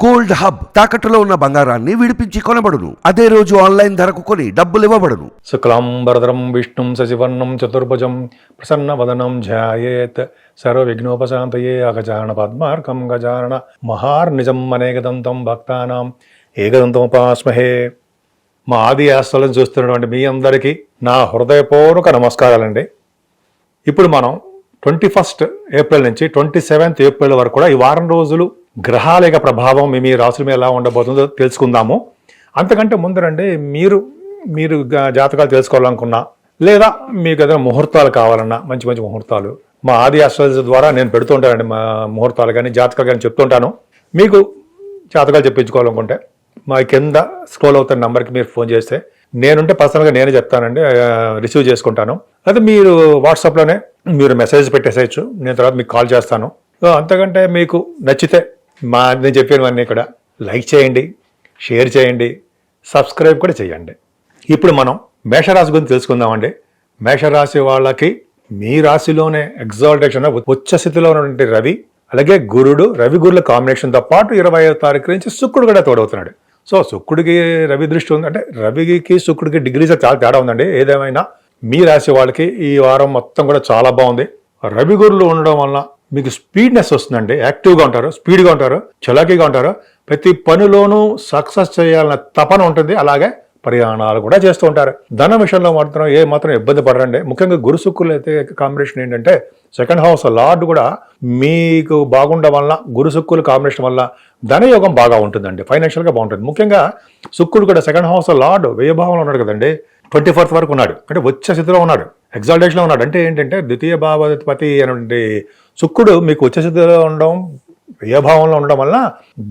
Gold hub తాకట్టులో ఉన్న బంగారాన్ని విడిపించి కొనబడును. అదే రోజు ఆన్లైన్ ధరకు కొని డబ్బులు ఇవ్వబడును. శుక్లాంబరధరం విష్ణుం శశివర్ణం చతుర్భుజం ప్రసన్నవదనం ధ్యాయేత్ సర్వవిఘ్నోపశాంతయే అగజానన పద్మార్కం గజానన మహార్నిజం అనేకదంతం భక్తానాం ఏకదంతముపాస్మహే. మా ఆది ఆస్తులను చూస్తున్నటువంటి మీ అందరికీ నా హృదయపూర్వక నమస్కారాలండి. ఇప్పుడు మనం 21 ఏప్రిల్ నుంచి 27 ఏప్రిల్ వరకు కూడా ఈ వారం రోజులు గ్రహాల యొక్క ప్రభావం మీ రాశుల మీద ఎలా ఉండబోతుందో తెలుసుకుందాము. అంతకంటే ముందరండి మీరు జాతకాలు తెలుసుకోవాలనుకున్నా లేదా మీకు ఏదైనా ముహూర్తాలు కావాలన్నా మంచి మంచి ముహూర్తాలు మా ఆది ఆస్ట్రాలజీ ద్వారా నేను పెడుతూ ఉంటానండి. మా ముహూర్తాలు కానీ జాతకాలు కానీ చెప్తుంటాను. మీకు జాతకాలు చెప్పించుకోవాలనుకుంటే మా కింద స్క్రోల్ అవుతున్న నెంబర్కి మీరు ఫోన్ చేస్తే నేనుంటే పర్సనల్గా నేనే చెప్తానండి, రిసీవ్ చేసుకుంటాను. అయితే మీరు వాట్సాప్లోనే మీరు మెసేజ్ పెట్టేసేయచ్చు, నేను తర్వాత మీకు కాల్ చేస్తాను. అంతకంటే మీకు నచ్చితే నేను చెప్పినవన్నీ ఇక్కడ లైక్ చేయండి, షేర్ చేయండి, సబ్స్క్రైబ్ కూడా చేయండి. ఇప్పుడు మనం మేషరాశి గురించి తెలుసుకుందామండి. మేషరాశి వాళ్ళకి మీ రాశిలోనే ఎగ్జాల్టేషన్ ఉచ్చ స్థితిలో ఉన్నటువంటి రవి, అలాగే రవి గురుల కాంబినేషన్తో పాటు 25వ తారీఖు నుంచి శుక్రుడు కూడా తోడవుతున్నాడు. సో శుక్రుడికి రవి దృష్టి ఉంది అంటే రవికి శుక్రుడికి డిగ్రీస్ చాలా తేడా ఉందండి. ఏదేమైనా మీ రాశి వాళ్ళకి ఈ వారం మొత్తం కూడా చాలా బాగుంది. రవి గురులు ఉండడం వల్ల మీకు స్పీడ్నెస్ వస్తుందండి. యాక్టివ్గా ఉంటారు, స్పీడ్గా ఉంటారు, చలాకీగా ఉంటారు. ప్రతి పనిలోనూ సక్సెస్ చేయాలన్న తపన ఉంటుంది. అలాగే ప్రయాణాలు కూడా చేస్తూ ఉంటారు. ధన విషయంలో మాత్రం ఇబ్బంది పడరండి. ముఖ్యంగా గురు శుక్రులు అయితే కాంబినేషన్ ఏంటంటే సెకండ్ హౌస్ లార్డ్ కూడా మీకు బాగుండడం వల్ల గురు శుక్రుల కాంబినేషన్ వల్ల ధనయోగం బాగా ఉంటుందండి. ఫైనాన్షియల్గా బాగుంటుంది. ముఖ్యంగా శుక్రుడు కూడా సెకండ్ హౌస్ లార్డ్ వ్యయభావంలో ఉన్నాడు కదండి. 24th వరకు ఉన్నాడు, అంటే ఉచ్చ స్థితిలో ఉన్నాడు, ఎగ్జాల్టేషన్లో ఉన్నాడు. అంటే ఏంటంటే ద్వితీయ భావాధిపతి అనేటువంటి శుక్రుడు మీకు ఉచ్చ స్థితిలో ఉండడం, వ్యయభావంలో ఉండడం వల్ల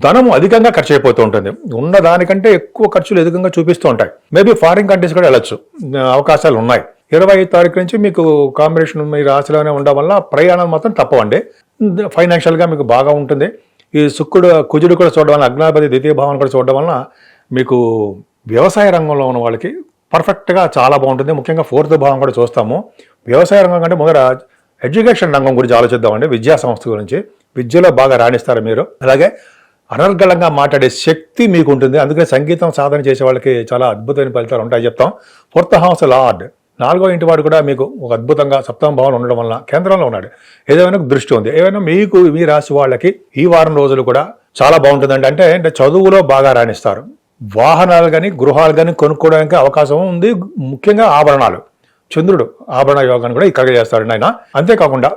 ధనము అధికంగా ఖర్చు అయిపోతూ ఉంటుంది. ఉన్న దానికంటే ఎక్కువ ఖర్చులు అధికంగా చూపిస్తూ ఉంటాయి. మేబీ ఫారిన్ కంట్రీస్ కూడా వెళ్ళొచ్చు, అవకాశాలు ఉన్నాయి. 25వ తారీఖు నుంచి మీకు కాంబినేషన్ మీ రాశిలోనే ఉండడం వల్ల ప్రయాణాలు మాత్రం తప్పవండి. ఫైనాన్షియల్గా మీకు బాగా ఉంటుంది. ఈ కుజుడు కూడా చూడడం వల్ల, అగ్నాధిపతి ద్వితీయ భావం కూడా చూడడం వల్ల మీకు వ్యవసాయ రంగంలో ఉన్న వాళ్ళకి పర్ఫెక్ట్గా చాలా బాగుంటుంది. ముఖ్యంగా 4th భావం కూడా చూస్తాము. వ్యవసాయ రంగం కంటే మొదట ఎడ్యుకేషన్ రంగం గురించి ఆలోచిద్దామండి. విద్యా సంస్థ గురించి, విద్యలో బాగా రాణిస్తారు మీరు. అలాగే అనర్గళంగా మాట్లాడే శక్తి మీకు ఉంటుంది. అందుకని సంగీతం సాధన చేసే వాళ్ళకి చాలా అద్భుతమైన ఫలితాలు ఉంటాయి చెప్తాం. 4th హౌస్ లార్డ్ 4వ ఇంటి వాడు కూడా మీకు ఒక అద్భుతంగా 7వ భావం ఉండడం వల్ల కేంద్రంలో ఉన్నాడు. ఏదైనా దృష్టి ఉంది. ఏమైనా మీకు మీ రాశి వాళ్ళకి ఈ వారం రోజులు కూడా చాలా బాగుంటుందండి. అంటే చదువులో బాగా రాణిస్తారు. వాహనాలు కానీ గృహాలు కానీ కొనుక్కోవడానికి అవకాశం ఉంది. ముఖ్యంగా ఆభరణాలు, చంద్రుడు ఆభరణ యోగాన్ని కూడా ఇక్కడ చేస్తాడండి ఆయన. అంతేకాకుండా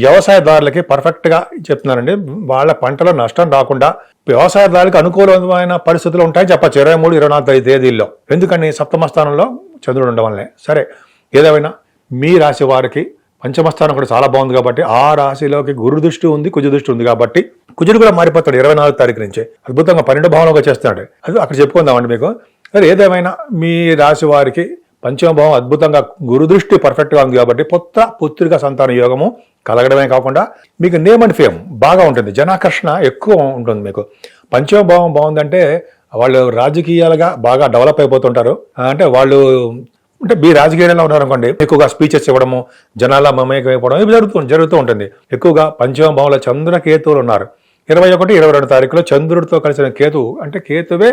వ్యవసాయదారులకి పర్ఫెక్ట్గా చెప్తున్నానండి. వాళ్ళ పంటలో నష్టం రాకుండా వ్యవసాయదారులకు అనుకూలమైన పరిస్థితులు ఉంటాయని చెప్పచ్చు 23, 24 తేదీల్లో. ఎందుకని 7వ స్థానంలో చంద్రుడు ఉండడం వల్లే. సరే, ఏదేమైనా మీ రాశి వారికి 5వ స్థానం కూడా చాలా బాగుంది కాబట్టి ఆ రాశిలోకి గురు దృష్టి ఉంది, కుజ దృష్టి ఉంది కాబట్టి కుజుడు కూడా మారిపోతాడు 24వ తారీఖు నుంచి. అద్భుతంగా 12వ భావంలోకి చేస్తున్నాడు. అది అక్కడ చెప్పుకుందామండి మీకు. సరే, ఏదేమైనా మీ రాశి వారికి 5వ భావం అద్భుతంగా గురు దృష్టి పర్ఫెక్ట్గా ఉంది కాబట్టి పుత్రిక సంతాన యోగము కలగడమే కాకుండా మీకు నేమ్ అండ్ ఫేమ్ బాగా ఉంటుంది. జనాకర్షణ ఎక్కువ ఉంటుంది మీకు. 5వ భావం బాగుందంటే వాళ్ళు రాజకీయాలుగా బాగా డెవలప్ అయిపోతుంటారు. అంటే మీ రాజకీయాల్లో ఉన్నారనుకోండి, ఎక్కువగా స్పీచెస్ ఇవ్వడము, జనాల మమేకం అయిపోవడం ఇవి జరుగుతూ ఉంటుంది. ఎక్కువగా 5వ భావంలో చంద్రకేతువులు ఉన్నారు. 21, 22 తారీఖులో చంద్రుడితో కలిసిన కేతువు, అంటే కేతువే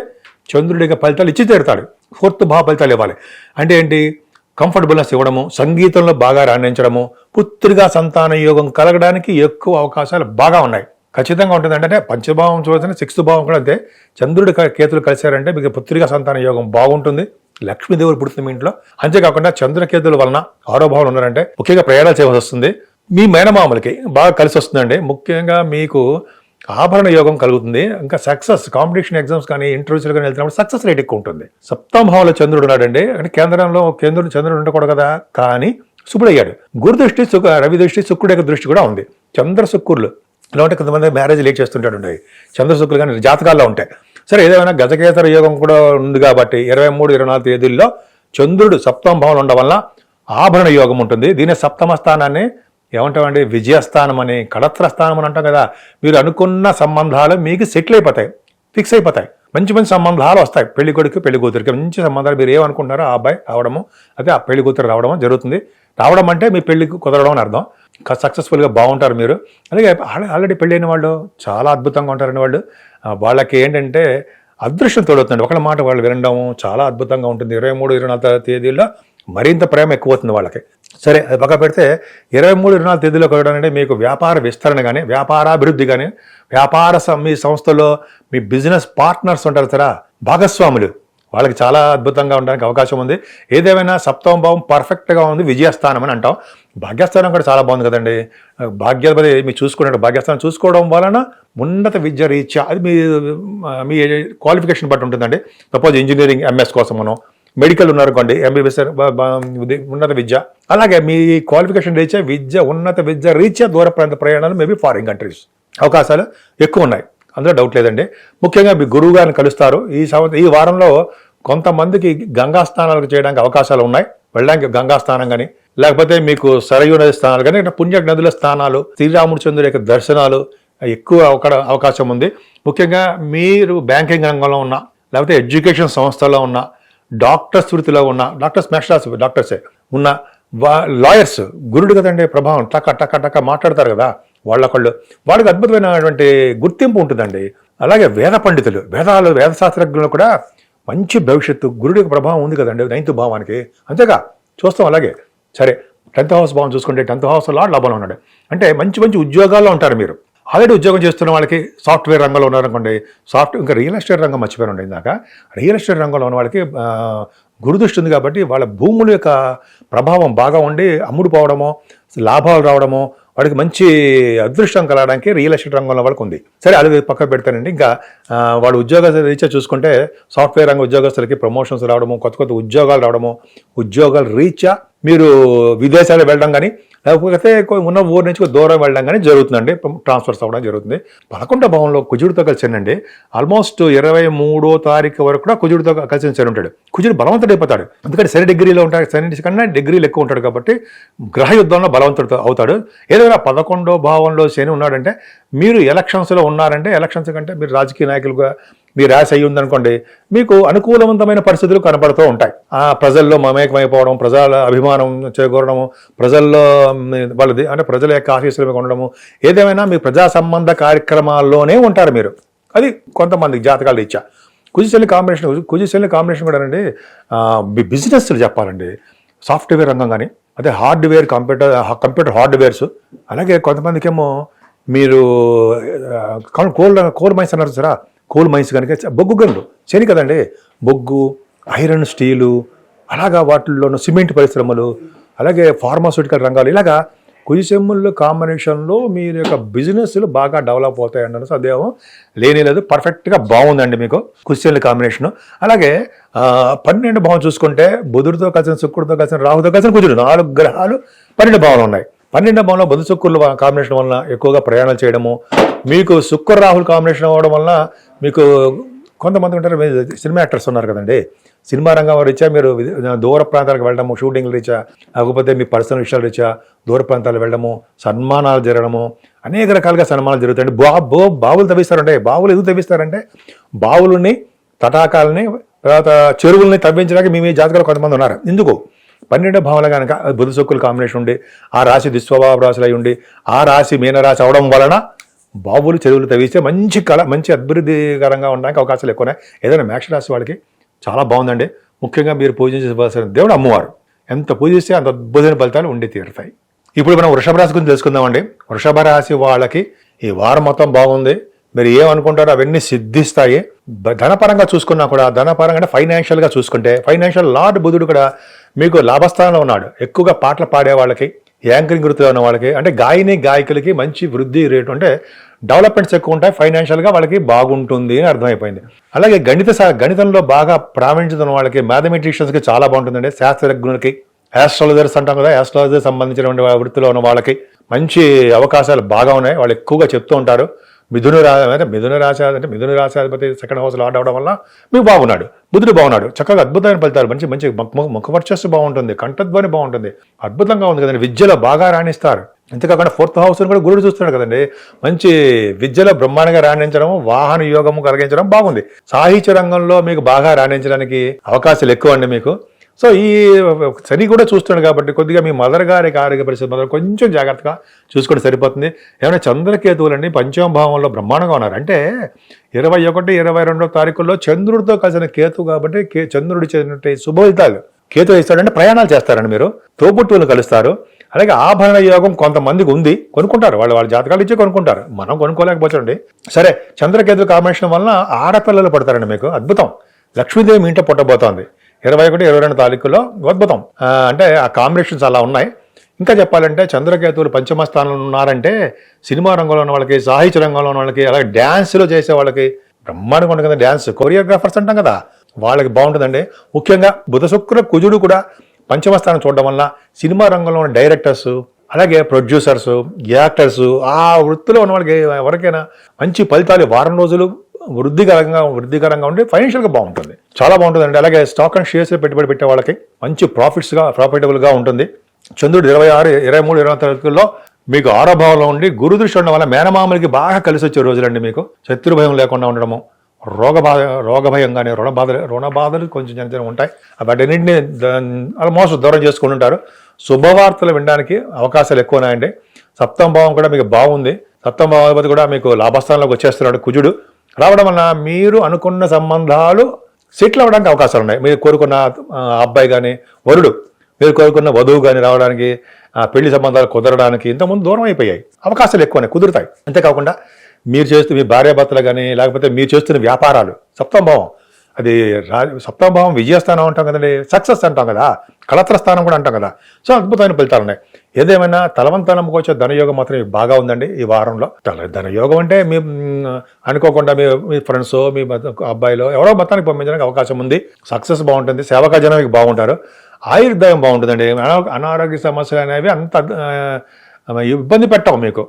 చంద్రుడికి ఫలితాలు ఇచ్చి తీరుతాడు. 4th భావ ఫలితాలు ఇవ్వాలి. అంటే ఏంటి? కంఫర్టబుల్నెస్ ఇవ్వడము, సంగీతంలో బాగా రాణించడము, పుత్రిగా సంతాన యోగం కలగడానికి ఎక్కువ అవకాశాలు బాగా ఉన్నాయి. ఖచ్చితంగా ఉంటుంది. అంటే 5వ భావం చూసిన 6th భావం కూడా అంతే. చంద్రుడి కేతులు కలిశారంటే మీకు పుత్రిగా సంతాన యోగం బాగుంటుంది. లక్ష్మీదేవుడు పుడుతుంది మీ ఇంట్లో. అంతేకాకుండా చంద్రకేతుల వలన 6వ భావం ఉన్నారంటే ముఖ్యంగా ప్రయాణాలు చేయవలసి వస్తుంది. మీ మేనమామలకి బాగా కలిసి వస్తుందండి. ముఖ్యంగా మీకు ఆభరణ యోగం కలుగుతుంది. ఇంకా సక్సెస్, కాంపిటీషన్ ఎగ్జామ్స్ కానీ ఇంటర్వ్యూస్ కానీ వెళ్తున్నప్పుడు సక్సెస్ రేట్ ఎక్కువ ఉంటుంది. 7వ భావంలో చంద్రుడు ఉన్నాడండి. అంటే చంద్రుడు ఉండకూడదు కదా, కానీ శుభుడు అయ్యాడు. గురు దృష్టి, రవి దృష్టి, శుక్రుడు యొక్క దృష్టి కూడా ఉంది. చంద్ర శుక్రులు ఇలా ఉంటే కొంతమంది మ్యారేజ్ లేట్ చేస్తుంటాడు. చంద్ర శుక్రులు కానీ జాతకాల్లో ఉంటాయి. సరే, ఏదైనా గజకేతర యోగం కూడా ఉంది కాబట్టి 23, 24 తేదీల్లో చంద్రుడు 7వ భావంలో ఉండడం వల్ల ఆభరణ యోగం ఉంటుంది. దీని 7వ స్థానాన్ని ఏమంటామండి? విజయస్థానం అని, కళత్ర స్థానం అని అంటాం కదా. మీరు అనుకున్న సంబంధాలు మీకు సెటిల్ అయిపోతాయి, ఫిక్స్ అయిపోతాయి. మంచి మంచి సంబంధాలు వస్తాయి. పెళ్లి కొడుకు పెళ్లి కూతురికి మంచి సంబంధాలు, మీరు ఏమనుకుంటున్నారో ఆ అబ్బాయి అవడము, అదే ఆ పెళ్లి కూతురు రావడము జరుగుతుంది. రావడం అంటే మీ పెళ్లికి కుదరడం అని అర్థం. సక్సెస్ఫుల్గా బాగుంటారు మీరు. అలాగే ఆల్రెడీ పెళ్ళైన వాళ్ళు చాలా అద్భుతంగా ఉంటారండి. వాళ్ళు వాళ్ళకి ఏంటంటే అదృష్టం తోడవుతుంది. ఒకళ్ళ మాట వాళ్ళు వినడం చాలా అద్భుతంగా ఉంటుంది. 23, 24 తేదీల్లో మరింత ప్రేమ ఎక్కువ అవుతుంది వాళ్ళకి. సరే, అది పక్క పెడితే 23, 24 తేదీలో కలగడం అంటే మీకు వ్యాపార విస్తరణ కానీ, వ్యాపారాభివృద్ధి కానీ, మీ సంస్థలో మీ బిజినెస్ పార్ట్నర్స్ ఉంటారు సరే, భాగస్వాములు, వాళ్ళకి చాలా అద్భుతంగా ఉండడానికి అవకాశం ఉంది. ఏదేమైనా సప్తమ భావం పర్ఫెక్ట్గా ఉంది, విజయస్థానం అని అంటాం. భాగ్యస్థానం కూడా చాలా బాగుంది కదండి. భాగ్యాధిపతి మీరు చూసుకున్నట్టు భాగ్యస్థానం చూసుకోవడం వలన ఉన్నత విద్య రీత్యా అది మీ క్వాలిఫికేషన్ బట్టి ఉంటుందండి. సపోజ్ ఇంజనీరింగ్ ఎంఎస్ కోసం మనం, మెడికల్ ఉన్నారనుకోండి ఎంబీబీఎస్ ఉన్నత విద్య, అలాగే మీ క్వాలిఫికేషన్ రీత్యా ఉన్నత విద్య రీత్యా దూర ప్రాంత ప్రయాణాలు, మేబీ ఫారిన్ కంట్రీస్ అవకాశాలు ఎక్కువ ఉన్నాయి, అందులో డౌట్ లేదండి. ముఖ్యంగా మీ గురువు గారిని కలుస్తారు. ఈ వారంలో కొంతమందికి గంగా స్నానాలు చేయడానికి అవకాశాలు ఉన్నాయి. వెళ్ళడానికి గంగా స్నానం కానీ, లేకపోతే మీకు సరయూ నది స్నానాలు కానీ, పుణ్య నదుల స్నానాలు, శ్రీరామచంద్రుడి యొక్క దర్శనాలు ఎక్కువ అవకాశం ఉంది. ముఖ్యంగా మీరు బ్యాంకింగ్ రంగంలో ఉన్న, లేకపోతే ఎడ్యుకేషన్ సంస్థలో ఉన్న, డాక్టర్స్ వృత్తిలో ఉన్న, డాక్టర్సే ఉన్న, లాయర్స్, గురుడు కదండి ప్రభావం, టక్క మాట్లాడతారు కదా, వాళ్ళకి అద్భుతమైనటువంటి గుర్తింపు ఉంటుందండి. అలాగే వేద పండితులు, వేద శాస్త్రజ్ఞులు కూడా మంచి భవిష్యత్తు, గురుడి ప్రభావం ఉంది కదండి 9th భావానికి, అంతేగా చూస్తాం. అలాగే సరే, 10th హౌస్ భావం చూసుకుంటే 10th హౌస్ లార్డ్ లాభంలో ఉన్నాడు అంటే మంచి మంచి ఉద్యోగాల్లో ఉంటారు మీరు. ఆల్రెడీ ఉద్యోగం చేస్తున్న వాళ్ళకి, సాఫ్ట్వేర్ రంగంలో ఉన్నారనుకోండి, ఇంకా రియల్ ఎస్టేట్ రంగం మర్చిపోయారు ఇందాక. రియల్ ఎస్టేట్ రంగంలో ఉన్న వాళ్ళకి గురుదృష్టి ఉంది కాబట్టి వాళ్ళ భూముల యొక్క ప్రభావం బాగా ఉండి అమ్ముడు పోవడమో, లాభాలు రావడమో, వాడికి మంచి అదృష్టం కలగడానికి రియల్ ఎస్టేట్ రంగంలో వాళ్ళకి ఉంది. సరే, అది పక్కకు పెడతానండి. ఇంకా వాడు ఉద్యోగ రీత్యా చూసుకుంటే సాఫ్ట్వేర్ రంగ ఉద్యోగస్తులకి ప్రమోషన్స్ రావడము, కొత్త ఉద్యోగాలు రావడము, ఉద్యోగాల రీత్యా మీరు విదేశాలు వెళ్ళడం కానీ, లేకపోతే ఉన్న ఊరి నుంచి దూరం వెళ్ళడం కానీ జరుగుతుందండి. ట్రాన్స్ఫర్స్ అవ్వడం జరుగుతుంది. 11వ భావంలో కుజుడితో కలిసిందండి. ఆల్మోస్ట్ 23వ తారీఖు వరకు కూడా కుజుడితో కలిసి శని ఉంటాడు. కుజుడు బలవంతుడైపోతాడు, ఎందుకంటే శని డిగ్రీలో ఉంటాడు, శని కన్నా డిగ్రీలు ఎక్కువ ఉంటాడు కాబట్టి గ్రహ యుద్ధంలో బలవంతుడు అవుతాడు. ఏదైనా 11వ భావంలో శని ఉన్నాడంటే, మీరు ఎలక్షన్స్లో ఉన్నారంటే, ఎలక్షన్స్ కంటే మీరు రాజకీయ నాయకులుగా మీ రాశి అయ్యి ఉందనుకోండి, మీకు అనుకూలవంతమైన పరిస్థితులు కనపడుతూ ఉంటాయి. ప్రజల్లో మమేకమైపోవడం, ప్రజల అభిమానం చేకూరడము, ప్రజల్లో వాళ్ళది అంటే ప్రజల యొక్క ఆశీస్సులు ఉండడము, ఏదేమైనా మీ ప్రజా సంబంధ కార్యక్రమాల్లోనే ఉంటారు మీరు. అది కొంతమంది జాతకాలు ఇచ్చా. కుజిశని కాంబినేషన్ కూడా అండి బిజినెస్లు చెప్పాలండి. సాఫ్ట్వేర్ రంగం కానీ, అదే హార్డ్వేర్, కంప్యూటర్ హార్డ్వేర్స్, అలాగే కొంతమందికి ఏమో మీరు కోల్ మైన్స్ అన్నారు సరా, కోల్ మైన్స్ కనుక బొగ్గు గనులు శని కదండి, బొగ్గు, ఐరన్, స్టీలు, అలాగా వాటిల్లోనూ సిమెంట్ పరిశ్రమలు, అలాగే ఫార్మాస్యూటికల్ రంగాలు, ఇలాగా కుజిశముల కాంబినేషన్లో మీరు యొక్క బిజినెస్లు బాగా డెవలప్ అవుతాయండి. సందేహం లేని లేదు, పర్ఫెక్ట్గా బాగుందండి మీకు కుజిశముల కాంబినేషన్. అలాగే 12వ భావం చూసుకుంటే బుధుడితో కలిసిన, శుక్రుడితో కలిసిన, రాహుతో కలిసిన కుజుడు, 4 గ్రహాలు 12 భావంలో ఉన్నాయి. 12వ భావంలో బుధ శుక్రుల కాంబినేషన్ వలన ఎక్కువగా ప్రయాణాలు చేయడము, మీకు శుక్ర రాహుల్ కాంబినేషన్ అవ్వడం వలన మీకు కొంతమంది ఉంటారు, సినిమా యాక్టర్స్ ఉన్నారు కదండి, సినిమా రంగం రీత్యా మీరు దూర ప్రాంతాలకు వెళ్ళడము, షూటింగ్ల రీత్యా, లేకపోతే మీ పర్సనల్ విషయాల రీత్యా దూర ప్రాంతాలు వెళ్ళడము, సన్మానాలు జరగడము, అనేక రకాలుగా సన్మానాలు జరుగుతాయండి. బావులు తవ్విస్తారంటే, బావులు ఎందుకు తవ్విస్తారంటే, బావులని, తటాకాలని, తర్వాత చెరువుల్ని తవ్వించడానికి మీ జాతకాలు కొంతమంది ఉన్నారు. ఎందుకు? 12వ భావంలో కనుక బుధ శుక్రుల కాంబినేషన్ ఉండి, ఆ రాశి దుస్వభావ రాశులు అయి ఉండి, ఆ రాశి మీనరాశి అవడం వలన బావులు, చెరువులు తవ్విస్తే మంచి అభివృద్ధికరంగా ఉండడానికి అవకాశాలు ఎక్కువ ఉన్నాయి. ఏదైనా మేషరాశి వాళ్ళకి చాలా బాగుందండి. ముఖ్యంగా మీరు పూజించవలసిన దేవుడు అమ్మవారు. ఎంత పూజిస్తే అంత అద్భుతమైన ఫలితాలు ఉండి తీరుతాయి. ఇప్పుడు మనం వృషభ రాశి గురించి తెలుసుకుందామండి. వృషభ రాశి వాళ్ళకి ఈ వారం మొత్తం బాగుంది. మీరు ఏమనుకుంటారో అవన్నీ సిద్ధిస్తాయి. ధనపరంగా చూసుకున్నా కూడా, ధనపరంగా అంటే ఫైనాన్షియల్గా చూసుకుంటే, ఫైనాన్షియల్ లార్డ్ బుధుడు కూడా మీకు లాభస్థానంలో ఉన్నాడు. ఎక్కువగా పాటలు పాడే వాళ్ళకి, యాంకరింగ్ వృత్తిలో ఉన్న వాళ్ళకి, అంటే గాయకులకి మంచి వృద్ధి రేటు, అంటే డెవలప్మెంట్స్ ఎక్కువ ఉంటాయి. ఫైనాన్షియల్గా వాళ్ళకి బాగుంటుంది అని అర్థమైపోయింది. అలాగే గణితంలో బాగా ప్రావీణ్యత ఉన్న వాళ్ళకి, మ్యాథమెటిషియన్స్కి చాలా బాగుంటుందండి. శాస్త్రజ్ఞులకి, ఆస్ట్రాలజర్స్ అంటాం కదా, ఆస్ట్రాలజర్ సంబంధించిన వృత్తిలో ఉన్న వాళ్ళకి మంచి అవకాశాలు బాగా ఉన్నాయి. వాళ్ళు ఎక్కువగా చెప్తూ ఉంటారు. మిథున రాశాధిపతి 2nd హౌస్లో ఆర్డర్ అవడం వల్ల మీకు బాగున్నాడు, బుధుడు బాగున్నాడు. చక్కగా అద్భుతమైన ఫలితాలు, మంచి ముఖవర్చస్సు బాగుంటుంది, కంఠధ్వని బాగుంటుంది, అద్భుతంగా ఉంది కదండి. విద్యలో బాగా రాణిస్తారు. అంతేకాకుండా 4th హౌస్ కూడా గురుడు చూస్తున్నాడు కదండి. మంచి విద్యలో బ్రహ్మాండంగా రాణించడం, వాహన యోగము కలిగించడం బాగుంది. సాహిత్య రంగంలో మీకు బాగా రాణించడానికి అవకాశాలు ఎక్కువ అండి మీకు. సో ఈ శని కూడా చూస్తున్నాడు కాబట్టి కొద్దిగా మీ మదర్ గారికి ఆరోగ్య పరిస్థితి మొదలు కొంచెం జాగ్రత్తగా చూసుకుంటే సరిపోతుంది. ఏమైనా చంద్రకేతువులండి పంచమ భావంలో బ్రహ్మాండంగా ఉన్నారు. అంటే 21, 22 తారీఖుల్లో చంద్రుడితో కలిసిన కేతు కాబట్టి చంద్రుడి చేసినట్టు శుభఫలితాలు కేతు ఇస్తాడంటే ప్రయాణాలు చేస్తారండి, మీరు తోబుట్టువులు కలుస్తారు. అలాగే ఆభరణ యోగం కొంతమందికి ఉంది, కొనుక్కుంటారు, వాళ్ళ జాతకాలు ఇచ్చే కొనుక్కుంటారు, మనం కొనుక్కోలేకపోవచ్చండి. సరే, చంద్రకేతు కాంబినేషన్ వలన ఆడపిల్లలు పడతారండి మీకు. అద్భుతం. లక్ష్మీదేవి మీ ఇంట పుట్టబోతోంది 21, 22 తారీఖులో. అద్భుతం. అంటే ఆ కాంబినేషన్స్ అలా ఉన్నాయి. ఇంకా చెప్పాలంటే చంద్రకేతువులు పంచమ స్థానంలో ఉన్నారంటే సినిమా రంగంలో ఉన్న వాళ్ళకి, సాహిత్య రంగంలో ఉన్న వాళ్ళకి, అలాగే డ్యాన్స్లో చేసే వాళ్ళకి బ్రహ్మాండంగా ఉంటుంది కదా. డ్యాన్స్ కొరియోగ్రాఫర్స్ అంటాం కదా, వాళ్ళకి బాగుంటుందండి. ముఖ్యంగా బుధ శుక్ర కుజుడు కూడా పంచమ స్థానం చూడడం వల్ల సినిమా రంగంలో ఉన్న డైరెక్టర్స్, అలాగే ప్రొడ్యూసర్స్, యాక్టర్స్, ఆ వృత్తిలో ఉన్న వాళ్ళకి ఎవరికైనా మంచి ఫలితాలు వారం రోజులు వృద్ధికరంగా ఉండి ఫైనాన్షియల్గా బాగుంటుంది, చాలా బాగుంటుందండి. అలాగే స్టాక్ అండ్ షేర్స్లో పెట్టుబడి పెట్టే వాళ్ళకి మంచి ప్రాఫిటబుల్గా ఉంటుంది. చంద్రుడు 26, 23, 24 తారీఖుల్లో మీకు 6వ భావంలో ఉండి గురు దృష్టి ఉండడం వల్ల మేనమామలకి బాగా కలిసి వచ్చే రోజులండి మీకు. శత్రు భయం లేకుండా ఉండడము, రోగ భయం కానీ రుణ బాధలు కొంచెం చిన్న ఉంటాయి. వాటన్నింటినీ ఆల్మోస్ట్ దూరం చేసుకుని ఉంటారు. శుభవార్తలు వినడానికి అవకాశాలు ఎక్కువ ఉన్నాయండి. 7వ భావం కూడా మీకు బాగుంది. 7వ భావాధిపతి కూడా మీకు లాభస్థానంలోకి వచ్చేస్తున్నాడు కుజుడు. రావడం వలన మీరు అనుకున్న సంబంధాలు సెటిల్ అవ్వడానికి అవకాశాలు ఉన్నాయి. మీరు కోరుకున్న అబ్బాయి కానీ వరుడు, మీరు కోరుకున్న వధువు కానీ రావడానికి, పెళ్లి సంబంధాలు కుదరడానికి ఇంతకుముందు దూరం అయిపోయాయి, అవకాశాలు ఎక్కువనే కుదురుతాయి. అంతేకాకుండా మీ భార్యాభర్తలు కానీ, లేకపోతే మీరు చేస్తున్న వ్యాపారాలు, 7వ భావం అది 7వ భావం విజయస్థానం అంటాం కదండి, సక్సెస్ అంటాం కదా, కళత్ర స్థానం కూడా అంటాం కదా. సో అద్భుతమైన ఫలితాలు ఉన్నాయి. ఏదేమైనా తలవంతనంకి వచ్చే ధనయోగం మాత్రం బాగా ఉందండి ఈ వారంలో. ధనయోగం అంటే మీ అనుకోకుండా మీ ఫ్రెండ్స్, మీ అబ్బాయిలో ఎవరో మొత్తానికి పంపించడానికి అవకాశం ఉంది. సక్సెస్ బాగుంటుంది, సేవకా జనం మీకు బాగుంటారు, ఆయుర్దాయం బాగుంటుందండి. అనారోగ్య సమస్యలు అనేవి అంత ఇబ్బంది పెట్టవు మీకు,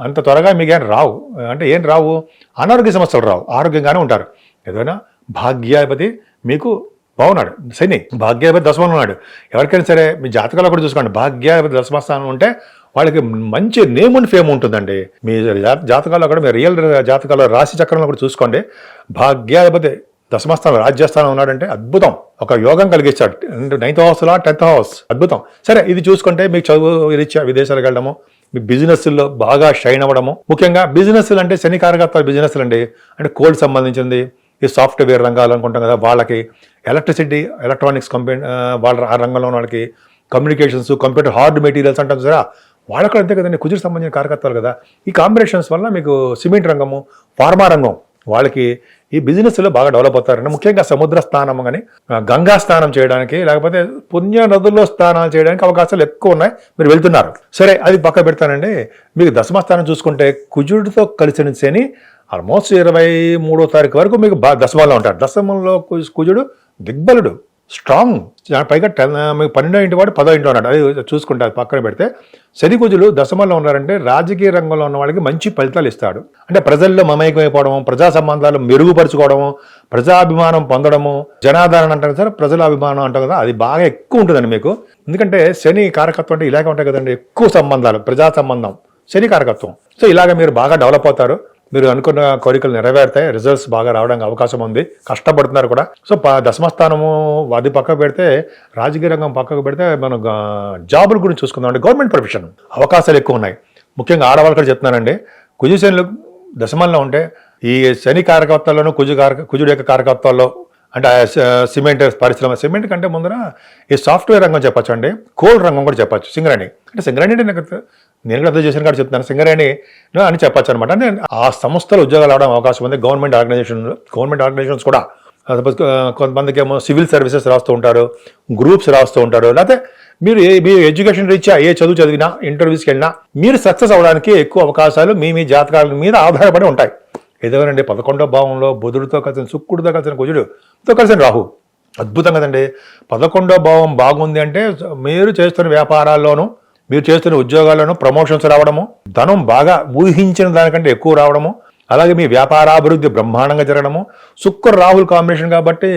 అంత త్వరగా మీకేం రావు. అంటే ఏం రావు, అనారోగ్య సమస్యలు రావు, ఆరోగ్యంగానే ఉంటారు. ఏదైనా భాగ్యాధిపతి మీకు బాగున్నాడు, శని భాగ్యాధిపతి దశమంలో ఉన్నాడు. ఎవరికైనా సరే మీ జాతకాలు కూడా చూసుకోండి, భాగ్యాధిపతి దశమస్థానం ఉంటే వాళ్ళకి మంచి నేమ్ అండ్ ఫేమ్ ఉంటుందండి. మీ జాతకాల్లో కూడా, మీ రియల్ జాతకాల్లో రాశి చక్రంలో కూడా చూసుకోండి, భాగ్యాధిపతి దశమస్థానం రాజ్యస్థానం ఉన్నాడంటే అద్భుతం, ఒక యోగం కలిగిస్తాడు. 9th హౌస్లో 10th హౌస్, అద్భుతం. సరే, ఇది చూసుకుంటే మీకు చదువు రీత్యా విదేశాలకు వెళ్ళడము, మీ బిజినెస్లో బాగా షైన్ అవ్వడము. ముఖ్యంగా బిజినెస్లు అంటే శని కారకత్వ బిజినెస్లు అండి. అంటే కోల్డ్ సంబంధించింది, ఈ సాఫ్ట్వేర్ రంగాలు అనుకుంటాం కదా, వాళ్ళకి ఎలక్ట్రిసిటీ, ఎలక్ట్రానిక్స్ కంపెనీ, వాళ్ళ ఆ రంగంలో ఉన్న వాళ్ళకి, కమ్యూనికేషన్స్, కంప్యూటర్ హార్డ్ మెటీరియల్స్ అంటాం సరే, వాళ్ళకు అంతే కదండి, కుజుడు సంబంధించిన కారకత్వాలు కదా. ఈ కాంబినేషన్స్ వల్ల మీకు సిమెంట్ రంగము, ఫార్మా రంగం వాళ్ళకి ఈ బిజినెస్లో బాగా డెవలప్ అవుతారండి. ముఖ్యంగా సముద్ర స్నానం కానీ, గంగా స్నానం చేయడానికి, లేకపోతే పుణ్య నదుల్లో స్నానాలు చేయడానికి అవకాశాలు ఎక్కువ ఉన్నాయి. మీరు వెళ్తున్నారు, సరే, అది పక్క పెడతానండి. మీకు దశమస్థానం చూసుకుంటే కుజుడితో కలిసిన శని ఆల్మోస్ట్ 23వ తారీఖు వరకు మీకు దశమంలో ఉంటారు. దశమంలో కుజుడు దిగ్బలుడు, స్ట్రాంగ్, పైగా మీకు 12వ ఇంటి వాడు 10వ ఇంట్లో ఉన్నాడు. అది చూసుకుంటే అది పక్కన పెడితే శని కుజులు దశమంలో ఉన్నారంటే రాజకీయ రంగంలో ఉన్న వాళ్ళకి మంచి ఫలితాలు ఇస్తాడు. అంటే ప్రజల్లో మమేకమైపోవడము, ప్రజా సంబంధాలు మెరుగుపరచుకోవడము, ప్రజాభిమానం పొందడము, జనాదరణ అంటారు సార్, ప్రజల అభిమానం అంటాం కదా, అది బాగా ఎక్కువ ఉంటుందండి మీకు. ఎందుకంటే శని కారకత్వం అంటే ఇలాగే ఉంటాయి కదండి, ఎక్కువ సంబంధాలు, ప్రజా సంబంధం, శని కారకత్వం. సో ఇలాగ మీరు బాగా డెవలప్ అవుతారు, మీరు అనుకున్న కోరికలు నెరవేరుతాయి, రిజల్ట్స్ బాగా రావడానికి అవకాశం ఉంది, కష్టపడుతున్నారు కూడా. సో దశమస్థానము అది పక్కకు పెడితే, రాజకీయ రంగం పక్కకు పెడితే, మనం జాబుల గురించి చూసుకుందాం అంటే గవర్నమెంట్ ప్రొఫెషన్ అవకాశాలు ఎక్కువ ఉన్నాయి. ముఖ్యంగా ఆడవాళ్ళు కూడా చెప్తున్నానండి, కుజు శనులు దశమంలో ఉంటే ఈ శని కారకత్వాల్లోనూ కుజుడు యొక్క కారకత్వాల్లో, అంటే సిమెంట్ పరిశ్రమ, సిమెంట్ కంటే ముందర ఈ సాఫ్ట్వేర్ రంగం చెప్పచ్చు అండి, కోల్ రంగం కూడా చెప్పచ్చు. సింగరేణి అంటే సింగరేణి అంటే నేను కూడా అర్థం చేసిన కాదు చెప్తాను, సింగరేణి అని చెప్పచ్చు అనమాట. అంటే ఆ సంస్థలు ఉద్యోగాలు రావడం అవకాశం ఉంది. గవర్నమెంట్ ఆర్గనైజేషన్స్ కూడా, కొంతమందికి ఏమో సివిల్ సర్వీసెస్ రాస్తూ ఉంటారు, గ్రూప్స్ రాస్తూ ఉంటారు, లేకపోతే మీరు మీ ఎడ్యుకేషన్ రీత్యా ఏ చదువు చదివినా, ఇంటర్వ్యూస్కి వెళ్ళినా మీరు సక్సెస్ అవ్వడానికి ఎక్కువ అవకాశాలు మీ జాతకాల మీద ఆధారపడి ఉంటాయి. ఏదోనండి 11వ భావంలో బుధుడితో కలిసిన శుక్రుడితో కలిసిన కుజుడుతో కలిసిన రాహు, అద్భుతం కదండి. 11వ భావం బాగుంది అంటే మీరు చేస్తున్న వ్యాపారాల్లోనూ, మీరు చేస్తున్న ఉద్యోగాల్లోనూ ప్రమోషన్స్ రావడము, ధనం బాగా ఊహించిన దానికంటే ఎక్కువ రావడము, అలాగే మీ వ్యాపారాభివృద్ధి బ్రహ్మాండంగా జరగడము. శుక్ర రాహుల్ కాంబినేషన్ కాబట్టి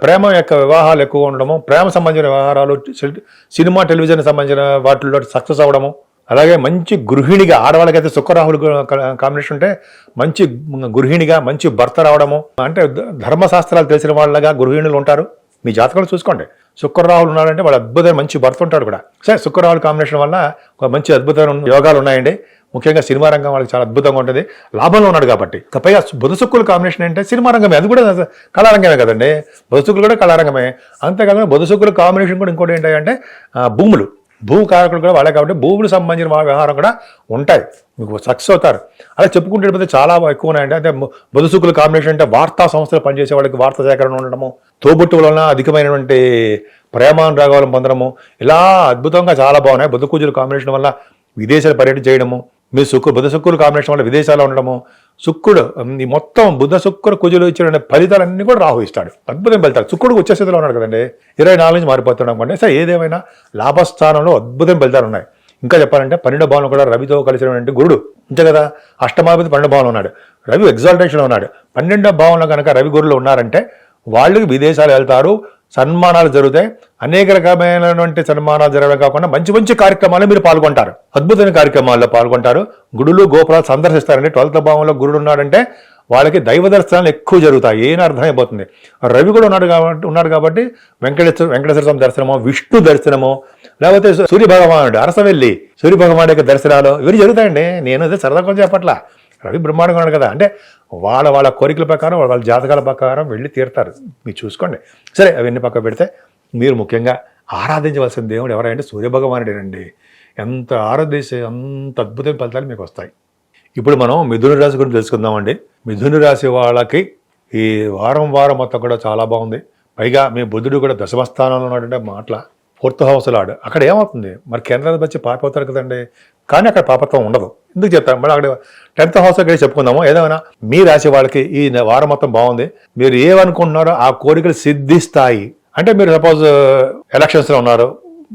ప్రేమ యొక్క వివాహాలు ఎక్కువ ఉండడము, ప్రేమ సంబంధించిన వ్యవహారాలు, సినిమా టెలివిజన్ సంబంధించిన వాటిల్లో సక్సెస్ అవ్వడము, అలాగే మంచి గృహిణిగా ఆడవాళ్ళకైతే శుక్రరాహులు కాంబినేషన్ ఉంటే మంచి గృహిణిగా మంచి భర్త రావడము, అంటే ధర్మశాస్త్రాలు తెలిసిన వాళ్ళగా గృహిణులు ఉంటారు. మీ జాతకాలు చూసుకోండి, శుక్రరాహులు ఉన్నారంటే వాళ్ళు అద్భుతమైన మంచి భర్త ఉంటాడు కూడా. సరే, శుక్రరాహుల కాంబినేషన్ వల్ల ఒక మంచి అద్భుతమైన యోగాలు ఉన్నాయండి. ముఖ్యంగా సినిమా రంగం వాళ్ళకి చాలా అద్భుతంగా ఉంటుంది, లాభంలో ఉన్నాడు కాబట్టి. పైగా బుధ శుక్రుల కాంబినేషన్ అంటే సినిమా రంగమే, అది కూడా కళారంగమే కదండి. బుధ శుక్రులు కూడా కళారంగమే. అంతేకాదు బుధ శుక్రుల కాంబినేషన్ కూడా ఇంకోటి ఏంటంటే భూములు, భూకారకులు కూడా వాళ్ళే కాబట్టి భూములకు సంబంధించిన వ్యవహారం కూడా ఉంటాయి, మీకు సక్సెస్ అవుతారు. అలా చెప్పుకుంటే చాలా ఎక్కువ ఉన్నాయండి. అంటే బుధ శుక్రుల కాంబినేషన్ అంటే వార్తా సంస్థలు పనిచేసే వాళ్ళకి వార్తా సేకరణ ఉండడము, తోబుట్టు వలన అధికమైనటువంటి ప్రేమానురాగాలను పొందడము, ఇలా అద్భుతంగా చాలా బాగున్నాయి. బుధ కుజుల కాంబినేషన్ వల్ల విదేశాలు పర్యటన చేయడము, మీ బుధ శుక్రుల కాంబినేషన్ వల్ల విదేశాల్లో ఉండడము, శుక్రుడు ఈ మొత్తం బుధ శుక్ర కుజులు ఇచ్చిన ఫలితాలన్నీ కూడా రాహు ఇస్తాడు, అద్భుతం ఫలితాలు. శుక్రుడు ఉచ్చ స్థితిలో ఉన్నాడు కదండి, 24 నుంచి మారిపోతున్నాం అంటే. సరే, ఏదేమైనా లాభస్థానంలో అద్భుతం ఫలితాలు ఉన్నాయి. ఇంకా చెప్పాలంటే 12వ భావంలో కూడా రవితో కలిసినటువంటి గురుడు అంతే కదా, అష్టమాధిపతి 12వ భావంలో ఉన్నాడు, రవి ఎగ్జాల్టేషన్లో ఉన్నాడు. 12వ భావంలో కనుక రవి గురులు ఉన్నారంటే వాళ్ళకి విదేశాలు వెళ్తారు, సన్మానాలు జరుగుతాయి. అనేక రకమైనటువంటి సన్మానాలు జరగడం కాకుండా మంచి మంచి కార్యక్రమాలు మీరు పాల్గొంటారు, అద్భుతమైన కార్యక్రమాల్లో పాల్గొంటారు. గుడులు గోపురాలు సందర్శిస్తారండి. 12వ భావంలో గురుడు ఉన్నాడంటే వాళ్ళకి దైవ దర్శనాలు ఎక్కువ జరుగుతాయి, ఏం అర్థమైపోతుంది. రవి కూడా ఉన్నాడు కాబట్టి వెంకటేశ్వర స్వామి దర్శనమో, విష్ణు దర్శనమో, లేకపోతే సూర్యభగవానుడు అరసవెల్లి సూర్యభగవానుడి యొక్క దర్శనాలు ఇవన్నీ జరుగుతాయండి. నేను అదే సరదాగా చెప్పట్లా, రవి బ్రహ్మాండంగా ఉన్నాడు కదా, అంటే వాళ్ళ కోరికల ప్రకారం వాళ్ళ జాతకాల ప్రకారం వెళ్ళి తీరుతారు, మీరు చూసుకోండి. సరే, అవన్నీ పక్క పెడితే మీరు ముఖ్యంగా ఆరాధించవలసిన దేవుడు ఎవరంటే సూర్యభగవానుడేనండి. ఎంత ఆరాధిస్తే అంత అద్భుతమైన ఫలితాలు మీకు వస్తాయి. ఇప్పుడు మనం మిథున రాశి గురించి తెలుసుకుందామండి. మిథున రాశి వాళ్ళకి ఈ వారం మొత్తం కూడా చాలా బాగుంది. పైగా మీ బుధుడు కూడా దశమ స్థానంలో ఉన్నాడంటే మాటల 4th హౌస్ లాడు. అక్కడ ఏమవుతుంది, మరి కేంద్రాధిపతి వచ్చి పారిపోతారు కదండి, కానీ అక్కడ పాపత్వం ఉండదు. ఎందుకు చెప్తాను, మరి అక్కడ 10th హౌస్ అక్కడ చెప్పుకుందాము. ఏదేమైనా మీ రాశి వాళ్ళకి ఈ వారం మొత్తం బాగుంది. మీరు ఏమనుకుంటున్నారో ఆ కోరికలు సిద్ధిస్తాయి. అంటే మీరు సపోజ్ ఎలక్షన్స్లో ఉన్నారు,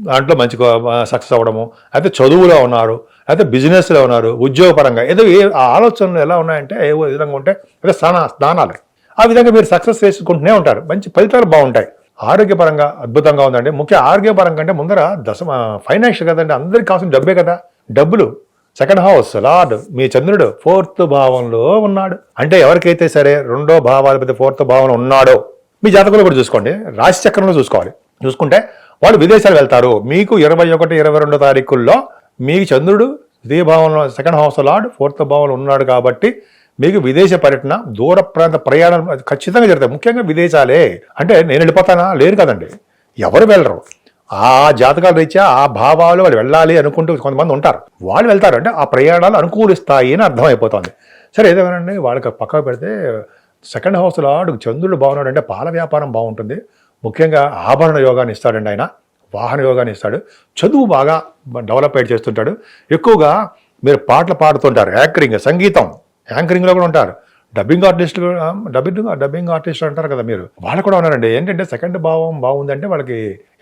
దాంట్లో మంచి సక్సెస్ అవ్వడము, అయితే చదువులో ఉన్నారు, అయితే బిజినెస్లో ఉన్నారు, ఉద్యోగపరంగా ఏదో ఆ ఆలోచనలు ఎలా ఉన్నాయంటే ఏ విధంగా ఉంటే అదే స్థానాలు, ఆ విధంగా మీరు సక్సెస్ చేసుకుంటూనే ఉంటారు, మంచి ఫలితాలు బాగుంటాయి. ఆరోగ్యపరంగా అద్భుతంగా ఉందండి. ముఖ్య ఆరోగ్యపరంగా అంటే ముందర ఫైనాన్షియల్ కదండి, అందరికి కావాల్సిన డబ్బే కదా. డబ్బులు 2nd హౌస్ లార్డ్ మీ చంద్రుడు 4th భావంలో ఉన్నాడు. అంటే ఎవరికైతే సరే 2వ భావాధిపతి 4th భావంలో ఉన్నాడో మీ జాతకంలో కూడా చూసుకోండి, రాశి చక్రంలో చూసుకోవాలి. చూసుకుంటే వాళ్ళు విదేశాలు వెళ్తారు. మీకు 21, 22 తారీఖుల్లో మీ చంద్రుడు ద్వితీయ భావంలో 2nd హౌస్ లార్డ్ 4th భావంలో ఉన్నాడు కాబట్టి మీకు విదేశ పర్యటన, దూర ప్రాంత ప్రయాణాలు ఖచ్చితంగా జరుగుతాయి. ముఖ్యంగా విదేశాలే. అంటే నేను వెళ్ళిపోతానా, లేరు కదండి, ఎవరు వెళ్ళరు. ఆ జాతకాల రీత్యా ఆ భావాలు వాళ్ళు వెళ్ళాలి అనుకుంటూ కొంతమంది ఉంటారు, వాళ్ళు వెళ్తారు. అంటే ఆ ప్రయాణాలు అనుకూలిస్తాయి అని అర్థమైపోతుంది. సరే, ఏదేమోనండి, వాళ్ళకి పక్కకు పెడితే 2nd హౌస్ లార్డ్ చంద్రుడు బాగున్నాడు అంటే పాల వ్యాపారం బాగుంటుంది. ముఖ్యంగా ఆభరణ యోగాన్ని ఇస్తాడండి ఆయన, వాహన యోగాన్ని ఇస్తాడు. చదువు బాగా డెవలప్ చేస్తుంటాడు. ఎక్కువగా మీరు పాటలు పాడుతుంటారు, యాంకరింగ్, సంగీతం యాంకరింగ్లో కూడా ఉంటారు. డబ్బింగ్ ఆర్టిస్టులు డబ్బింగ్ ఆర్టిస్ట్ అంటారు కదా మీరు, వాళ్ళు కూడా ఉన్నారండి. ఏంటంటే 2nd భావం బాగుందంటే వాళ్ళకి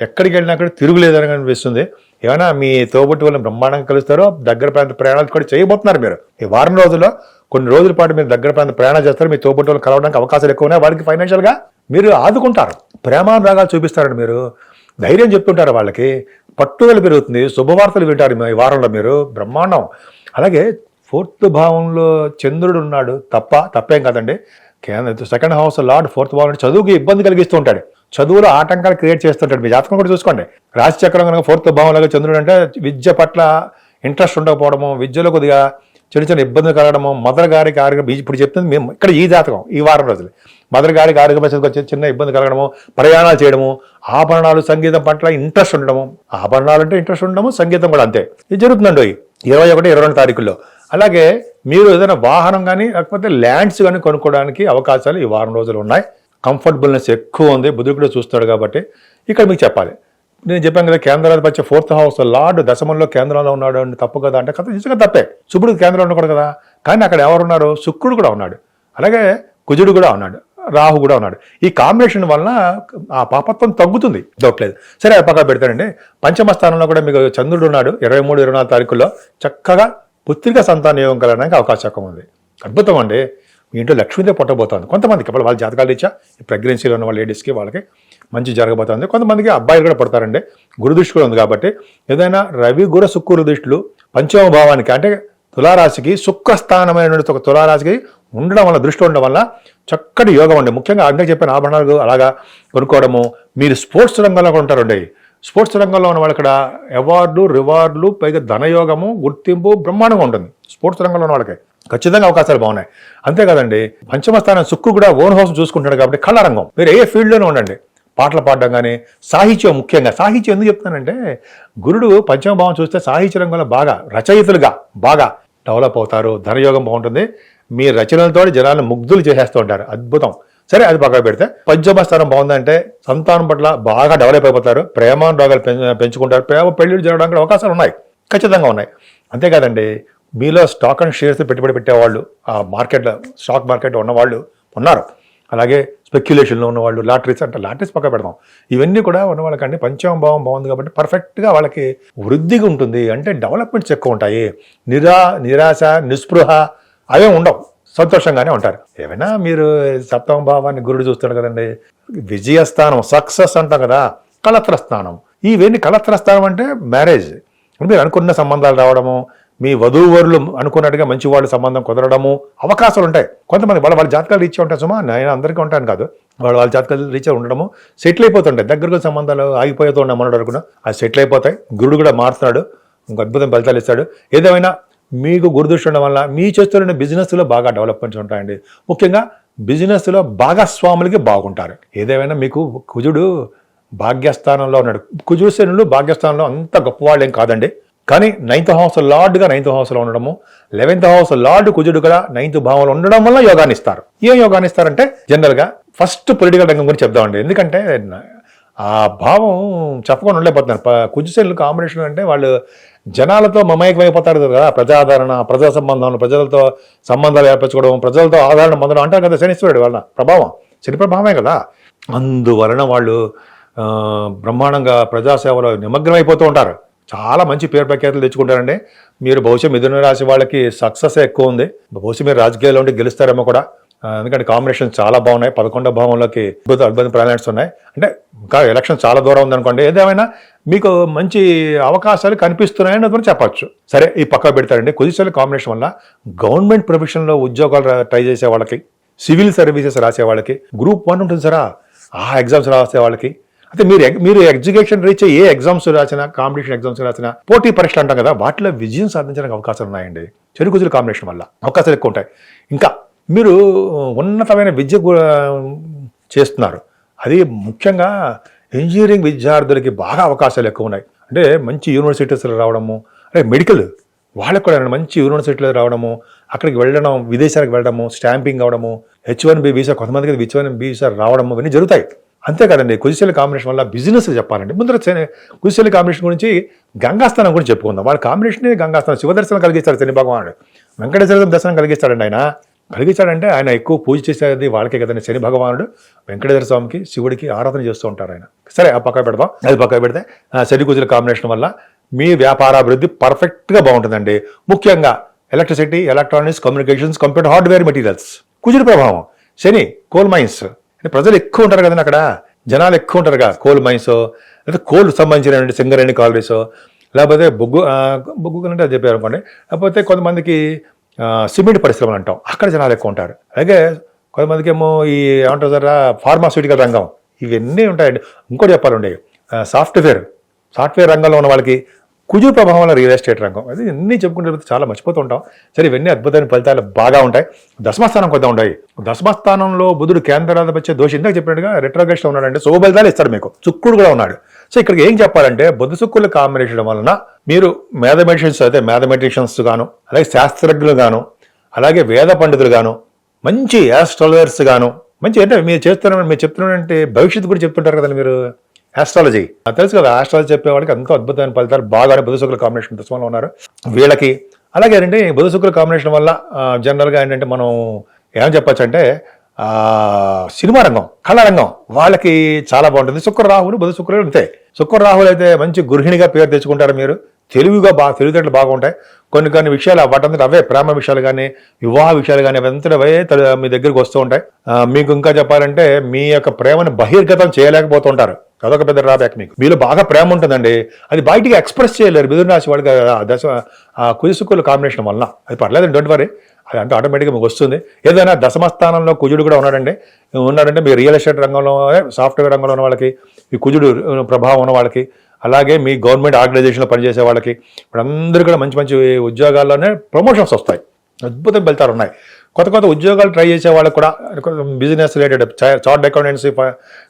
ఎక్కడికి వెళ్ళినా కూడా తిరుగులేదని అనిపిస్తుంది. ఏమైనా మీ తోబుట్టు వాళ్ళని బ్రహ్మాండంగా కలుస్తారో, దగ్గర ప్రాంత ప్రయాణాలు కూడా చేయబోతున్నారు మీరు. ఈ వారం రోజుల్లో కొన్ని రోజుల పాటు మీరు దగ్గర ప్రాంత ప్రయాణాలు చేస్తారు, మీ తోబుట్టు వాళ్ళు కలవడానికి అవకాశాలు ఎక్కువ ఉన్నాయి. వాళ్ళకి ఫైనాన్షియల్గా మీరు ఆదుకుంటారు, ప్రేమానురాగాలు చూపిస్తారండి, మీరు ధైర్యం చెప్తుంటారు, వాళ్ళకి పట్టుదల పెరుగుతుంది, శుభవార్తలు వింటారు ఈ వారంలో మీరు, బ్రహ్మాండం. అలాగే 4th భావంలో చంద్రుడు ఉన్నాడు, తప్పేం కాదండి. 2nd హౌస్ లార్డ్ 4th భావం చదువుకి ఇబ్బంది కలిగిస్తూ ఉంటాడు, చదువులో ఆటంకాలు క్రియేట్ చేస్తుంటాడు. మీ జాతకం కూడా చూసుకోండి. రాశి చక్రం కనుక 4th భావంలో చంద్రుడు అంటే విద్య పట్ల ఇంట్రెస్ట్ ఉండకపోవడము, విద్యలో కొద్దిగా చిన్న ఇబ్బందులు కలగడము, మదర్ గారికి ఆరోగ్యం, ఇప్పుడు చెప్తుంది మేము ఇక్కడ ఈ జాతకం ఈ వారం రోజులు మదర్ గారికి ఆరోగ్య పరిస్థితికి వచ్చే చిన్న ఇబ్బంది కలగడము, ప్రయాణాలు చేయడము, ఆభరణాలు, సంగీతం పట్ల ఇంట్రెస్ట్ ఉండడము, ఆభరణాలు అంటే ఇంట్రెస్ట్ ఉండడము, సంగీతం కూడా అంతే. ఇది జరుగుతుందండి 21, 22 తారీఖుల్లో. అలాగే మీరు ఏదైనా వాహనం కానీ లేకపోతే ల్యాండ్స్ కానీ కొనుక్కోవడానికి అవకాశాలు ఈ వారం రోజులు ఉన్నాయి. కంఫర్టబుల్నెస్ ఎక్కువ ఉంది, బుధుడు కూడా చూస్తాడు కాబట్టి. ఇక్కడ మీకు చెప్పాలి, నేను చెప్పాను కదా, కేంద్రాధిపతి 4th హౌస్ లార్డ్ దశమంలో కేంద్రంలో ఉన్నాడు అంటే తప్పు కదా అంటే కథ నిజంగా తప్పే. శుక్రుడు కేంద్రంలో ఉండకూడదు కదా, కానీ అక్కడ ఎవరున్నారు, శుక్రుడు కూడా ఉన్నాడు, అలాగే కుజుడు కూడా ఉన్నాడు, రాహు కూడా ఉన్నాడు. ఈ కాంబినేషన్ వలన ఆ పాపత్వం తగ్గుతుంది, దొరకలేదు. సరే, అది పక్కన పెడతానండి. పంచమ స్థానంలో కూడా మీకు చంద్రుడు ఉన్నాడు. 23, 24 తారీఖుల్లో చక్కగా పుత్రిక సంతాన యోగం కలగడానికి అవకాశం ఉంది. అద్భుతం అండి. మీ ఇంట్లో లక్ష్మీదేవి పుట్టబోతోంది. కొంతమందికి ఇప్పుడు వాళ్ళ జాతకాలు ఇచ్చా ప్రెగ్నెన్సీలో ఉన్న వాళ్ళ లేడీస్కి వాళ్ళకి మంచి జరగబోతుంది. కొంతమందికి అబ్బాయిలు కూడా పడతారండి. గురుదృష్టి కూడా ఉంది కాబట్టి ఏదైనా రవి గురు శుక్ర దృష్టిలు పంచమ భావానికి అంటే తులారాశికి శుక్రస్థానమైన ఒక తులారాశికి ఉండడం వల్ల, దృష్టి ఉండడం వల్ల చక్కటి యోగం అండి. ముఖ్యంగా అందుకే చెప్పిన ఆభరణాలు అలాగా కొనుక్కోవడము. మీరు స్పోర్ట్స్ రంగంలో కూడా ఉంటారండి. స్పోర్ట్స్ రంగంలో ఉన్న వాళ్ళు ఇక్కడ అవార్డులు, రివార్డులు, పైగా ధనయోగము, గుర్తింపు బ్రహ్మాండంగా ఉంటుంది. స్పోర్ట్స్ రంగంలో ఉన్న వాళ్ళకి ఖచ్చితంగా అవకాశాలు బాగున్నాయి. అంతేకాదండి, పంచమ స్థానం శుక్రుడు కూడా ఓన్ హౌస్ చూసుకుంటాడు కాబట్టి కళారంగం మీరు ఏ ఫీల్డ్లోనే ఉండండి. పాటలు పాడడం కానీ, సాహిత్యం, ముఖ్యంగా సాహిత్యం ఎందుకు చెప్తానంటే గురుడు పంచమ భావం చూస్తే సాహిత్య రంగంలో బాగా రచయితలుగా బాగా డెవలప్ అవుతారు. ధనయోగం బాగుంటుంది. మీ రచనలతో జనాలను ముగ్ధులు చేసేస్తూ ఉంటారు. అద్భుతం. సరే, అది పక్కన పెడితే పంచమ స్థానం బాగుందంటే సంతానం పట్ల బాగా డెవలప్ అయిపోతారు. ప్రేమానురాగాలు పెంచుకుంటారు. ప్రేమ పెళ్లిళ్ళు జరగడానికి అవకాశాలు ఉన్నాయి, ఖచ్చితంగా ఉన్నాయి. అంతేకాదండి, మీలో స్టాక్ అండ్ షేర్స్ పెట్టుబడి పెట్టేవాళ్ళు, ఆ మార్కెట్లో స్టాక్ మార్కెట్లో ఉన్నవాళ్ళు ఉన్నారు. అలాగే స్పెక్యులేషన్లో ఉన్నవాళ్ళు, లాటరీస్ పక్క పెడదాం. ఇవన్నీ కూడా ఉన్న వాళ్ళకండి పంచమ భావం బాగుంది కాబట్టి పర్ఫెక్ట్గా వాళ్ళకి వృద్ధిగా ఉంటుంది. అంటే డెవలప్మెంట్స్ ఎక్కువ ఉంటాయి. నిరాశ, నిస్పృహ అవే ఉండవు. సంతోషంగానే ఉంటారు. ఏమైనా మీరు సప్తమ భావాన్ని గురుడు చూస్తాడు కదండి. విజయస్థానం, సక్సెస్ అంటాం కదా, కళత్ర స్థానం. ఇవన్నీ కళత్ర స్థానం అంటే మ్యారేజ్. మీరు అనుకున్న సంబంధాలు రావడము, మీ వధూవరులు అనుకున్నట్టుగా మంచి వాళ్ళ సంబంధం కుదరడము అవకాశాలు ఉంటాయి. కొంతమంది వాళ్ళ జాతకాలు రీచ్ ఉంటాయి. సుమా నేను అందరికీ ఉంటాను కాదు, వాళ్ళ జాతకాలు రీచ్ ఉండడము, సెటిల్ అయిపోతుంటాయి. దగ్గరకు సంబంధాలు ఆగిపోతూ ఉన్నాయి మనోడు అనుకున్నా, అది సెటిల్ అయిపోతాయి. గురుడు కూడా మారుతున్నాడు, ఇంక అద్భుతం ఫలితాలు ఇస్తాడు. ఏదేమైనా మీకు గురుదృష్టి ఉండడం వల్ల మీ చేస్తున్న బిజినెస్లో బాగా డెవలప్మెంట్స్ ఉంటాయండి. ముఖ్యంగా బిజినెస్లో భాగస్వాములకి బాగుంటారు. ఏదేమైనా మీకు కుజుడు భాగ్యస్థానంలో ఉన్నాడు. కుజుశనులు భాగ్యస్థానంలో అంత గొప్పవాళ్ళు ఏం కాదండి. కానీ 9th హౌస్ లార్డ్గా 9th హౌస్లో ఉండడము, 11th హౌస్ లార్డ్ కుజుడు కూడా 9th భావంలో ఉండడం వల్ల యోగాన్ని ఇస్తారు. ఏం యోగాన్ని ఇస్తారంటే జనరల్గా ఫస్ట్ పొలిటికల్ రంగం గురించి చెప్దామండి. ఎందుకంటే ఆ భావం చెప్పకుండా ఉండలేకపోతున్నారు. కుజశనులు కాంబినేషన్ అంటే వాళ్ళు జనాలతో మమేకమైపోతారు కదా. ప్రజాదరణ, ప్రజా సంబంధాలు, ప్రజలతో సంబంధాలు ఏర్పరచుకోవడం, ప్రజలతో ఆదరణ పొందడం అంటారు కదా. శనీశ్వరుడు వాళ్ళ ప్రభావం, శని ప్రభావమే కదా. అందువలన వాళ్ళు బ్రహ్మాండంగా ప్రజాసేవలో నిమగ్నమైపోతూ ఉంటారు. చాలా మంచి పేరు ప్రఖ్యాతులు తెచ్చుకుంటారండి. మీరు బహుశా మిథున రాశి వాళ్ళకి సక్సెస్ ఎక్కువ ఉంది. బహుశా మీరు రాజకీయాల్లో ఉండి గెలుస్తారేమో కూడా. ఎందుకంటే కాంబినేషన్ చాలా బాగున్నాయి. 11వ భావంలోకి అద్భుత ప్లానెట్స్ ఉన్నాయి. అంటే ఇంకా ఎలక్షన్ చాలా దూరం ఉందనుకోండి. ఏదేమైనా మీకు మంచి అవకాశాలు కనిపిస్తున్నాయని కూడా చెప్పచ్చు. సరే, ఈ పక్క పెడతారండి. కుజశనుల కాంబినేషన్ వల్ల గవర్నమెంట్ ప్రొఫెషన్లో ఉద్యోగాలు ట్రై చేసే వాళ్ళకి, సివిల్ సర్వీసెస్ రాసే వాళ్ళకి, గ్రూప్ 1 ఉంటుంది సరా, ఆ ఎగ్జామ్స్ రాసే వాళ్ళకి, అయితే మీరు ఎడ్యుకేషన్ రీచ్ ఏ ఎగ్జామ్స్ రాసినా, కాంపిటీషన్ ఎగ్జామ్స్ రాసినా, పోటీ పరీక్షలు అంటాం కదా, వాటిలో విజయం సాధించడానికి అవకాశాలు ఉన్నాయండి. శని కుజుల కాంబినేషన్ వల్ల అవకాశాలు ఎక్కువ ఉంటాయి. ఇంకా మీరు ఉన్నతమైన విద్య చేస్తున్నారు. అది ముఖ్యంగా ఇంజనీరింగ్ విద్యార్థులకి బాగా అవకాశాలు ఎక్కువ ఉన్నాయి. అంటే మంచి యూనివర్సిటీస్లో రావడము, అంటే మెడికల్ వాళ్ళకు కూడా మంచి యూనివర్సిటీలో రావడము, అక్కడికి వెళ్ళడం, విదేశాలకు వెళ్ళడము, స్టాంపింగ్ అవడము, H1B వీసా, కొంతమందికి H1B వీసా రావడము, ఇవన్నీ జరుగుతాయి. అంతేకాదండి, కుజశనుల కాంబినేషన్ వల్ల బిజినెస్ చెప్పాలండి. ముందర కుజశనుల కాంబినేషన్ గురించి గంగాస్థానం గురించి చెప్పుకుందాం. వాళ్ళ కాంబినేషనే గంగాస్థానం. శివదర్శనం కలిగిస్తాడు శని భగవానుడు. వెంకటేశ్వర దర్శనం కలిగిస్తాడండి. కలిగించాడంటే ఆయన ఎక్కువ పూజ చేసేది వాళ్ళకే కదండి. శని భగవానుడు వెంకటేశ్వర స్వామికి, శివుడికి ఆరాధన చేస్తూ ఉంటారు ఆయన. సరే, ఆ పక్క పెడదాం. అది పక్క పెడితే శని కుజుల కాంబినేషన్ వల్ల మీ వ్యాపారాభివృద్ధి పర్ఫెక్ట్గా బాగుంటుందండి. ముఖ్యంగా electricity, electronics, communications, computer hardware materials. కుజుడి ప్రభావం. శని కోల్ మైన్స్, అంటే ప్రజలు ఎక్కువ ఉంటారు కదండి, అక్కడ జనాలు ఎక్కువ ఉంటారుగా. కోల్ మైన్స్, లేదా కోల్ సంబంధించిన సింగరేణి కాలరీస్, లేకపోతే బొగ్గు అంటే అది చెప్పారు అనుకోండి. లేకపోతే కొంతమందికి సిమెంట్ పరిశ్రమలు అంటాం, అక్కడ జనాలు ఎక్కువ ఉంటారు. అలాగే కొంతమందికి ఏమో ఈ ఏమంటారు సారా ఫార్మాస్యూటికల్ రంగం, ఇవన్నీ ఉంటాయండి. ఇంకోటి చెప్పాలండి, సాఫ్ట్వేర్ రంగంలో ఉన్న వాళ్ళకి కుజు ప్రభావంలో రియల్ ఎస్టేట్ రంగం, అది అన్నీ చెప్పుకుంటే చాలా మర్చిపోతూ ఉంటాం. సరే, ఇవన్నీ అద్భుతమైన ఫలితాలు బాగా ఉంటాయి. దశమస్థానం కొద్దిగా ఉంటాయి. దశమస్థానంలో బుధుడు కేంద్రాధిపత్య దోషి, ఇందాక చెప్పినట్టుగా రెట్రోగ్రేషన్ ఉన్నాడంటే శుభ ఫలితాలు ఇస్తాడు మీకు. శుక్రుడు కూడా ఉన్నాడు. సో ఇక్కడికి ఏం చెప్పాలంటే, బుధ శుక్రుల కాంబినేషన్ వలన మీరు మ్యాథమెటిషియన్స్ గాను, అలాగే శాస్త్రజ్ఞులు గాను, అలాగే వేద పండితులు గాను, మంచి యాస్ట్రాలజర్స్ గాను, మంచి అంటే మీరు చెప్తున్నారంటే భవిష్యత్తు కూడా చెప్తుంటారు కదండి మీరు. ఆస్ట్రాలజీ తెలుసు కదా, ఆస్ట్రాలజీ చెప్పేవాళ్ళకి ఎంతో అద్భుతమైన ఫలితాలు బాగానే బుధ శుక్రుల కాంబినేషన్ దశమంలో ఉన్నారు వీళ్ళకి. అలాగే ఏంటంటే బుధ శుక్రుల కాంబినేషన్ వల్ల జనరల్గా ఏంటంటే మనం ఏం చెప్పచ్చు అంటే సినిమా రంగం, కళారంగం వాళ్ళకి చాలా బాగుంటుంది. శుక్ర రాహులు, బుధ శుక్రులు అంతే. శుక్ర రాహులు అయితే మంచి గృహిణిగా పేరు తెచ్చుకుంటారు మీరు. తెలివితేటలు బాగుంటాయి. కొన్ని విషయాలు వాటంతట అవే, ప్రేమ విషయాలు కానీ, వివాహ విషయాలు కానీ, అవంతట అవే మీ దగ్గరికి వస్తూ ఉంటాయి. మీకు ఇంకా చెప్పాలంటే మీ యొక్క ప్రేమను బహిర్గతం చేయలేకపోతుంటారు. అదొక పెద్ద డ్రాబ్యాక్ మీకు. మీలో బాగా ప్రేమ ఉంటుందండి, అది బయటికి ఎక్స్ప్రెస్ చేయలేరు మిథున రాశి వాళ్ళకి ఆ కుజుసుకుల కాంబినేషన్ వల్ల. అది పర్లేదండి, డోంట్ వరీ, అది అంటే ఆటోమేటిక్గా మీకు వస్తుంది. ఏదైనా దశమ స్థానంలో కుజుడు కూడా ఉన్నాడంటే మీ రియల్ ఎస్టేట్ రంగంలో, సాఫ్ట్వేర్ రంగంలో ఉన్న వాళ్ళకి, ఈ కుజుడు ప్రభావం ఉన్న వాళ్ళకి, అలాగే మీ గవర్నమెంట్ ఆర్గనైజేషన్లో పనిచేసే వాళ్ళకి, ఇప్పుడు కూడా మంచి మంచి ఉద్యోగాల్లోనే ప్రమోషన్స్ వస్తాయి, అద్భుతం ఫలితాలు ఉన్నాయి. కొత్త ఉద్యోగాలు ట్రై చేసే వాళ్ళకి కూడా business related, chart accountancy,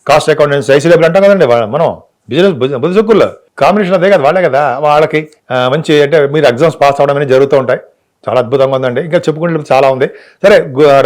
cost accountancy, ICW అంటాం కదండి మనం, బిజినెస్ బుద్ధుకుల్లో కాంబినేషన్ అదే కదా, వాళ్ళే కదా, వాళ్ళకి మంచి అంటే మీరు ఎగ్జామ్స్ పాస్ అవడం అనేది జరుగుతూ ఉంటాయి. చాలా అద్భుతంగా ఉందండి. ఇంకా చెప్పుకుంటే చాలా ఉంది. సరే,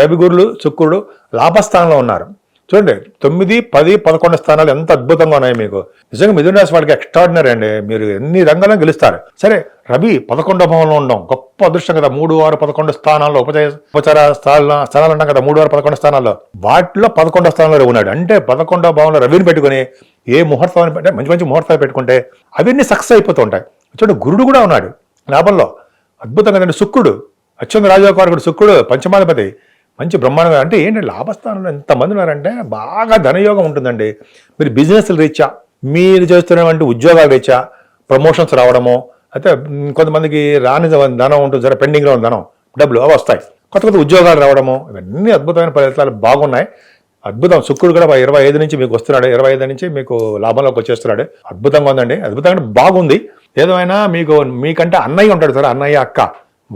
రవి గురులు శుక్రుడు లాభస్థానంలో ఉన్నారు. చూడండి, 9, 10, 11 స్థానాలు ఎంత అద్భుతంగా ఉన్నాయి మీకు. నిజంగా మిథున రాశి వాళ్ళకి ఎక్స్ట్రాడినరీ అండి, మీరు ఎన్ని రంగాల్లో గెలుస్తారు. సరే, రవి 11వ భావంలో ఉండడం గొప్ప అదృష్టం కదా. 3, 6, 11 స్థానాల్లో ఉపచార స్థానాలు అంటాం కదా, 3, 6, 11 స్థానాల్లో, వాటిలో 11వ స్థానంలో ఉన్నాడు. అంటే 11వ భావంలో రవిని పెట్టుకుని ఏ ముహూర్తాన్ని అంటే మంచి మంచి ముహూర్తాలు పెట్టుకుంటే అవన్నీ సక్సెస్ అయిపోతూ ఉంటాయి. చూడండి, గురుడు కూడా ఉన్నాడు లాభంలో, అద్భుతం కదండి. శుక్రుడు అత్యంత రాజోకారకుడు, శుక్రుడు పంచమాధిపతి, మంచి బ్రహ్మాండంగా. అంటే ఏంటి, లాభస్థానంలో ఎంతమంది ఉన్నారంటే బాగా ధనయోగం ఉంటుందండి. మీరు బిజినెస్లు రీత్యా, మీరు చేస్తున్నటువంటి ఉద్యోగాలు రీత్యా ప్రమోషన్స్ రావడము, అయితే కొంతమందికి రాని ధనం ఉంటుంది సరే, పెండింగ్లో ఉన్న ధనం, డబ్బులు అవి వస్తాయి. కొత్త ఉద్యోగాలు రావడము, ఇవన్నీ అద్భుతమైన ఫలితాలు బాగున్నాయి. అద్భుతం. శుక్రుడు కూడా 25 నుంచి మీకు వస్తున్నాడు, 25 నుంచి మీకు లాభంలోకి వచ్చేస్తున్నాడు. అద్భుతంగా ఉందండి, అద్భుతంగా బాగుంది. ఏదైనా మీకంటే అన్నయ్య ఉంటాడు సార్, అన్నయ్య అక్క,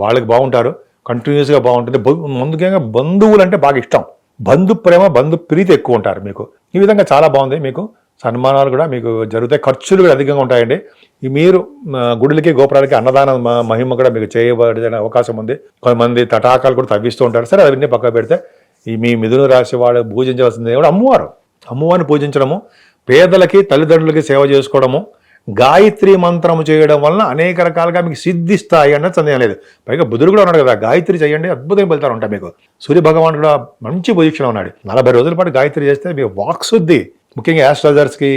వాళ్ళకి బాగుంటారు, కంటిన్యూస్గా బాగుంటుంది. ముందుగా బంధువులు అంటే బాగా ఇష్టం, బంధు ప్రేమ, బంధు ప్రీతి ఎక్కువ ఉంటారు మీకు. ఈ విధంగా చాలా బాగుంది. మీకు సన్మానాలు కూడా మీకు జరుగుతాయి, ఖర్చులు కూడా అధికంగా ఉంటాయండి. మీరు గుడులకి గోపురాలకి అన్నదాన మహిమ కూడా మీకు చేయబడిన అవకాశం ఉంది. కొంతమంది తటాకాలు కూడా తవ్విస్తూ ఉంటారు. సరే, అవన్నీ పక్కన పెడితే ఈ మీ మిథున రాశి వాడు పూజించవలసింది కూడా అమ్మవారిని పూజించడము, పేదలకి తల్లిదండ్రులకి సేవ చేసుకోవడము, గాయత్రి మంత్రము చేయడం వలన అనేక రకాలుగా మీకు సిద్ధిస్తాయి అన్నది సందేహం లేదు. పైగా బుధుడు కూడా ఉన్నాడు కదా, గాయత్రి చేయండి, అద్భుతం ఫలితాలు ఉంటాయి మీకు. సూర్య భగవాన్ కూడా మంచి పొజిషన్ ఉన్నాడు. 40 రోజుల పాటు గాయత్రి చేస్తే మీకు వాక్శుద్ధి, ముఖ్యంగా ఆస్ట్రాలజర్స్కి,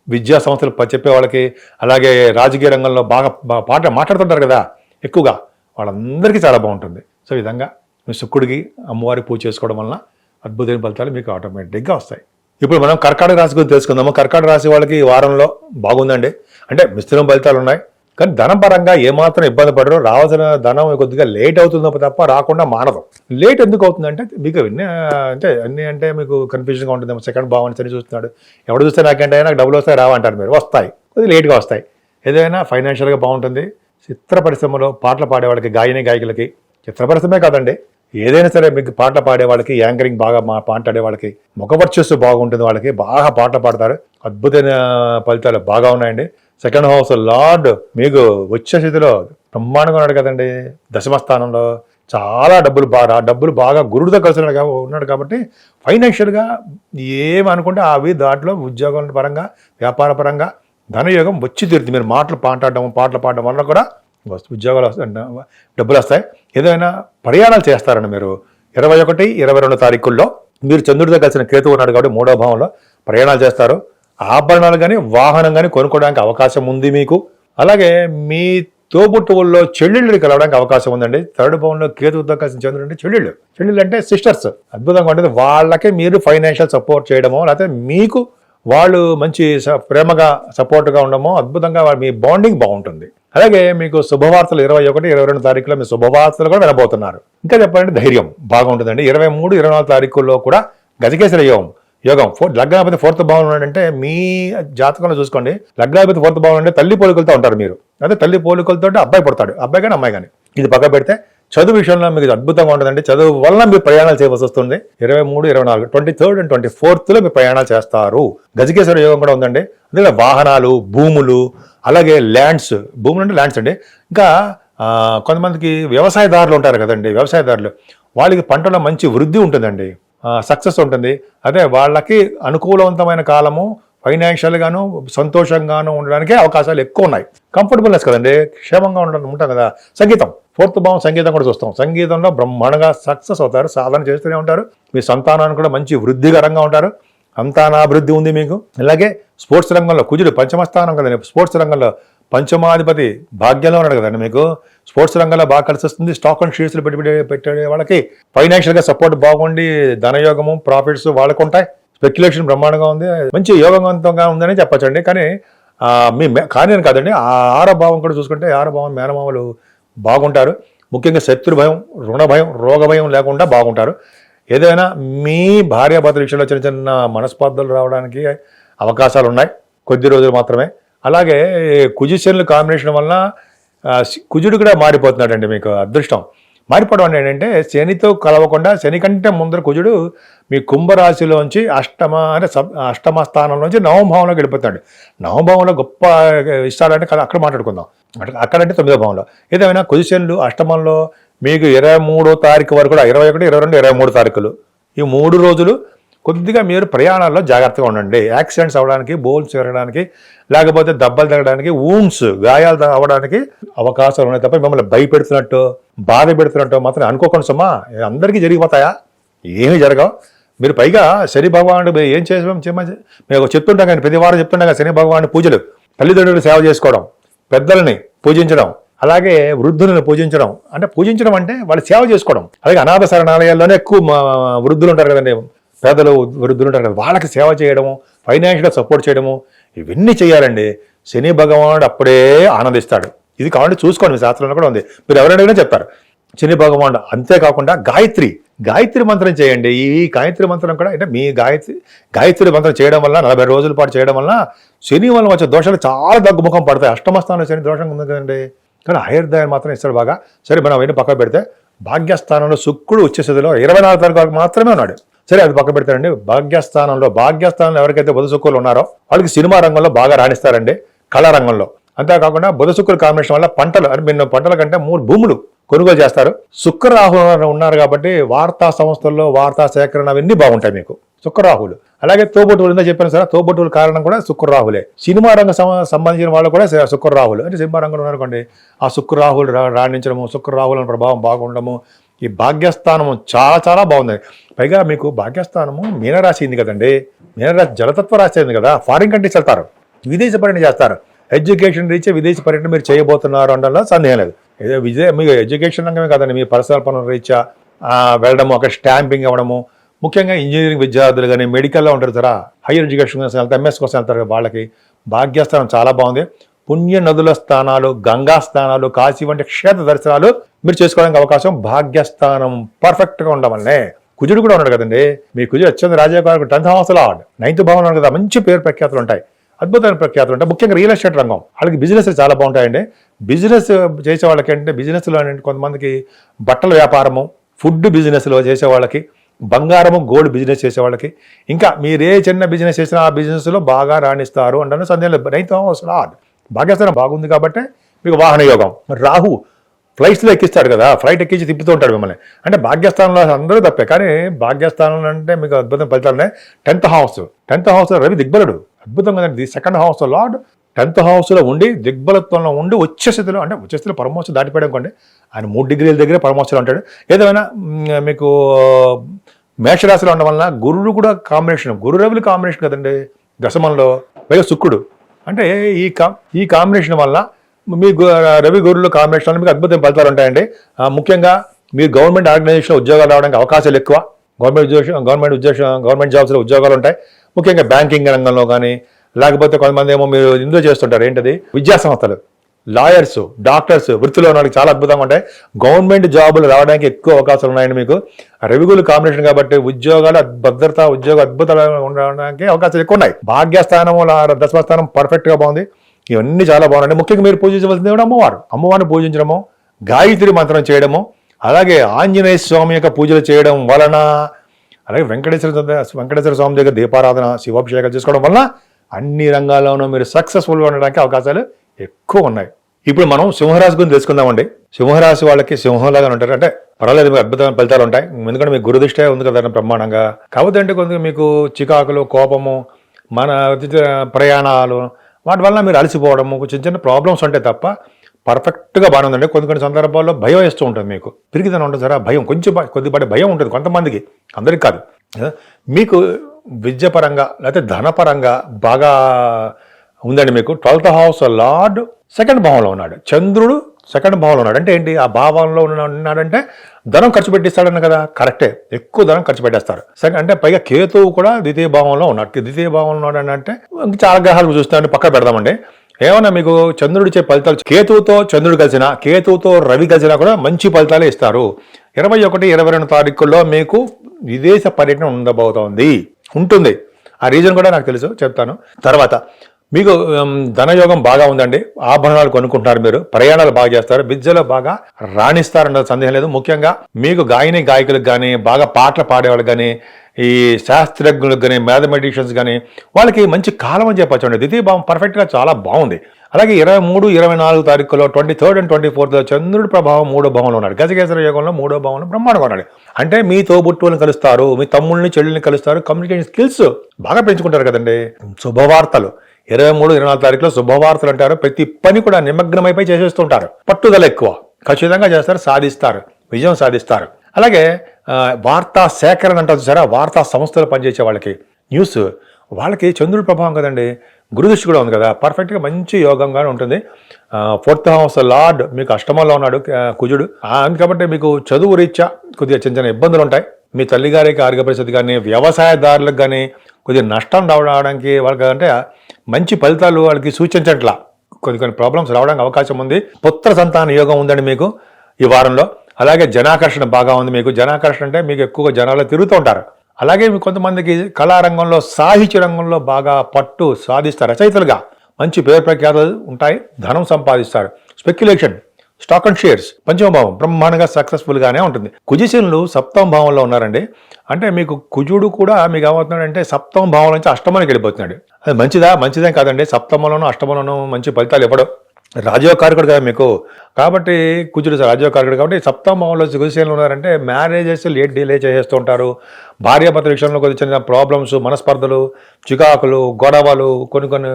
విద్యా సంస్థలు చెప్పే వాళ్ళకి, అలాగే రాజకీయ రంగంలో బాగా మాట్లాడుతుంటారు కదా ఎక్కువగా, వాళ్ళందరికీ చాలా బాగుంటుంది. సో ఈ విధంగా మీ శుక్రుడికి అమ్మవారికి పూజ చేసుకోవడం వలన అద్భుతమైన ఫలితాలు మీకు ఆటోమేటిక్గా వస్తాయి. ఇప్పుడు మనం కర్కాటక రాశి గురించి తెలుసుకుందాము. కర్కాటక రాశి వాళ్ళకి ఈ వారంలో బాగుందండి, అంటే మిశ్రమ ఫలితాలు ఉన్నాయి. కానీ ధనపరంగా ఏమాత్రం ఇబ్బంది పడరు. రావాల్సిన ధనం కొద్దిగా లేట్ అవుతుందో తప్ప రాకుండా మానదు. లేట్ ఎందుకు అవుతుందంటే మీకు అన్నీ అంటే మీకు కన్ఫ్యూజన్గా ఉంటుంది. సెకండ్ భావాన్ని సరి చూస్తున్నాడు, ఎవడు చూస్తే నాకంటే నాకు డబ్బులు వస్తాయి రావంటారు మీరు, వస్తాయి, కొద్దిగా లేట్గా వస్తాయి. ఏదైనా ఫైనాన్షియల్గా బాగుంటుంది. చిత్ర పరిశ్రమలో పాటలు పాడేవాళ్ళకి, గాయకులకి, చిత్ర పరిశ్రమే కాదండి, ఏదైనా సరే మీకు పాటలు పాడేవాళ్ళకి, యాంకరింగ్ బాగా పాటలాడే వాళ్ళకి, ముఖవర్చస్సు బాగుంటుంది, వాళ్ళకి బాగా పాటలు పాడతారు. అద్భుతమైన ఫలితాలు బాగా ఉన్నాయండి. సెకండ్ హౌస్ లార్డ్ మీకు వచ్చే స్థితిలో బ్రహ్మాండంగా ఉన్నాడు కదండి, దశమ స్థానంలో. చాలా డబ్బులు బాగా గురుడితో కలిసి ఉన్నాడు కాబట్టి ఫైనాన్షియల్గా ఏమనుకుంటే అవి దాంట్లో ఉద్యోగాల పరంగా, వ్యాపార పరంగా ధనయోగం వచ్చి తీరుతుంది. మీరు పాటలు పాడడం వల్ల కూడా ఉద్యోగాలు వస్తాయి, డబ్బులు వస్తాయి. ఏదైనా ప్రయాణాలు చేస్తారండి మీరు 21, 22 తారీఖుల్లో. మీరు చంద్రుడితో కలిసిన కేతు ఉన్నాడు కాబట్టి 3వ భావంలో ప్రయాణాలు చేస్తారు. ఆభరణాలు కానీ, వాహనం కానీ కొనుక్కోవడానికి అవకాశం ఉంది మీకు. అలాగే మీ తోబుట్టువుల్లో చెల్లెళ్ళు కలవడానికి అవకాశం ఉందండి. 3rd భావంలో కేతువుతో కలిసిన చంద్రుడు అంటే చెల్లెళ్ళు అంటే సిస్టర్స్, అద్భుతంగా ఉంటుంది. వాళ్ళకే మీరు ఫైనాన్షియల్ సపోర్ట్ చేయడమో, లేకపోతే మీకు వాళ్ళు మంచి ప్రేమగా సపోర్ట్గా ఉండడమో, అద్భుతంగా మీ బాండింగ్ బాగుంటుంది. అలాగే మీకు శుభవార్తలు 21, 22 తారీఖులో మీ శుభవార్తలు కూడా వినబోతున్నారు. ఇంకా చెప్పాలంటే ధైర్యం బాగుంటుందండి. 23, 24 తారీఖుల్లో కూడా గజకేసరి యోగం లగ్నాధిపతి 4th భావంలో ఉన్నాడంటే మీ జాతకంలో చూసుకోండి. లగ్నాధిపతి 4th భావంలో అంటే తల్లి పోలికలతో ఉంటారు మీరు. అదే తల్లి పోలికలతో అబ్బాయి పుడతాడు, అబ్బాయి కానీ అమ్మాయి కానీ. ఇది పక్క పెడితే చదువు విషయంలో మీకు అద్భుతంగా ఉంటుందండి. చదువు వల్ల మీరు ప్రయాణాలు చేయవలసి వస్తుంది. 23, 24, 23rd and 24th మీరు ప్రయాణాలు చేస్తారు. గజకేశ్వర యోగం కూడా ఉందండి. అందుకే వాహనాలు, భూములు, అలాగే ల్యాండ్స్, భూములు అంటే ల్యాండ్స్ అండి. ఇంకా కొంతమందికి వ్యవసాయదారులు ఉంటారు కదండి, వ్యవసాయదారులు, వాళ్ళకి పంటలో మంచి వృద్ధి ఉంటుందండి, సక్సెస్ ఉంటుంది. అదే వాళ్ళకి అనుకూలవంతమైన కాలము, ఫైనాన్షియల్గాను సంతోషంగాను ఉండడానికే అవకాశాలు ఎక్కువ ఉన్నాయి. కంఫర్టబుల్నెస్ కదండి, క్షేమంగా ఉంటాం కదా. సంగీతం 4th భావం, సంగీతం కూడా చూస్తాం. సంగీతంలో బ్రహ్మాండంగా సక్సెస్ అవుతారు, సాధన చేస్తూనే ఉంటారు. మీ సంతానానికి కూడా మంచి వృద్ధికరంగా ఉంటారు, సంతానాభివృద్ధి ఉంది మీకు. అలాగే స్పోర్ట్స్ రంగంలో కుజుడు పంచమస్థానం కదండి, స్పోర్ట్స్ రంగంలో పంచమాధిపతి భాగ్యంలో ఉన్నాడు కదండి మీకు. స్పోర్ట్స్ రంగంలో బాగా కలిసి వస్తుంది. స్టాక్ అండ్ షేర్స్లో పెట్టే వాళ్ళకి ఫైనాన్షియల్గా సపోర్ట్ బాగుండి ధనయోగము, ప్రాఫిట్స్ వాళ్ళకు ఉంటాయి. స్పెక్యులేషన్ బ్రహ్మాండంగా ఉంది, మంచి యోగవంతంగా ఉందని చెప్పచ్చండి. కానీ కానీ అని కాదండి, ఆ ఆరో భావం కూడా చూసుకుంటే ఆరో భావం మేనమామలు బాగుంటారు. ముఖ్యంగా శత్రు భయం, రుణ భయం, రోగ భయం లేకుండా బాగుంటారు. ఏదైనా మీ భార్యాభర్తల విషయంలో చిన్న చిన్న మనస్పర్ధలు రావడానికి అవకాశాలు ఉన్నాయి, కొద్ది రోజులు మాత్రమే. అలాగే కుజశనుల కాంబినేషన్ వలన కుజుడు కూడా మారిపోతున్నాడండి. మీకు అదృష్టం మారిపోవడం అంటే ఏంటంటే శనితో కలవకుండా, శని కంటే ముందర కుజుడు మీ కుంభరాశిలోంచి అష్టమ స్థానంలోంచి నవమభావంలోకి వెళ్ళిపోతాడు. నవమభావంలో గొప్ప ఇష్టాలంటే అక్కడ మాట్లాడుకుందాం. అక్కడంటే 9వ భావంలో. ఏదేమైనా కుజశనులు అష్టమంలో మీకు 23వ తారీఖు వరకు కూడా 21, 22, 23 తారీఖులు, ఈ 3 రోజులు కొద్దిగా మీరు ప్రయాణాల్లో జాగ్రత్తగా ఉండండి. యాక్సిడెంట్స్ అవ్వడానికి, బోల్స్ జరగడానికి, లేకపోతే దెబ్బలు తగ్గడానికి, గాయాలు అవ్వడానికి అవకాశాలు ఉన్నాయి తప్ప మిమ్మల్ని భయపెడుతున్నట్టు, బాధ పెడుతున్నట్టు మాత్రం అనుకోకుండా సుమా. అందరికీ జరిగిపోతాయా? ఏమీ జరగవు. మీరు పైగా శని భగవానుడు ఏం చేసాం మేము చెప్తుంటాం కానీ, ప్రతి వారం చెప్తుంటాం కదా, శని భగవాను పూజలు, తల్లిదండ్రులు సేవ చేసుకోవడం, పెద్దలని పూజించడం, అలాగే వృద్ధులను పూజించడం. అంటే పూజించడం అంటే వాళ్ళు సేవ చేసుకోవడం. అలాగే అనాథ శరణాలయాల్లోనే ఎక్కువ వృద్ధులు ఉంటారు కదండి, పేదలు వృద్ధులు ఉంటారు కదా, వాళ్ళకి సేవ చేయడము, ఫైనాన్షియల్గా సపోర్ట్ చేయడము, ఇవన్నీ చేయాలండి. శని భగవానుడు అప్పుడే ఆనందిస్తాడు. ఇది కావాలంటే చూసుకోండి, మీ శాస్త్రంలో కూడా ఉంది, మీరు ఎవరైనా చెప్తారు శని భగవానుడు. అంతేకాకుండా గాయత్రి మంత్రం చేయండి. ఈ గాయత్రి మంత్రం కూడా అంటే మీ గాయత్రి మంత్రం చేయడం వల్ల 40 రోజుల పాటు చేయడం వల్ల శని వల్ల వచ్చే దోషాలు చాలా తగ్గుముఖం పడతాయి. అష్టమ స్థానంలో శని దోషం ఉంది కదండి, కానీ ఆయుర్దాయం మాత్రం ఇస్తాడు బాగా. సరే, మనం అవన్నీ పక్కన పెడితే భాగ్యస్థానంలో శుక్రుడు ఉచ్చస్థితిలో 24 తారీఖు వరకు మాత్రమే ఉన్నాడు. సరే, అది పక్క పెడతారండి. భాగ్యస్థానంలో ఎవరికైతే బుధ శుక్రులు ఉన్నారో వాళ్ళకి సినిమా రంగంలో బాగా రాణిస్తారండి, కళా రంగంలో. అంతేకాకుండా బుధ శుక్రుల కాంబినేషన్ వల్ల పంటలు అంటే మీరు పంటల కంటే 3 భూములు కొనుగోలు చేస్తారు. శుక్రరాహు ఉన్నారు కాబట్టి వార్తా సంస్థల్లో వార్తా సేకరణ అవన్నీ బాగుంటాయి మీకు, శుక్రరాహులు. అలాగే తోబుట్టువులు ఉందా చెప్పాను సార్, తోబుట్టువుల కారణం కూడా శుక్రరాహులే. సినిమా రంగం సంబంధించిన వాళ్ళు కూడా శుక్రరాహులు. అంటే సినిమా రంగంలో ఉన్నారనుకోండి, ఆ శుక్రరాహులు రాణించడము, శుక్రరాహుల ప్రభావం బాగుండము. ఈ భాగ్యస్థానము చాలా చాలా బాగుంది. పైగా మీకు భాగ్యస్థానము మీనరాశి ఉంది కదండి, మీనరాశి జలతత్వ రాశి అయింది కదా, ఫారిన్ కంట్రీస్ వెళ్తారు, విదేశ పర్యటన చేస్తారు. ఎడ్యుకేషన్ రీత్యా విదేశీ పర్యటన మీరు చేయబోతున్నారు అనడంలో సందేహం లేదు. మీకు ఎడ్యుకేషన్ రంగమే కాదండి, మీ పర్సనల్ పనుల రీత్యా వెళ్ళడము, అక్కడ స్టాంపింగ్ అవ్వడము, ముఖ్యంగా ఇంజనీరింగ్ విద్యార్థులు కానీ మెడికల్లో ఉంటారు సార్, హైయర్ ఎడ్యుకేషన్ కోసం వెళ్తారు, ఎంఎస్ కోసం వెళ్తారు, వాళ్ళకి భాగ్యస్థానం చాలా బాగుంది. పుణ్య నదుల స్థానాలు, గంగా స్థానాలు, కాశీ వంటి క్షేత్ర దర్శనాలు మీరు చేసుకోవడానికి అవకాశం భాగ్యస్థానం పర్ఫెక్ట్గా ఉండడం వల్లనే. కుజుడు కూడా ఉన్నాడు కదండి, మీ కుజుడు అత్యంత రాజకీయ 10th house లార్డ్, 9th భావంలో కదా, మంచి పేరు ప్రఖ్యాతులు ఉంటాయి, అద్భుతమైన ప్రఖ్యాతులు ఉంటాయి. ముఖ్యంగా రియల్ ఎస్టేట్ రంగం వాళ్ళకి బిజినెస్ చాలా బాగుంటాయండి. బిజినెస్ చేసే వాళ్ళకి అంటే బిజినెస్లో కొంతమందికి బట్టల వ్యాపారము, ఫుడ్ బిజినెస్లో చేసే వాళ్ళకి, బంగారము గోల్డ్ బిజినెస్ చేసే వాళ్ళకి, ఇంకా మీరే చిన్న బిజినెస్ చేసినా ఆ బిజినెస్లో బాగా రాణిస్తారు అంటే సందేహం లేదు. 9th house లార్డ్ భాగ్యస్థానం బాగుంది కాబట్టి మీకు వాహన యోగం. రాహు ఫ్లైట్స్లో ఎక్కిస్తాడు కదా, ఫ్లైట్ ఎక్కించి తిప్పుతూ ఉంటాడు మిమ్మల్ని. అంటే భాగ్యస్థానంలో అందరూ తప్పే, కానీ భాగ్యస్థానంలో అంటే మీకు అద్భుతం ఫలితాలు ఉన్నాయి. 10th house రవి దిగ్బలుడు, అద్భుతం కదండి. 2nd house లార్డ్ 10th హౌస్లో ఉండి దిగ్బలత్వంలో ఉండి ఉచ్చస్థితిలో, అంటే ఉచ్చస్థితిలో పరమోత్సవం దాటిపోయాడు అనుకోండి, ఆయన 3 డిగ్రీల దగ్గర పరమోత్సవం ఉంటాడు. ఏదైనా మీకు మేషరాశిలో ఉండడం వలన గురుడు కూడా కాంబినేషన్, గురు రవులు కాంబినేషన్ కదండి దశమంలో, పైగా శుక్రుడు. అంటే ఈ కాంబినేషన్ వల్ల మీ రవి గురువుల కాంబినేషన్ వల్ల మీకు అద్భుతం ఫలితాలు ఉంటాయండి. ముఖ్యంగా మీరు గవర్నమెంట్ ఆర్గనైజేషన్లో ఉద్యోగాలు రావడానికి అవకాశాలు ఎక్కువ. గవర్నమెంట్ జాబ్స్లో ఉద్యోగాలు ఉంటాయి. ముఖ్యంగా బ్యాంకింగ్ రంగంలో కానీ, లేకపోతే కొంతమంది ఏమో మీరు ఇందులో చేస్తుంటారు, ఏంటది విద్యా సంస్థలు, లాయర్స్, డాక్టర్స్ వృత్తిలో ఉన్న వాళ్ళకి చాలా అద్భుతంగా ఉంటాయి. గవర్నమెంట్ జాబులు రావడానికి ఎక్కువ అవకాశాలు ఉన్నాయండి మీకు. రవిగులు కాంబినేషన్ కాబట్టి ఉద్యోగాలు భద్రత, అద్భుతాలు ఉండడానికి అవకాశాలు ఎక్కువ ఉన్నాయి. భాగ్యస్థానం, దశమస్థానం పర్ఫెక్ట్గా బాగుంది. ఇవన్నీ చాలా బాగున్నాయి. ముఖ్యంగా మీరు పూజించవలసింది కూడా అమ్మవారిని పూజించడము, గాయత్రి మంత్రం చేయడము, అలాగే ఆంజనేయ స్వామి యొక్క పూజలు చేయడం వలన, అలాగే వెంకటేశ్వర స్వామి దగ్గర దీపారాధన, శివాభిషేకాలు చేసుకోవడం వలన అన్ని రంగాల్లోనూ మీరు సక్సెస్ఫుల్గా ఉండడానికి అవకాశాలు ఎక్కువ ఉన్నాయి. ఇప్పుడు మనం సింహరాశి గురించి తెలుసుకుందామండి. సింహరాశి వాళ్ళకి సింహంలాగా ఉంటారు, అంటే పర్వాలేదు, మీకు అద్భుతమైన ఫలితాలు ఉంటాయి. ఎందుకంటే మీకు గురుదృష్టే ఉంది కదా బ్రహ్మాండంగా. కాకపోతే అంటే కొంచెం మీకు చికాకులు, కోపము, మన ప్రయాణాలు, వాటి వల్ల మీరు అలసిపోవడము, చిన్న చిన్న ప్రాబ్లమ్స్ ఉంటాయి తప్ప పర్ఫెక్ట్గా బాగానే ఉందండి. కొన్ని సందర్భాల్లో భయం వేస్తూ ఉంటుంది, మీకు పిరికిదనం ఉంటుంది సార్, భయం కొద్దిపాటి భయం ఉంటుంది కొంతమందికి, అందరికి కాదు. మీకు విద్యపరంగా లేకపోతే ధనపరంగా బాగా ఉందండి. మీకు 12th house లార్డ్ 2nd భావంలో ఉన్నాడు, చంద్రుడు 2nd భావంలో ఉన్నాడు. అంటే ఏంటి, ఆ భావంలో ఉన్నాడంటే ధనం ఖర్చు పెట్టిస్తాడన్న కదా, కరెక్టే, ఎక్కువ ధనం ఖర్చు పెట్టేస్తారు. సరే, అంటే పైగా కేతువు కూడా ద్వితీయ భావంలో ఉన్నాడు. ద్వితీయ భావంలో ఉన్నాడు అంటే చాలా గ్రహాలు చూస్తామని పక్కన పెడదామండి. ఏమన్నా మీకు చంద్రుడిచ్చే ఫలితాలు, కేతువుతో చంద్రుడు కలిసినా, కేతువుతో రవి కలిసినా కూడా మంచి ఫలితాలే ఇస్తారు. 21, 22 తారీఖుల్లో మీకు విదేశ పర్యటన ఉంటుంది. ఆ రీజన్ కూడా నాకు తెలుసు, చెప్తాను తర్వాత. మీకు ధనయోగం బాగా ఉందండి. ఆభరణాలు కొనుక్కుంటున్నారు, మీరు ప్రయాణాలు బాగా చేస్తారు, విద్యలో బాగా రాణిస్తారన్న సందేహం లేదు. ముఖ్యంగా మీకు గాయకులకు కానీ, బాగా పాటలు పాడేవాళ్ళకి కానీ, ఈ శాస్త్రజ్ఞులకు కానీ, మ్యాథమెటిషియన్స్ కానీ వాళ్ళకి మంచి కాలం అని చెప్పచ్చు. ద్వితీయ భావం పర్ఫెక్ట్గా చాలా బాగుంది. అలాగే 23, 24 తారీఖులో 23rd and 24th చంద్రుడి ప్రభావం 3వ భావంలో ఉన్నాడు. గజకేసర యోగంలో 3వ భావంలో బ్రహ్మాండంగా ఉన్నాడు. అంటే మీ తోబుట్టువులను కలుస్తారు, మీ తమ్ముళ్ళని చెల్లెల్ని కలుస్తారు, కమ్యూనికేషన్ స్కిల్స్ బాగా పెంచుకుంటారు కదండి. శుభవార్తలు 23, 24 తారీఖులో శుభవార్తలు అంటారు. ప్రతి పని కూడా నిమగ్నమైపోయి చేసేస్తుంటారు. పట్టుదల ఎక్కువ, ఖచ్చితంగా చేస్తారు, సాధిస్తారు, విజయం సాధిస్తారు. అలాగే వార్తా సేకరణ అంటారు చూసారా, వార్తా సంస్థలు పనిచేసే వాళ్ళకి, న్యూస్ వాళ్ళకి చంద్రుడి ప్రభావం కదండి, గురుదృష్టి కూడా ఉంది కదా, పర్ఫెక్ట్గా మంచి యోగంగానే ఉంటుంది. 4th హౌస్ లార్డ్ మీకు అష్టమంలో ఉన్నాడు కుజుడు. కాబట్టి మీకు చదువు రీత్యా కొద్దిగా చిన్న చిన్న ఇబ్బందులు ఉంటాయి. మీ తల్లిగారికి ఆరోగ్య పరిస్థితి కానీ, వ్యవసాయదారులకు కానీ కొద్దిగా నష్టం రావడానికి, వాళ్ళకి అంటే మంచి ఫలితాలు వాళ్ళకి సూచించట్లా, కొన్ని ప్రాబ్లమ్స్ రావడానికి అవకాశం ఉంది. పుత్ర సంతాన యోగం ఉందండి మీకు ఈ వారంలో. అలాగే జనాకర్షణ బాగా ఉంది మీకు. జనాకర్షణ అంటే మీకు ఎక్కువగా జనాలు తిరుగుతూ ఉంటారు. అలాగే మీకు కొంతమందికి కళారంగంలో, సాహిత్య రంగంలో బాగా పట్టు సాధిస్తారు, రచయితలుగా మంచి పేరు ప్రఖ్యాతులు ఉంటాయి, ధనం సంపాదిస్తారు. స్పెక్యులేషన్, స్టాక్ అండ్ షేర్స్, పంచమ భావం బ్రహ్మాండంగా సక్సెస్ఫుల్ గానే ఉంటుంది. కుజశనులు 7వ భావంలో ఉన్నారండి. అంటే మీకు కుజుడు కూడా మీకు ఏమవుతున్నాడంటే 7వ భావం నుంచి అష్టమానికి వెళ్ళిపోతున్నాడు. అది మంచిదేం కాదండి. 7మలోనూ 8మలోనూ మంచి ఫలితాలు ఇవ్వడం. రాజయోగకారకుడు కదా మీకు, కాబట్టి కుజుడు రాజయోగకారకుడు కాబట్టి 7వ భావంలో కుజశనులు ఉన్నారంటే మ్యారేజెస్ డిలే చేసేస్తూ ఉంటారు. భార్యాభర్తల విషయంలో కొద్దిగా చిన్న ప్రాబ్లమ్స్, మనస్పర్ధలు, చికాకులు, గొడవలు, కొన్ని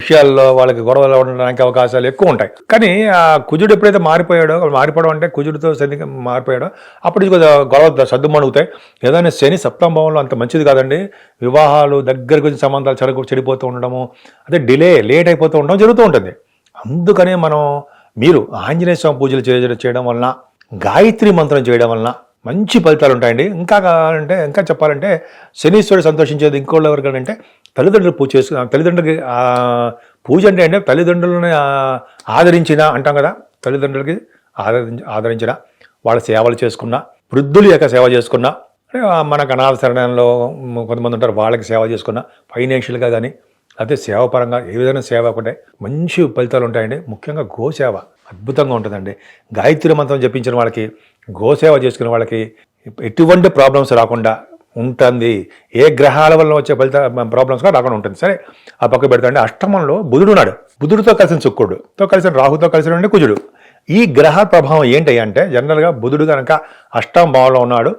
విషయాల్లో వాళ్ళకి గొడవలు ఉండడానికి అవకాశాలు ఎక్కువ ఉంటాయి. కానీ ఆ కుజుడు ఎప్పుడైతే మారిపోవడం అంటే కుజుడితో శని మారిపోయాడో అప్పుడు గొడవ సర్దుమణుగుతాయి. ఏదైనా శని 7వ భావంలో అంత మంచిది కాదండి. వివాహాలు దగ్గరకు సంబంధాలు చెడిపోతూ ఉండడము, అదే లేట్ అయిపోతూ ఉండడం జరుగుతూ ఉంటుంది. అందుకనే మీరు ఆంజనేయ స్వామి పూజలు చేయడం వలన, గాయత్రి మంత్రం చేయడం వలన మంచి ఫలితాలు ఉంటాయండి. ఇంకా చెప్పాలంటే శనీశ్వరుడు సంతోషించేది ఇంకోళ్ళు ఎవరికంటే తల్లిదండ్రులు పూజ తల్లిదండ్రులకి పూజ అంటే తల్లిదండ్రులని ఆదరించిన అంటాం కదా, తల్లిదండ్రులకి ఆదరించిన, వాళ్ళ సేవలు చేసుకున్నా, వృద్ధుల యొక్క సేవ చేసుకున్నా, మనకు అనాథ శరణంలో కొంతమంది ఉంటారు, వాళ్ళకి సేవ చేసుకున్నా, ఫైనాన్షియల్గా కానీ అదే సేవపరంగా ఏ విధంగా సేవ ఒకటే మంచి ఫలితాలు ఉంటాయండి. ముఖ్యంగా గోసేవ అద్భుతంగా ఉంటుందండి. గాయత్రి మంత్రం జపించిన వాళ్ళకి, గోసేవ చేసుకునే వాళ్ళకి ఎటువంటి ప్రాబ్లమ్స్ రాకుండా ఉంటుంది. ఏ గ్రహాల వల్ల వచ్చే ప్రాబ్లమ్స్ కూడా రాకుండా ఉంటుంది. సరే, ఆ పక్క పెడతాండి. అష్టమంలో బుధుడు ఉన్నాడు. బుధుడితో కలిసిన శుక్రుడుతో కలిసిన రాహుతో కలిసిన కుజుడు. ఈ గ్రహ ప్రభావం ఏంటి అంటే జనరల్గా బుధుడు కనుక 8వ భావంలో ఉన్నాడు.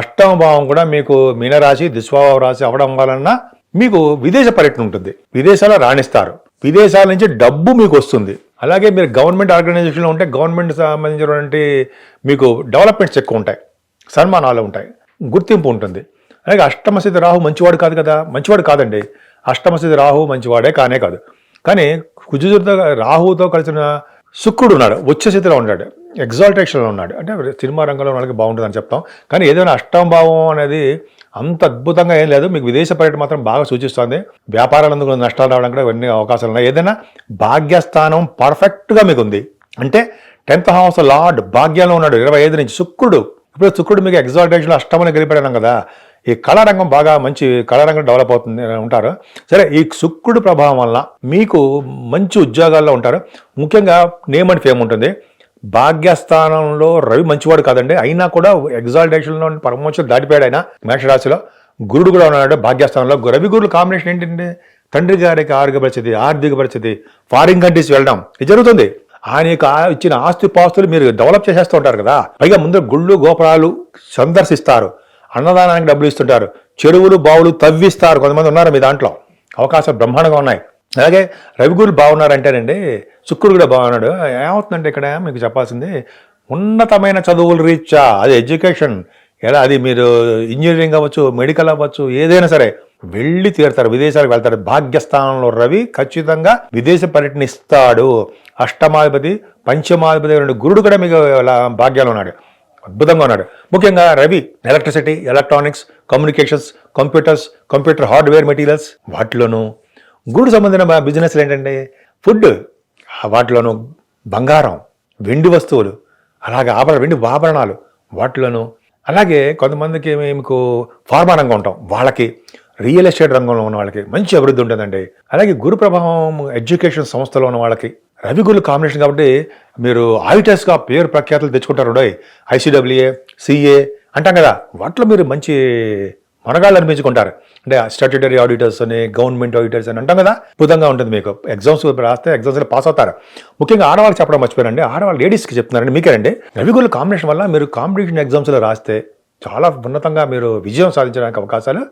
8వ భావం కూడా మీకు మీనరాశి, దిస్వాభావ రాశి అవడం వలన మీకు విదేశ పర్యటన ఉంటుంది. విదేశాల్లో రాణిస్తారు. విదేశాల నుంచి డబ్బు మీకు వస్తుంది. అలాగే మీరు గవర్నమెంట్ ఆర్గనైజేషన్లో ఉంటే గవర్నమెంట్ సంబంధించినటువంటి మీకు డెవలప్మెంట్స్ ఎక్కువ ఉంటాయి, సన్మానాలు ఉంటాయి, గుర్తింపు ఉంటుంది. అలాగే అష్టమస్థితి రాహు మంచివాడు కాదు కదా, మంచివాడు కాదండి. అష్టమస్థితి రాహు మంచివాడే కానే కాదు. కానీ కుజుడితో రాహుతో కలిసిన శుక్రుడు ఉన్నాడు, ఉచ్చ స్థితిలో ఉన్నాడు, ఎగ్జాల్టేషన్లో ఉన్నాడు. అంటే సినిమా రంగంలో వాళ్ళకి బాగుంటుందని చెప్తాం. కానీ ఏదైనా 8వ భావం అనేది అంత అద్భుతంగా ఏం లేదు. మీకు విదేశ పర్యటన మాత్రం బాగా సూచిస్తుంది. వ్యాపారాలందుకు నష్టాలు రావడం కూడా ఇవన్నీ అవకాశాలు ఉన్నాయి. ఏదైనా భాగ్యస్థానం పర్ఫెక్ట్గా మీకు ఉంది అంటే 10th హౌస్ లార్డ్ భాగ్యంలో ఉన్నాడు 25 నుంచి శుక్రుడు. ఇప్పుడు శుక్రుడు మీకు ఎగ్జాల్టేషన్లో అష్టమని గెలిపాడు కదా. ఈ కళారంగం బాగా మంచి కళారంగం డెవలప్ అవుతుంది ఉంటారు. సరే, ఈ శుక్రుడు ప్రభావం వల్ల మీకు మంచి ఉద్యోగాల్లో ఉంటారు. ముఖ్యంగా నేమ్ అండ్ ఫేమ్ ఉంటుంది. భాగ్యస్థానంలో రవి మంచివాడు కాదండి, అయినా కూడా ఎగ్జాల్టేషన్లో ప్రమోషన్ దాటిపోయాడు ఆయన. మేషరాశిలో గురుడు కూడా ఉన్నాడు భాగ్యస్థానంలో. రవి గురుడు కాంబినేషన్ ఏంటంటే తండ్రి గారికి ఆర్థిక పరిస్థితి, ఫారిన్ కంట్రీస్ వెళ్ళడం ఇది జరుగుతుంది. ఆయన ఇచ్చిన ఆస్తిపాస్తులు మీరు డెవలప్ చేసేస్తూ ఉంటారు కదా. పైగా ముందు గుళ్ళు గోపురాలు సందర్శిస్తారు, అన్నదానానికి డబ్బులు ఇస్తుంటారు, చెరువులు బావులు తవ్విస్తారు. కొంతమంది ఉన్నారు మీ దాంట్లో, అవకాశాలు బ్రహ్మాండంగా ఉన్నాయి. అలాగే రవిగురులు బాగున్నారంటేనండి శుక్రుడు కూడా బాగున్నాడు. ఏమవుతుందంటే ఇక్కడ మీకు చెప్పాల్సింది ఉన్నతమైన చదువులు రీత్యా, అది ఎడ్యుకేషన్ ఎలా, అది మీరు ఇంజనీరింగ్ అవ్వచ్చు, మెడికల్ అవ్వచ్చు, ఏదైనా సరే వెళ్ళి తీరుతారు, విదేశాలకు వెళ్తారు. భాగ్యస్థానంలో రవి ఖచ్చితంగా విదేశ పర్యటన ఇస్తాడు. అష్టమాధిపతి, పంచమాధిపతి గురుడు కూడా మీకు భాగ్యాలు ఉన్నాడు. అద్భుతంగా ఉన్నాడు. ముఖ్యంగా Ravi electricity, electronics, communications, computer hardware materials వాటిలోనూ, గురుడు సంబంధించిన బిజినెస్లు ఏంటంటే ఫుడ్, వాటిలోనూ బంగారం, వెండి వస్తువులు, అలాగే వెండి ఆభరణాలు వాటిలోనూ, అలాగే కొంతమందికి మీకు ఫార్మా రంగం ఉంటాం వాళ్ళకి, రియల్ ఎస్టేట్ రంగంలో ఉన్న వాళ్ళకి మంచి అభివృద్ధి ఉంటుందండి. అలాగే గురు ప్రభావం ఎడ్యుకేషన్ సంస్థలో ఉన్న వాళ్ళకి, రవి గురు కాంబినేషన్ కాబట్టి మీరు ఆడిటర్స్గా పేరు ప్రఖ్యాతులు తెచ్చుకుంటారు. ఐసీడబ్ల్యూఏ, సిఏ అంటాం కదా, వాటిలో మీరు మంచి మనగాళ్ళు అనిపించుకుంటారు. అంటే స్టాట్యూటరీ ఆడిటర్స్ అని, గవర్నమెంట్ ఆడిటర్స్ అని అంటాం కదా, అద్భుతంగా ఉంటుంది. మీకు ఎగ్జామ్స్ రాస్తే ఎగ్జామ్స్లో పాస్ అవుతారు. ముఖ్యంగా ఆడవాళ్ళు చెప్పడం మర్చిపోయారండి, ఆడవాళ్ళు లేడీస్కి చెప్తున్నారండి మీకేనండి. రవిగుల కాంబినేషన్ వల్ల మీరు కాంపిటీషన్ ఎగ్జామ్స్లో రాస్తే చాలా ఉన్నతంగా మీరు విజయం సాధించడానికి అవకాశాలు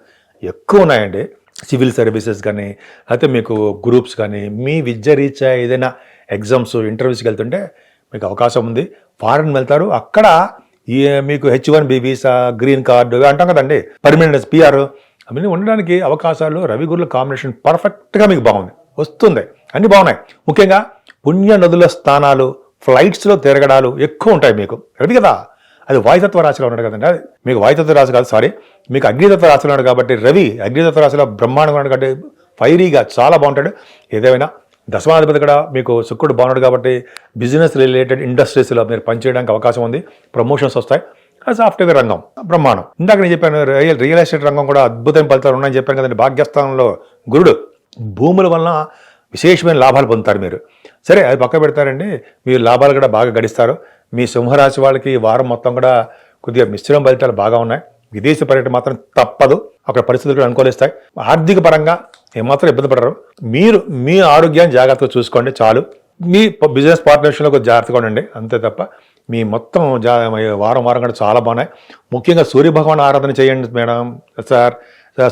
ఎక్కువ ఉన్నాయండి. సివిల్ సర్వీసెస్ కానీ, అయితే మీకు గ్రూప్స్ కానీ, మీ విద్య రీత్యా ఏదైనా ఎగ్జామ్స్, ఇంటర్వ్యూస్కి వెళ్తుంటే మీకు అవకాశం ఉంది. ఫారెన్ వెళ్తారు, అక్కడ మీకు H1B వీసా, గ్రీన్ కార్డు అంటాం కదండి, పర్మనెంట్ PR అవన్నీ ఉండడానికి అవకాశాలు రవి గురుల కాంబినేషన్ పర్ఫెక్ట్గా మీకు బాగుంది, వస్తుంది, అన్నీ బాగున్నాయి. ముఖ్యంగా పుణ్య నదుల స్థానాలు, ఫ్లైట్స్లో తిరగడాలు ఎక్కువ ఉంటాయి మీకు. రవి కదా, అది వాయుతత్వ రాశిలో ఉన్నాడు కదండి, అది మీకు వాయుతత్వ రాశి కాదు, సారీ, మీకు అగ్నితత్వ రాశిలో ఉన్నాడు కాబట్టి రవి అగ్నితత్వ రాశిలో బ్రహ్మాండంగా ఉన్నాడు కాబట్టి ఫైరీగా చాలా బాగుంటాడు. ఏదేమైనా దశమాధిపతి కూడా మీకు శుక్రుడు బాగున్నాడు కాబట్టి బిజినెస్ రిలేటెడ్ ఇండస్ట్రీస్లో మీరు పనిచేయడానికి అవకాశం ఉంది, ప్రమోషన్స్ వస్తాయి. సాఫ్ట్వేర్ రంగం బ్రహ్మాండం. ఇందాక నేను చెప్పాను రియల్ ఎస్టేట్ రంగం కూడా అద్భుతమైన ఫలితాలు ఉన్నాయని చెప్పాను కదండి. భాగ్యస్థానంలో గురుడు, భూముల వలన విశేషమైన లాభాలు పొందుతారు మీరు. సరే, అది పక్క పెడతారండి, మీరు లాభాలు కూడా బాగా గడిస్తారు. మీ సింహరాశి వాళ్ళకి ఈ వారం మొత్తం కూడా కొద్దిగా మిశ్రమ ఫలితాలు బాగా ఉన్నాయి. విదేశీ పర్యటన మాత్రం తప్పదు, అక్కడ పరిస్థితులు కూడా అనుకూలిస్తాయి. ఆర్థిక పరంగా ఏమాత్రం ఇబ్బంది పడరు. మీరు మీ ఆరోగ్యాన్ని జాగ్రత్తగా చూసుకోండి చాలు. మీ బిజినెస్ పార్ట్నర్షిప్లో కొద్దిగా జాగ్రత్తగా ఉండండి, అంతే తప్ప మీ మొత్తం వారం కూడా చాలా బాగున్నాయి. ముఖ్యంగా సూర్యభగవాన్ ఆరాధన చేయండి మేడం సార్.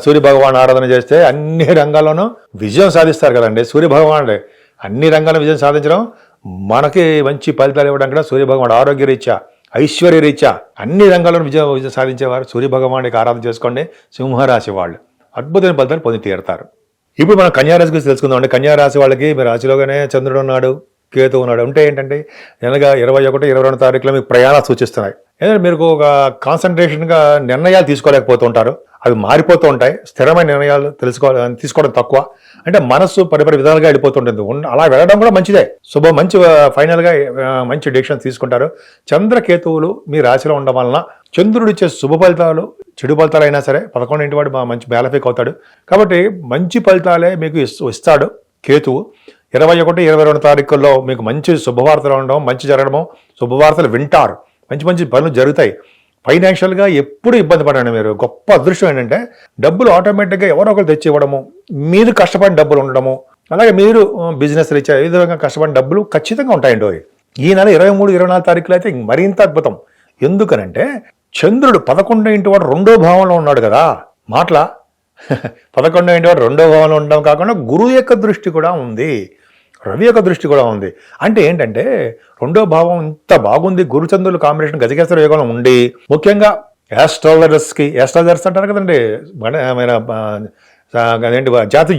సూర్యభగవాన్ ఆరాధన చేస్తే అన్ని రంగాల్లోనూ విజయం సాధిస్తారు కదండి. సూర్యభగవానుడే అన్ని రంగాల్లో విజయం సాధించడం, మనకి మంచి ఫలితాలు ఇవ్వడం కూడా సూర్యభగవాన్ ఆరోగ్య రీత్యా, ఐశ్వర్య రీత్యా అన్ని రంగాల్లోనూ విజయం సాధించేవారు సూర్యభగవానికి ఆరాధన చేసుకోండి. సింహరాశి వాళ్ళు అద్భుతమైన ఫలితాలు పొంది తీరుతారు. ఇప్పుడు మనం కన్యారాశి గురించి తెలుసుకుందాం అండి. కన్యారాశి వాళ్ళకి మీ రాశిలోగానే చంద్రుడు ఉన్నాడు, కేతు ఉన్నాడు. అంటే ఏంటంటే నెలగా 21, 22 తారీఖులో మీకు ప్రయాణాలు సూచిస్తున్నాయి. ఎందుకంటే మీరు ఒక కాన్సన్ట్రేషన్గా నిర్ణయాలు తీసుకోలేకపోతూ ఉంటారు, అవి మారిపోతూ ఉంటాయి. స్థిరమైన నిర్ణయాలు తీసుకోవడం తక్కువ. అంటే మనస్సు పరిపరి విధాలుగా వెళ్ళిపోతుంటుంది. అలా వెళ్ళడం కూడా మంచిదే, మంచి ఫైనల్గా మంచి డెసిషన్ తీసుకుంటారు. చంద్రకేతువులు మీ రాశిలో ఉండడం వలన చంద్రుడు ఇచ్చే శుభ ఫలితాలు, చెడు ఫలితాలు అయినా సరే 11 ఇంటి వాడు మంచి బేలఫిక్ అవుతాడు. కాబట్టి మంచి ఫలితాలే మీకు ఇస్తాడు కేతువు. 21, 22 తారీఖుల్లో మీకు మంచి శుభవార్తలు ఉండడం, మంచి జరగడము, శుభవార్తలు వింటారు, మంచి పనులు జరుగుతాయి. ఫైనాన్షియల్గా ఎప్పుడు ఇబ్బంది పడండి మీరు. గొప్ప అదృష్టం ఏంటంటే డబ్బులు ఆటోమేటిక్గా ఎవరో ఒకరు తెచ్చి ఇవ్వడము, మీరు కష్టపడిన డబ్బులు ఉండడము, అలాగే మీరు బిజినెస్ రీత్యా ఏ విధంగా కష్టపడిన డబ్బులు ఖచ్చితంగా ఉంటాయండి. ఈ నెల 23, 24 తారీఖులో అయితే మరింత అద్భుతం. ఎందుకనంటే చంద్రుడు 11 ఇంటి వాడు 2వ భావంలో ఉన్నాడు కదా. 11 ఇంటి వాడు 2వ భావంలో ఉండడం కాకుండా గురువు యొక్క దృష్టి కూడా ఉంది, రవి యొక్క దృష్టి కూడా ఉంది. అంటే ఏంటంటే 2వ భావం ఇంత బాగుంది, గురుచంద్రుల కాంబినేషన్ గజకేశ్వర యోగంలో ఉండి, ముఖ్యంగా యాస్ట్రాలజర్స్ అంటారు కదండి,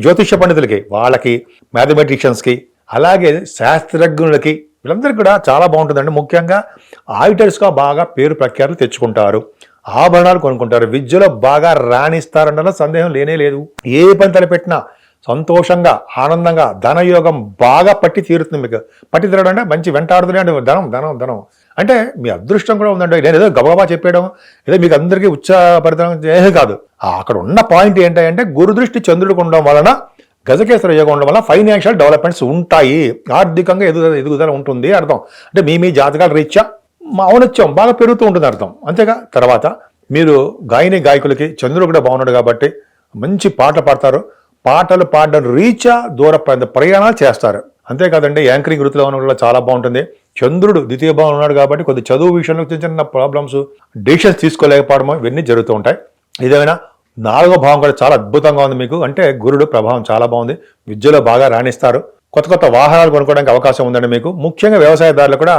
జ్యోతిష్య పండితులకి, వాళ్ళకి, మ్యాథమెటిషియన్స్కి, అలాగే శాస్త్రజ్ఞులకి, వీళ్ళందరికీ కూడా చాలా బాగుంటుందండి. ముఖ్యంగా ఆడిటర్స్గా బాగా పేరు ప్రఖ్యాతులు తెచ్చుకుంటారు, ఆభరణాలు కొనుక్కుంటారు, విద్యలో బాగా రాణిస్తారన్న సందేహం లేనే లేదు. ఏ పని తలపెట్టినా సంతోషంగా, ఆనందంగా, ధనయోగం బాగా పట్టి తీరుతుంది. మీకు పట్టి తీరడం అంటే మంచి వెంటాడుతుంది అంటే ధనం అంటే మీ అదృష్టం కూడా ఉందండి. నేను ఏదో గబగబా చెప్పేయడం, ఏదో మీకు అందరికీ ఉత్సాహపడడం ఏమీ కాదు. అక్కడ ఉన్న పాయింట్ ఏంటంటే గురుదృష్టి చంద్రుడికి ఉండడం వలన, గజకేశ్వర యోగం ఉండడం వల్ల ఫైనాన్షియల్ డెవలప్మెంట్స్ ఉంటాయి, ఆర్థికంగా ఎదుగుదల ఉంటుంది అర్థం. అంటే మీ జాతకాల రీత్యా ఔన్నత్యం బాగా పెరుగుతూ ఉంటుంది అర్థం, అంతేగా. తర్వాత మీరు గాయకులకి చంద్రుడు కూడా బాగున్నాడు కాబట్టి మంచి పాటలు పాడతారు, పాటలు పాడడం రీత్యా దూర ప్రయాణాలు చేస్తారు. అంతేకాదండి యాంకరింగ్ వృత్తిలో ఉన్న కూడా చాలా బాగుంటుంది. చంద్రుడు 2వ భావం ఉన్నాడు కాబట్టి కొద్ది చదువు విషయంలో చిన్న ప్రాబ్లమ్స్, డెసిషన్స్ తీసుకోలేకపోవడం ఇవన్నీ జరుగుతూ ఉంటాయి. ఇదేమైనా 4వ భావం కూడా చాలా అద్భుతంగా ఉంది మీకు. అంటే గురుడు ప్రభావం చాలా బాగుంది, విద్యలో బాగా రాణిస్తారు, కొత్త వాహనాలు కొనుక్కోవడానికి అవకాశం ఉందండి మీకు. ముఖ్యంగా వ్యవసాయదారులు కూడా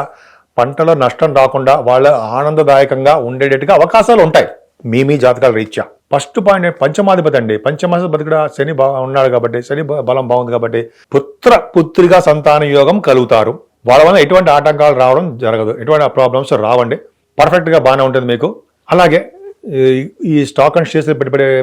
పంటలో నష్టం రాకుండా వాళ్ళ ఆనందదాయకంగా ఉండేటట్టుగా అవకాశాలు ఉంటాయి మీ జాతకాల రీత్యా. ఫస్ట్ పాయింట్ పంచమాధిపతి అండి. పంచమాధిపతి కూడా శని ఉన్నాడు కాబట్టి, శని బలం బాగుంది కాబట్టి పుత్రిగా సంతాన యోగం కలుగుతారు. వాళ్ళ వల్ల ఎటువంటి ఆటంకాలు రావడం జరగదు, ఎటువంటి ప్రాబ్లమ్స్ రావండి. పర్ఫెక్ట్గా బాగానే ఉంటుంది మీకు. అలాగే ఈ స్టాక్ అండ్ షేర్స్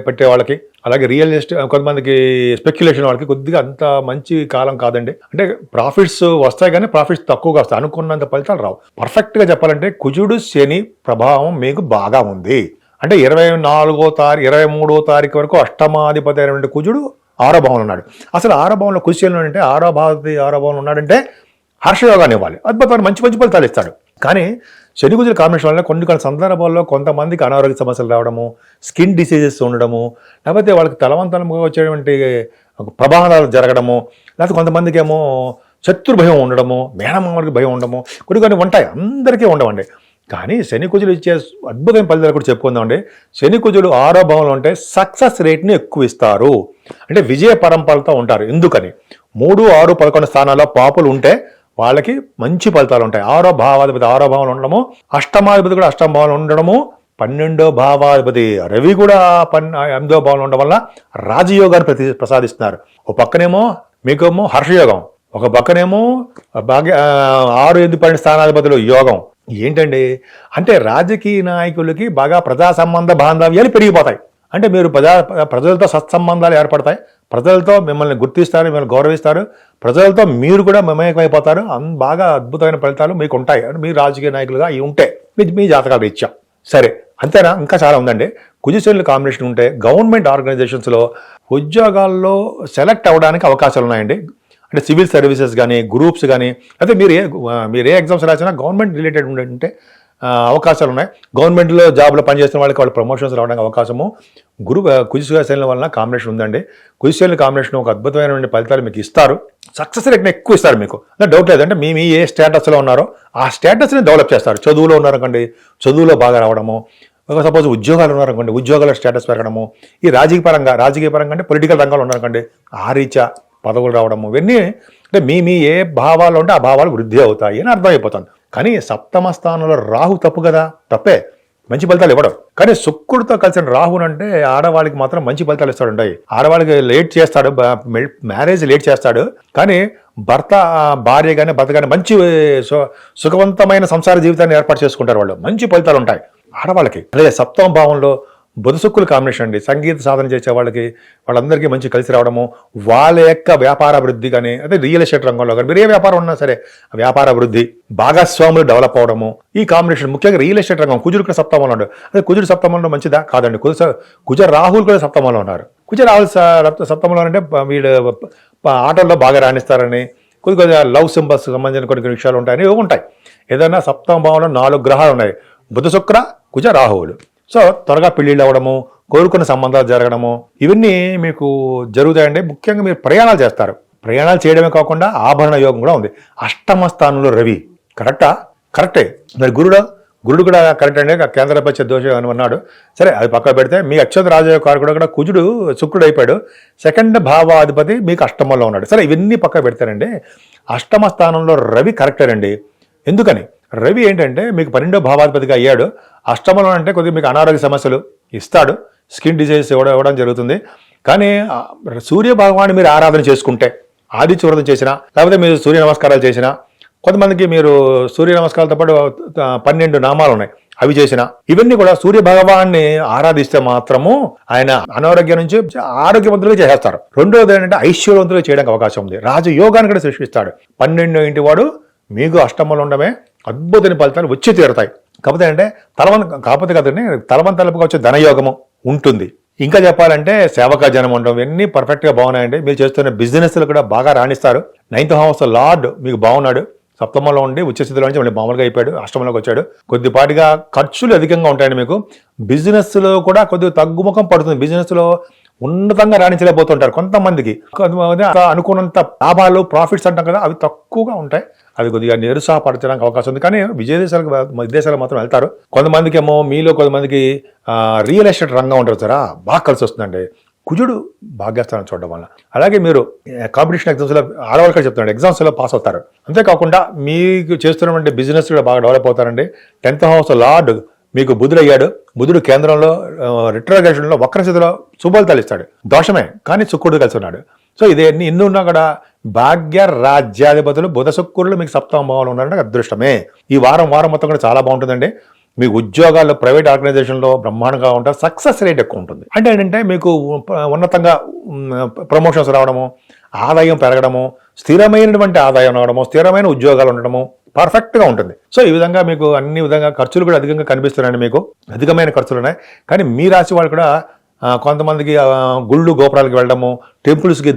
పెట్టే వాళ్ళకి, అలాగే రియల్ ఎస్టేట్ కొంతమందికి స్పెక్యులేషన్ వాళ్ళకి కొద్దిగా అంత మంచి కాలం కాదండి. అంటే ప్రాఫిట్స్ వస్తాయి కానీ ప్రాఫిట్స్ తక్కువగా వస్తాయి, అనుకున్నంత ఫలితాలు రావు. పర్ఫెక్ట్గా చెప్పాలంటే కుజుడు శని ప్రభావం మీకు బాగా ఉంది. అంటే 23వ తారీఖు వరకు అష్టమాధిపతి అయినటువంటి కుజుడు 6వ భావంలో ఉన్నాడు. అసలు 6వ భావంలో కుజుడు అంటే 6వ భావంలో ఉన్నాడంటే హర్షయోగాన్ని ఇవ్వాలి, అద్భుతమైన మంచి ఫలితాలు ఇస్తాడు. కానీ శని కుజుల కాంబినేషన్ వల్ల కొన్ని సందర్భాల్లో కొంతమందికి అనారోగ్య సమస్యలు రావడము, స్కిన్ డిసీజెస్ ఉండడము, లేకపోతే వాళ్ళకి తలవంతలుగా వచ్చేటువంటి ప్రమాదాలు జరగడము, లేకపోతే కొంతమందికి ఏమో శత్రు భయం ఉండడము, మేనమామలకి భయం ఉండడము, కొన్ని ఉంటాయి. అందరికీ ఉండవండి. కానీ శని కుజులు ఇచ్చే అద్భుతమైన ఫలితాలు కూడా చెప్పుకుందామండి. శని కుజులు 6వ భావంలో ఉంటే సక్సెస్ రేట్ని ఎక్కువ ఇస్తారు, అంటే విజయ పరంపరతో ఉంటారు. ఎందుకని 3, 6, 11 స్థానాల్లో పాపులు ఉంటే వాళ్ళకి మంచి ఫలితాలు ఉంటాయి. 6వ భావాధిపతి 6వ భావంలో ఉండడము, అష్టమాధిపతి కూడా 8వ భావంలో ఉండడము, 12వ భావాధిపతి రవి కూడా 8వ భావంలో ఉండడం వల్ల రాజయోగాన్ని ప్రసాదిస్తున్నారు. ఒక పక్కనేమో మీకేమో హర్షయోగం, ఒక పక్కనేమో 6, 8, 12 స్థానాధిపతులు యోగం. ఏంటండి అంటే రాజకీయ నాయకులకి బాగా ప్రజా సంబంధ బాంధవ్యాలు పెరిగిపోతాయి. అంటే మీరు ప్రజలతో సత్సంబంధాలు ఏర్పడతాయి, ప్రజలతో మిమ్మల్ని గుర్తిస్తారు, మిమ్మల్ని గౌరవిస్తారు, ప్రజలతో మీరు కూడా మమేకమైపోతారు. బాగా అద్భుతమైన ఫలితాలు మీకు ఉంటాయి. మీరు రాజకీయ నాయకులుగా ఇవి ఉంటే మీ జాతకాలు ఇచ్చా. సరే, అంతేనా? ఇంకా చాలా ఉందండి. కుజశనుల కాంబినేషన్ ఉంటే గవర్నమెంట్ ఆర్గనైజేషన్స్లో ఉద్యోగాల్లో సెలెక్ట్ అవ్వడానికి అవకాశాలు ఉన్నాయండి. అంటే సివిల్ సర్వీసెస్ కానీ, గ్రూప్స్ కానీ, అయితే మీరు ఏ ఎగ్జామ్స్ రాసినా గవర్నమెంట్ రిలేటెడ్ ఉంటే అవకాశాలు ఉన్నాయి. గవర్నమెంట్లో జాబ్లో పనిచేస్తున్న వాళ్ళకి వాళ్ళు ప్రమోషన్స్ రావడానికి అవకాశము కుజశనుల వలన కాంబినేషన్ ఉందండి. కుజశనుల కాంబినేషన్ ఒక అద్భుతమైన ఫలితాలు మీకు ఇస్తారు, సక్సెస్ రేట్ని ఎక్కువ ఇస్తారు మీకు. డౌట్ లేదంటే మీ ఏ స్టేటస్లో ఉన్నారో ఆ స్టేటస్ని డెవలప్ చేస్తారు. చదువులో ఉన్నారనుకోండి, చదువులో బాగా రావడము, సపోజ్ ఉద్యోగాలు ఉన్నారనుకోండి, ఉద్యోగాల స్టేటస్ పెరగడము, ఈ రాజకీయ పరంగా అంటే పొలిటికల్ రంగంలో ఉన్నారనుకోండి, ఆ రీత్యా పదవులు రావడము, ఇవన్నీ అంటే మీ ఏ భావాలు ఉంటే ఆ భావాలు వృద్ధి అవుతాయి అని అర్థమైపోతుంది. కానీ 7వ స్థానంలో రాహు తప్పు కదా, తప్పే, మంచి ఫలితాలు ఇవ్వడం. కానీ శుక్రుడితో కలిసిన రాహుని అంటే ఆడవాళ్ళకి మాత్రం మంచి ఫలితాలు ఇస్తాడు. ఆడవాళ్ళకి లేట్ చేస్తాడు, మ్యారేజ్ లేట్ చేస్తాడు, కానీ భార్య కానీ మంచి సుఖవంతమైన సంసార జీవితాన్ని ఏర్పాటు చేసుకుంటారు. వాళ్ళు మంచి ఫలితాలు ఉంటాయి ఆడవాళ్ళకి. అలాగే 7వ భావంలో బుధ శుక్రుల కాంబినేషన్ అండి. సంగీత సాధన చేసే వాళ్ళందరికీ మంచి కలిసి రావడము, వాళ్ళ యొక్క వ్యాపార అభివృద్ధి కానీ, అదే రియల్ ఎస్టేట్ రంగంలో కానీ, మీరు ఏ వ్యాపారం ఉన్నా సరే వ్యాపార అభివృద్ధి, భాగస్వాములు డెవలప్ అవడము, ఈ కాంబినేషన్ ముఖ్యంగా రియల్ ఎస్టేట్ రంగం. కుజుడు కూడా 7వ భావంలో ఉన్నాడు. అదే కుజుడు 7వ భావంలో మంచిదా కాదండి. కుజ రాహుల్ కూడా 7వ భావంలో ఉన్నారు. కుజ రాహుల్ 7వ భావంలో అంటే వీళ్ళు ఆటల్లో బాగా రాణిస్తారని, కొద్దిగా లవ్ సింబల్స్ సంబంధించిన కొన్ని విషయాలు ఉంటాయని ఉంటాయి. ఏదైనా 7వ భావంలో 4 గ్రహాలు ఉన్నాయి, బుధ శుక్ర కుజ రాహువులు. సో త్వరగా పెళ్లిళ్ళు అవ్వడము, కోరుకున్న సంబంధాలు జరగడము, ఇవన్నీ మీకు జరుగుతాయండి. ముఖ్యంగా మీరు ప్రయాణాలు చేస్తారు. ప్రయాణాలు చేయడమే కాకుండా ఆభరణ యోగం కూడా ఉంది. 8వ స్థానంలో రవి, కరెక్టే. మరి గురుడు కూడా కరెక్ట్ అండి. కేంద్రపక్ష దోషం అని అన్నాడు. సరే, అది పక్క పెడితే మీ అక్షత రాజయోగకారకుడు కూడా కుజుడు శుక్రుడు అయిపోయాడు. 2వ భావాధిపతి మీకు 8మలో ఉన్నాడు. సరే, ఇవన్నీ పక్క పెడతారండి. 8వ స్థానంలో రవి కరెక్టేనండి. ఎందుకని? రవి ఏంటంటే మీకు 12వ భావాధిపతిగా అయ్యాడు. 8మలో అంటే కొద్దిగా మీకు అనారోగ్య సమస్యలు ఇస్తాడు, స్కిన్ డిసీజెస్ ఇవ్వడం జరుగుతుంది. కానీ సూర్య భగవాన్ని మీరు ఆరాధన చేసుకుంటే, ఆదిత్య వ్రతం చేసినా, లేకపోతే మీరు సూర్య నమస్కారాలు చేసినా, కొంతమందికి మీరు సూర్య నమస్కారాలతో పాటు 12 నామాలు ఉన్నాయి, అవి చేసినా, ఇవన్నీ కూడా సూర్య భగవాన్ని ఆరాధిస్తే మాత్రము ఆయన అనారోగ్యం నుంచి ఆరోగ్యవంతులుగా చేసేస్తారు. రెండోది ఏంటంటే ఐశ్వర్యవంతులుగా చేయడానికి అవకాశం ఉంది. రాజయోగాన్ని కూడా సృష్టిస్తాడు. 12వ ఇంటి వాడు మీకు 8మలో ఉండమే అద్భుతమైన ఫలితాలు వచ్చి తీరుతాయి. కాకపోతే కదండి, తలపుగా వచ్చే ధనయోగము ఉంటుంది. ఇంకా చెప్పాలంటే సేవకా జనం ఉండడం, ఇవన్నీ పర్ఫెక్ట్గా బాగున్నాయండి. మీరు చేస్తున్న బిజినెస్లు కూడా బాగా రాణిస్తారు. 9th హౌస్ లార్డ్ మీకు బాగున్నాడు, 7మలో ఉండి ఉచ్చస్థితిలో నుంచి మళ్ళీ మామూలుగా అయిపోయాడు, 8మలోకి వచ్చాడు. కొద్దిపాటిగా ఖర్చులు అధికంగా ఉంటాయండి మీకు. బిజినెస్లో కూడా కొద్దిగా తగ్గుముఖం పడుతుంది. బిజినెస్లో ఉన్నతంగా రాణించలేకపోతుంటారు కొంతమందికి. అనుకున్నంత లాభాలు, ప్రాఫిట్స్ అంటాం కదా, అవి తక్కువగా ఉంటాయి. అది కొద్దిగా నిరుత్సాహపరచడానికి అవకాశం ఉంది. కానీ విదేశాలకు మాత్రం వెళ్తారు. కొంతమందికి ఏమో కొంతమందికి రియల్ ఎస్టేట్ రంగం ఉంటారు సార్, బాగా కలిసి వస్తుందండి కుజుడు భాగ్యస్థానం చూడడం వల్ల. అలాగే మీరు కాంపిటీషన్ ఎగ్జామ్స్లో ఆడవాళ్ళకి చెప్తున్నాడు, ఎగ్జామ్స్లో పాస్ అవుతారు. అంతేకాకుండా మీకు చేస్తున్నటువంటి బిజినెస్ కూడా బాగా డెవలప్ అవుతారండి. 10th హౌస్ లార్డ్ మీకు బుధుడు అయ్యాడు. బుధుడు కేంద్రంలో రిట్రోగ్రేషన్లో వక్రస్థితిలో శుభఫలితాలు ఇస్తాడు. దోషమే, కానీ శుక్రుడు కలిసి ఉన్నాడు. సో ఇదే ఇన్ని ఉన్నా కూడా భాగ్య రాజ్యాధిపతులు బుధ శుక్రులు మీకు 7వ భావంలో ఉన్నారంటే అదృష్టమే. ఈ వారం మొత్తం కూడా చాలా బాగుంటుందండి. మీ ఉద్యోగాల్లో ప్రైవేట్ ఆర్గనైజేషన్లో బ్రహ్మాండంగా ఉంటారు, సక్సెస్ రేట్ ఎక్కువ ఉంటుంది. అంటే ఏంటంటే మీకు ఉన్నతంగా ప్రమోషన్స్ రావడము, ఆదాయం పెరగడము, స్థిరమైనటువంటి ఆదాయం రావడము, స్థిరమైన ఉద్యోగాలు ఉండడము పర్ఫెక్ట్గా ఉంటుంది. సో ఈ విధంగా మీకు అన్ని విధంగా ఖర్చులు కూడా అధికంగా కనిపిస్తున్నాయండి, మీకు అధికమైన ఖర్చులు ఉన్నాయి. కానీ మీ రాశి వాళ్ళు కూడా కొంతమందికి గుళ్ళు గోపురాలకు వెళ్ళడము, టెంపుల్స్కి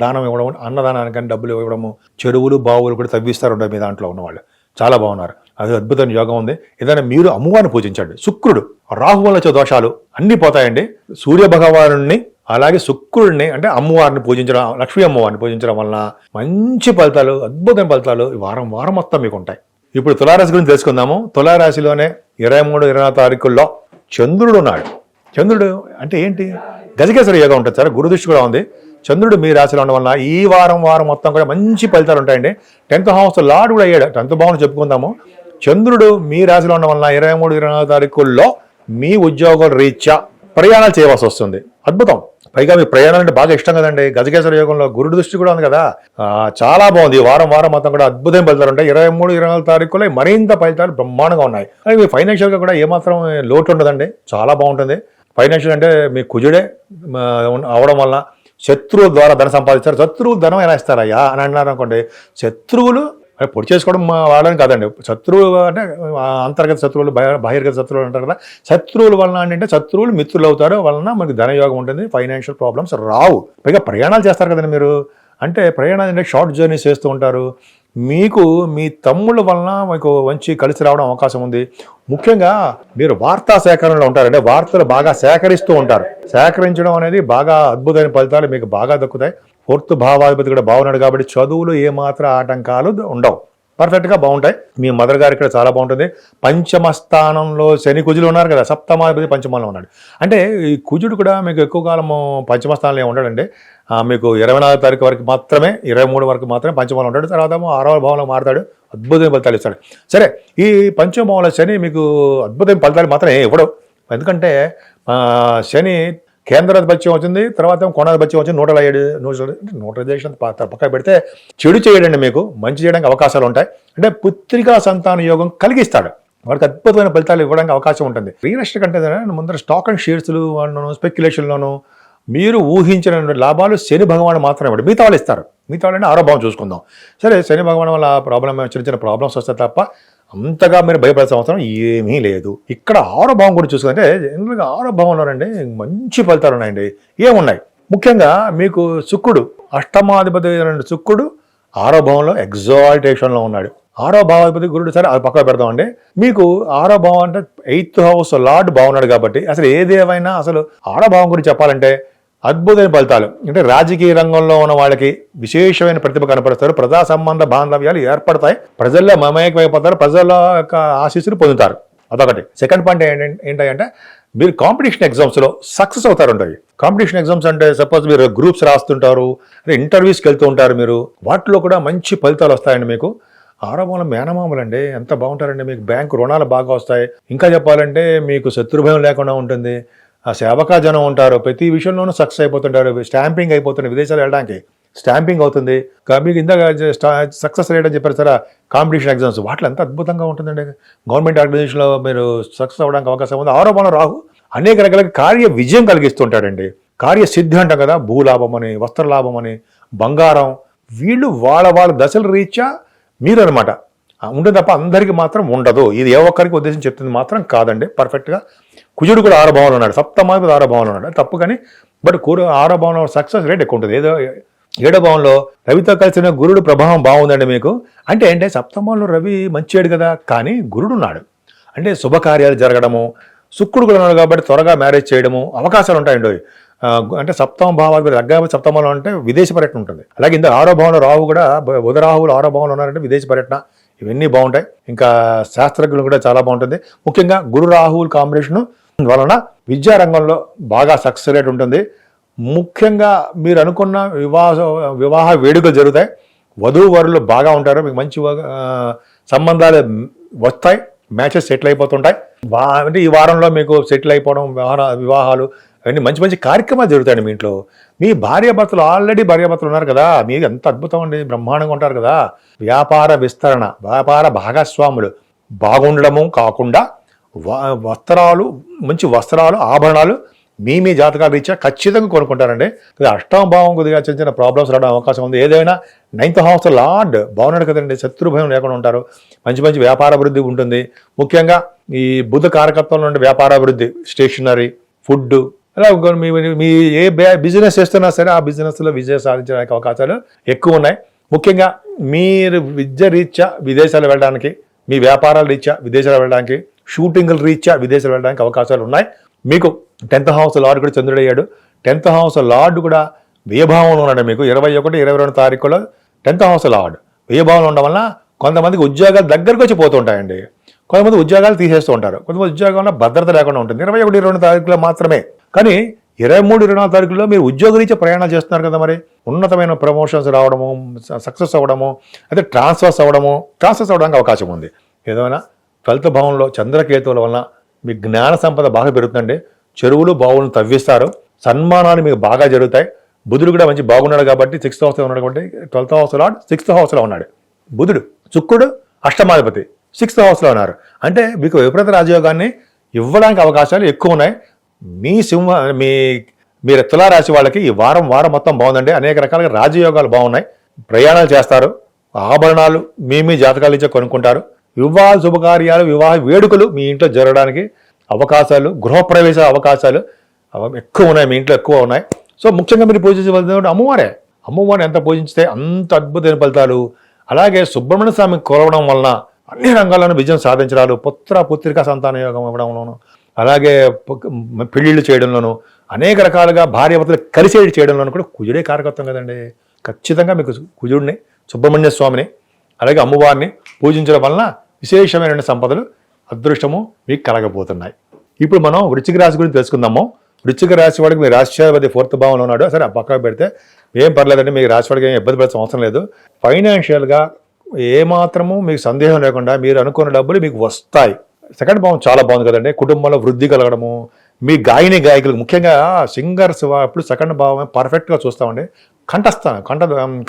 దానం ఇవ్వడం, అన్నదానానికి డబ్బులు ఇవ్వడము, చెరువులు బావులు కూడా తవ్విస్తారు మీ దాంట్లో ఉన్నవాళ్ళు చాలా బాగున్నారు. అది అద్భుతమైన యోగం ఉంది. ఏదైనా మీరు అమ్మవారిని పూజించండి. శుక్రుడు రాహు వల్ల వచ్చే దోషాలు అన్నీ పోతాయండి. సూర్య భగవానుడిని అలాగే శుక్రుడిని అంటే అమ్మవారిని పూజించడం, లక్ష్మీ అమ్మవారిని పూజించడం వలన మంచి ఫలితాలు, అద్భుతమైన ఫలితాలు వారం వారం మొత్తం మీకు ఉంటాయి. ఇప్పుడు తులారాశి గురించి తెలుసుకుందాము. తులారాశిలోనే 23-24 తారీఖుల్లో చంద్రుడు ఉన్నాడు. చంద్రుడు అంటే ఏంటి? గజకేసరి యోగం ఉంటుంది సార్, గురుదృష్టి కూడా ఉంది. చంద్రుడు మీ రాశిలో ఉండడం వల్ల ఈ వారం మొత్తం కూడా మంచి ఫలితాలు ఉంటాయండి. 10th హౌస్ లార్డ్ కూడా అయ్యాడు. 10th భావం చెప్పుకుందాము. చంద్రుడు మీ రాశిలో ఉండడం వల్ల 23-24 తారీఖుల్లో మీ ఉద్యోగం రీత్యా ప్రయాణాలు చేయవలసి వస్తుంది. అద్భుతం. పైగా మీ ప్రయాణాలు అంటే బాగా ఇష్టం కదండి. గజకేసరి యోగంలో గురు దృష్టి కూడా ఉంది కదా, చాలా బాగుంది. వారం మొత్తం కూడా అద్భుతమైన ఫలితాలు ఉంటాయి. 23-24 తారీఖులో మరింత ఫలితాలు బ్రహ్మాండంగా ఉన్నాయి. అది మీ ఫైనాన్షియల్గా కూడా ఏమాత్రం లోటు ఉండదండి, చాలా బాగుంటుంది. ఫైనాన్షియల్ అంటే మీ కుజుడే అవడం వల్ల శత్రువుల ద్వారా ధనం సంపాదిస్తారు. శత్రువులు ధనం ఎలా ఇస్తారయ్యా అని అన్నారు అనుకోండి, శత్రువులు పొడి చేసుకోవడం వాడని కాదండి. శత్రువులు అంటే అంతర్గత శత్రువులు, బహిర్గత శత్రువులు అంటారు కదా. శత్రువుల వలన అంటే శత్రువులు మిత్రులు అవుతారు, వలన మనకి ధనయోగం ఉంటుంది, ఫైనాన్షియల్ ప్రాబ్లమ్స్ రావు. పైగా ప్రయాణాలు చేస్తారు కదండి మీరు. అంటే ప్రయాణాలు అంటే షార్ట్ జర్నీస్ చేస్తూ ఉంటారు. మీకు మీ తమ్ముళ్ళ వలన మీకు మంచి కలిసి రావడం అవకాశం ఉంది. ముఖ్యంగా మీరు వార్తా సేకరణలో ఉంటారంటే వార్తలు బాగా సేకరిస్తూ ఉంటారు. సేకరించడం అనేది బాగా అద్భుతమైన ఫలితాలు మీకు బాగా దక్కుతాయి. 4th భావాధిపతి కూడా బాగున్నాడు కాబట్టి చదువులు ఏమాత్రం ఆటంకాలు ఉండవు, పర్ఫెక్ట్గా బాగుంటాయి. మీ మదర్ గారు ఇక్కడ చాలా బాగుంటుంది. పంచమ స్థానంలో శని కుజులు ఉన్నారు కదా, సప్తమాధిపతి పంచమంలో ఉన్నాడు. అంటే ఈ కుజుడు కూడా మీకు ఎక్కువ కాలం పంచమ స్థానంలో ఉంటాడండి. మీకు 24 తారీఖు వరకు మాత్రమే, 23 వరకు మాత్రమే పంచమంలో ఉంటాడు. తర్వాత 6వ భావంలో మారుతాడు, అద్భుతమైన ఫలితాలు ఇస్తాడు. సరే, ఈ పంచమ భావంలో శని మీకు అద్భుతమైన ఫలితాలు మాత్రం ఇవ్వడు. ఎందుకంటే శని కేంద్రాధిపత్యం వచ్చింది, తర్వాత కోణాధిపత్యం వచ్చింది. 107 పక్కన పెడితే చెడు చేయడండి, మీకు మంచి చేయడానికి అవకాశాలు ఉంటాయి. అంటే పుత్రికా సంతాన యోగం కలిగిస్తాడు, వాడికి అద్భుతమైన ఫలితాలు ఇవ్వడానికి అవకాశం ఉంటుంది. రియల్ ఎస్టేట్ అంటే ముందర స్టాక్ అండ్ షేర్స్లు స్పెక్యులేషన్లోను మీరు ఊహించిన లాభాలు శని భగవాన్ మాత్రమే ఇవ్వడు, మిగతా వాళ్ళు ఇస్తారు. మిగతా వాళ్ళని 6వ భావం చూసుకుందాం. సరే, శని భగవాన్ వల్ల చిన్న చిన్న ప్రాబ్లమ్స్ వస్తాయి తప్ప అంతగా మీరు భయపడాల్సిన అవసరం ఏమీ లేదు. ఇక్కడ 6వ భావం కూడా చూసుకుంటే జనరల్గా 6వ భావంలోనండి మంచి ఫలితాలు ఉన్నాయండి. ఏమున్నాయి? ముఖ్యంగా మీకు శుక్రుడు, అష్టమాధిపతి శుక్రుడు 6వ భావంలో ఎగ్జాల్టేషన్లో ఉన్నాడు. 6వ భావాధిపతి గురుడు, సరే అది పక్కన పెడదామండి. మీకు 6వ భావం అంటే 8th హౌస్ లార్డ్ బాగున్నాడు కాబట్టి అసలు ఏదేమైనా అసలు 6వ భావం గురించి చెప్పాలంటే అద్భుతమైన ఫలితాలు. అంటే రాజకీయ రంగంలో ఉన్న వాళ్ళకి విశేషమైన ప్రతిభ కనపరుస్తారు, ప్రజా సంబంధ బాంధవ్యాలు ఏర్పడతాయి, ప్రజల్లో మమేకమైపోతారు, ప్రజల యొక్క ఆశీస్సులు పొందుతారు. అదొకటి. సెకండ్ పాయింట్ ఏంటంటే మీరు కాంపిటీషన్ ఎగ్జామ్స్లో సక్సెస్ అవుతారు ఉంటాయి. కాంపిటీషన్ ఎగ్జామ్స్ అంటే సపోజ్ మీరు గ్రూప్స్ రాస్తుంటారు, ఇంటర్వ్యూస్కి వెళ్తూ ఉంటారు, మీరు వాటిలో కూడా మంచి ఫలితాలు వస్తాయండి. మీకు 6వ భావంలో మేనమామలు అండి, ఎంత బాగుంటారండి. మీకు బ్యాంకు రుణాలు బాగా వస్తాయి. ఇంకా చెప్పాలంటే మీకు శత్రుభయం లేకుండా ఉంటుంది. ఆ సేవకా జనం ఉంటారు, ప్రతి విషయంలోనూ సక్సెస్ అయిపోతుంటారు. స్టాంపింగ్ అయిపోతుంది, విదేశాలు వెళ్ళడానికి స్టాంపింగ్ అవుతుంది. మీకు ఇందాక సక్సెస్ రేట్ అని చెప్పారు సార్, కాంపిటీషన్ ఎగ్జామ్స్ వాటిలో ఎంత అద్భుతంగా ఉంటుందండి. గవర్నమెంట్ ఆర్గనైజేషన్లో మీరు సక్సెస్ అవ్వడానికి అవకాశం ఉంది. 6వ భావంలో రాహు అనేక రకాల కార్య విజయం కలిగిస్తుంటాడండి. కార్యసిద్ధి అంటాం కదా, భూలాభం అని, వస్త్రలాభం అని, బంగారం, వీళ్ళు వాళ్ళ దశల రీత్యా మీరు అనమాట ఉంటుంది తప్ప అందరికీ మాత్రం ఉండదు. ఇది ఏ ఒక్కరికి ఉద్దేశం చెప్తుంది మాత్రం కాదండి. పర్ఫెక్ట్గా కుజుడు కూడా 6వ భావంలో ఉన్నాడు, సప్తమాధిపతి 6వ భావంలో ఉన్నాడు, తప్పు. కానీ బట్ 6వ భావంలో సక్సెస్ రేట్ ఎక్కువ ఉంటుంది. ఏదో 7వ భావంలో రవితో కలిసిన గురుడు ప్రభావం బాగుందండి మీకు. అంటే సప్తమంలో రవి మంచివాడు కదా, కానీ గురుడు ఉన్నాడు అంటే శుభకార్యాలు జరగడము, శుక్రుడు కూడా ఉన్నాడు కాబట్టి త్వరగా మ్యారేజ్ చేయడము అవకాశాలు ఉంటాయండి. అంటే సప్తమ భావాలు లగ్నాధిపతి సప్తమంలో అంటే విదేశీ పర్యటన ఉంటుంది. అలాగే ఇంత 6వ భావంలో రాహు కూడా, బుధ రాహువులు 6వ భావంలో ఉన్నారంటే విదేశీ పర్యటన, ఇవన్నీ బాగుంటాయి. ఇంకా శాస్త్రజ్ఞులు కూడా చాలా బాగుంటుంది. ముఖ్యంగా గురు రాహువుల కాంబినేషన్ వలన విద్యారంగంలో బాగా సక్సెస్ రేట్ ఉంటుంది. ముఖ్యంగా మీరు అనుకున్న వివాహ వేడుకలు జరుగుతాయి, వధూవరులు బాగా ఉంటారు, మీకు మంచి సంబంధాలు వస్తాయి, మ్యాచెస్ సెటిల్ అయిపోతుంటాయి. అంటే ఈ వారంలో మీకు సెటిల్ అయిపోవడం, వివాహాలు అవన్నీ మంచి మంచి కార్యక్రమాలు జరుగుతాయండి మీ ఇంట్లో. మీ భార్యాభర్తలు ఆల్రెడీ భార్యాభర్తలు ఉన్నారు కదా, మీకు ఎంత అద్భుతం అండి, బ్రహ్మాండంగా ఉంటారు కదా. వ్యాపార విస్తరణ, వ్యాపార భాగస్వాములు బాగుండడము కాకుండా వస్త్రాలు, మంచి వస్త్రాలు, ఆభరణాలు మీ జాతకాల రీత్యా ఖచ్చితంగా కొనుక్కుంటారండి. అష్టమ భావం కొద్దిగా చిన్న చిన్న ప్రాబ్లమ్స్ రావడం అవకాశం ఉంది. ఏదైనా 9th హౌస్ లార్డ్ బాగున్నాడు కదండి, శత్రుభయం లేకుండా ఉంటారు. మంచి మంచి వ్యాపార అభివృద్ధి ఉంటుంది. ముఖ్యంగా ఈ బుధ కారకత్వం నుండి వ్యాపార అభివృద్ధి, స్టేషనరీ, ఫుడ్, అలా మీ ఏ బిజినెస్ చేస్తున్నా సరే ఆ బిజినెస్లో విజయం సాధించడానికి అవకాశాలు ఎక్కువ ఉన్నాయి. ముఖ్యంగా మీరు విద్య రీత్యా విదేశాలు వెళ్ళడానికి, మీ వ్యాపారాల రీత్యా విదేశాలు వెళ్ళడానికి, షూటింగ్ల రీత్యా విదేశాలు వెళ్ళడానికి అవకాశాలు ఉన్నాయి. మీకు 10th హౌస్ లార్డ్ కూడా చంద్రుడు అయ్యాడు. 10th హౌస్ లార్డ్ కూడా వ్యయభావంలో ఉన్నాడు. మీకు 21, 22 తారీఖులో 10th హౌస్ లార్డ్ వ్యయభావంలో ఉండడం వల్ల కొంతమందికి ఉద్యోగాలు దగ్గరకు వచ్చి పోతుంటాయండి. కొంతమంది ఉద్యోగాలు తీసేస్తూ ఉంటారు. కొంతమంది ఉద్యోగంలో భద్రత లేకుండా ఉంటుంది 21, 22 తారీఖులో మాత్రమే. కానీ 23, 24 తారీఖులో మీరు ఉద్యోగరీత్యా ప్రయాణాలు చేస్తున్నారు కదా, మరి ఉన్నతమైన ప్రమోషన్స్ రావడము, సక్సెస్ అవ్వడము, అయితే ట్రాన్స్ఫర్స్ అవ్వడానికి అవకాశం ఉంది. ఏదైనా 12th భావంలో చంద్రకేతువుల వలన మీ జ్ఞాన సంపద బాగా పెరుగుతుందండి. చెరువులు, బావులను తవ్విస్తారు. సన్మానాలు మీకు బాగా జరుగుతాయి. బుధుడు కూడా మంచి బాగున్నాడు కాబట్టి 6th హౌస్లో ఉన్నాడు కాబట్టి 12th హౌస్ లార్డ్ 6th హౌస్లో ఉన్నాడు. బుధుడు, శుక్రుడు అష్టమాధిపతి 6th హౌస్లో ఉన్నారు. అంటే మీకు విపరీత రాజయోగాన్ని ఇవ్వడానికి అవకాశాలు ఎక్కువ ఉన్నాయి. మీరు తులారాశి వాళ్ళకి ఈ వారం మొత్తం బాగుందండి. అనేక రకాలుగా రాజయోగాలు బాగున్నాయి. ప్రయాణాలు చేస్తారు. ఆభరణాలు మీ జాతకాల నుంచే కొనుక్కుంటారు. వివాహ శుభకార్యాలు, వివాహ వేడుకలు మీ ఇంట్లో జరగడానికి అవకాశాలు, గృహప్రవేశ అవకాశాలు ఎక్కువ ఉన్నాయి, మీ ఇంట్లో ఎక్కువ ఉన్నాయి. సో ముఖ్యంగా మీరు పూజించవలసిన అమ్మవారిని ఎంత పూజించితే అంత అద్భుతమైన ఫలితాలు. అలాగే సుబ్రహ్మణ్య స్వామి కొలవడం వలన అన్ని రంగాల్లోనూ విజయం సాధించడాలు, పుత్రికా సంతాన యోగం ఇవ్వడంలోనూ, అలాగే పెళ్లిళ్ళు చేయడంలోనూ, అనేక రకాలుగా భార్యాభర్తలు కలిసేది చేయడంలోనూ కూడా కుజుడే కారకత్వం కదండి. ఖచ్చితంగా మీకు కుజుడిని, సుబ్రహ్మణ్య స్వామిని, అలాగే అమ్మవారిని పూజించడం వలన విశేషమైన సంపదలు, అదృష్టము మీకు కలగబోతున్నాయి. ఇప్పుడు మనం వృశ్చిక రాశి గురించి తెలుసుకుందాము. వృశ్చిక రాశి వాడికి మీ రాష్ట్రాధిపతి 4th భావంలో ఉన్నాడు. సరే పక్కన పెడితే ఏం పర్లేదండి, మీకు రాశి వాడికి ఏం ఇబ్బంది పడాల్సిన అవసరం లేదు. ఫైనాన్షియల్గా ఏమాత్రము మీకు సందేహం లేకుండా మీరు అనుకున్న డబ్బులు మీకు వస్తాయి. 2nd భావం చాలా బాగుంది కదండి. కుటుంబంలో వృద్ధి కలగడము, మీ గాయకులకు ముఖ్యంగా సింగర్స్ అప్పుడు 2nd భావం పర్ఫెక్ట్గా చూస్తామండి.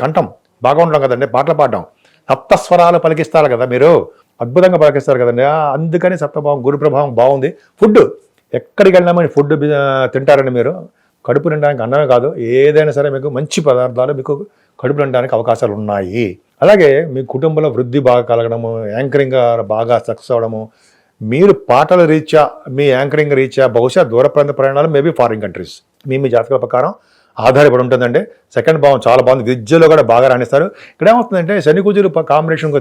కంఠం బాగా ఉండడం కదండి, పాటలు పాడడం, సప్తస్వరాలు పలికిస్తారు కదా, మీరు అద్భుతంగా పలికిస్తారు కదండి. అందుకని 7th భావం గురు ప్రభావం బాగుంది. ఫుడ్ ఎక్కడికి వెళ్ళినామని ఫుడ్ తింటారండి మీరు. కడుపు నిండడానికి అన్నమే కాదు, ఏదైనా సరే మీకు మంచి పదార్థాలు మీకు కడుపు నిండడానికి అవకాశాలు ఉన్నాయి. అలాగే మీ కుటుంబంలో వృద్ధి బాగా కలగడము, యాంకరింగ్ బాగా సక్సెస్ అవ్వడము, మీరు పాటల రీత్యా, మీ యాంకరింగ్ రీత్యా బహుశా దూర ప్రాంత ప్రయాణాలు, మేబీ ఫారిన్ కంట్రీస్ మీ జాతకాల ప్రకారం ఆధారపడి ఉంటుందండి. 2nd భావం చాలా బాగుంది. విద్యలో కూడా బాగా రాణిస్తారు. ఇక్కడ ఏమవుతుందంటే శని కుజుడు కాంబినేషన్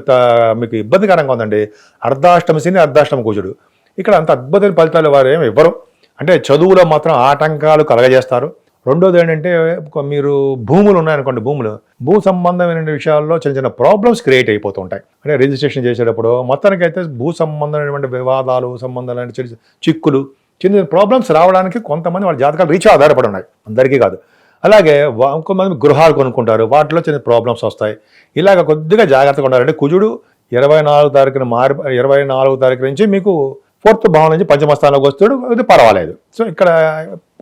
మీకు ఇబ్బందికరంగా ఉందండి. అర్ధాష్టమ శని, అర్ధాష్టమ కుజుడు. ఇక్కడ అంత అద్భుతమైన ఫలితాలు వారు ఏమి ఇవ్వరు. అంటే చదువులో మాత్రం ఆటంకాలు కలగజేస్తారు. రెండోది ఏంటంటే మీరు భూములు ఉన్నాయనుకోండి, భూ సంబంధమైన విషయాల్లో చిన్న ప్రాబ్లమ్స్ క్రియేట్ అయిపోతూ ఉంటాయి. అంటే రిజిస్ట్రేషన్ చేసేటప్పుడు మొత్తానికి అయితే భూ సంబంధమైనటువంటి వివాదాలు, సంబంధాలైన చిక్కులు, చిన్న ప్రాబ్లమ్స్ రావడానికి కొంతమంది వాళ్ళ జాతకాలు రీచ్ ఆధారపడి ఉన్నాయి, అందరికీ కాదు. అలాగే కొంతమంది గృహాలు కొనుక్కుంటారు, వాటిలో చిన్న ప్రాబ్లమ్స్ వస్తాయి. ఇలాగ కొద్దిగా జాగ్రత్తగా ఉండాలంటే కుజుడు 24 తారీఖున 24 తారీఖు నుంచి మీకు 4th భావం నుంచి పంచమ స్థానంలోకి వస్తాడు. అది పర్వాలేదు. సో ఇక్కడ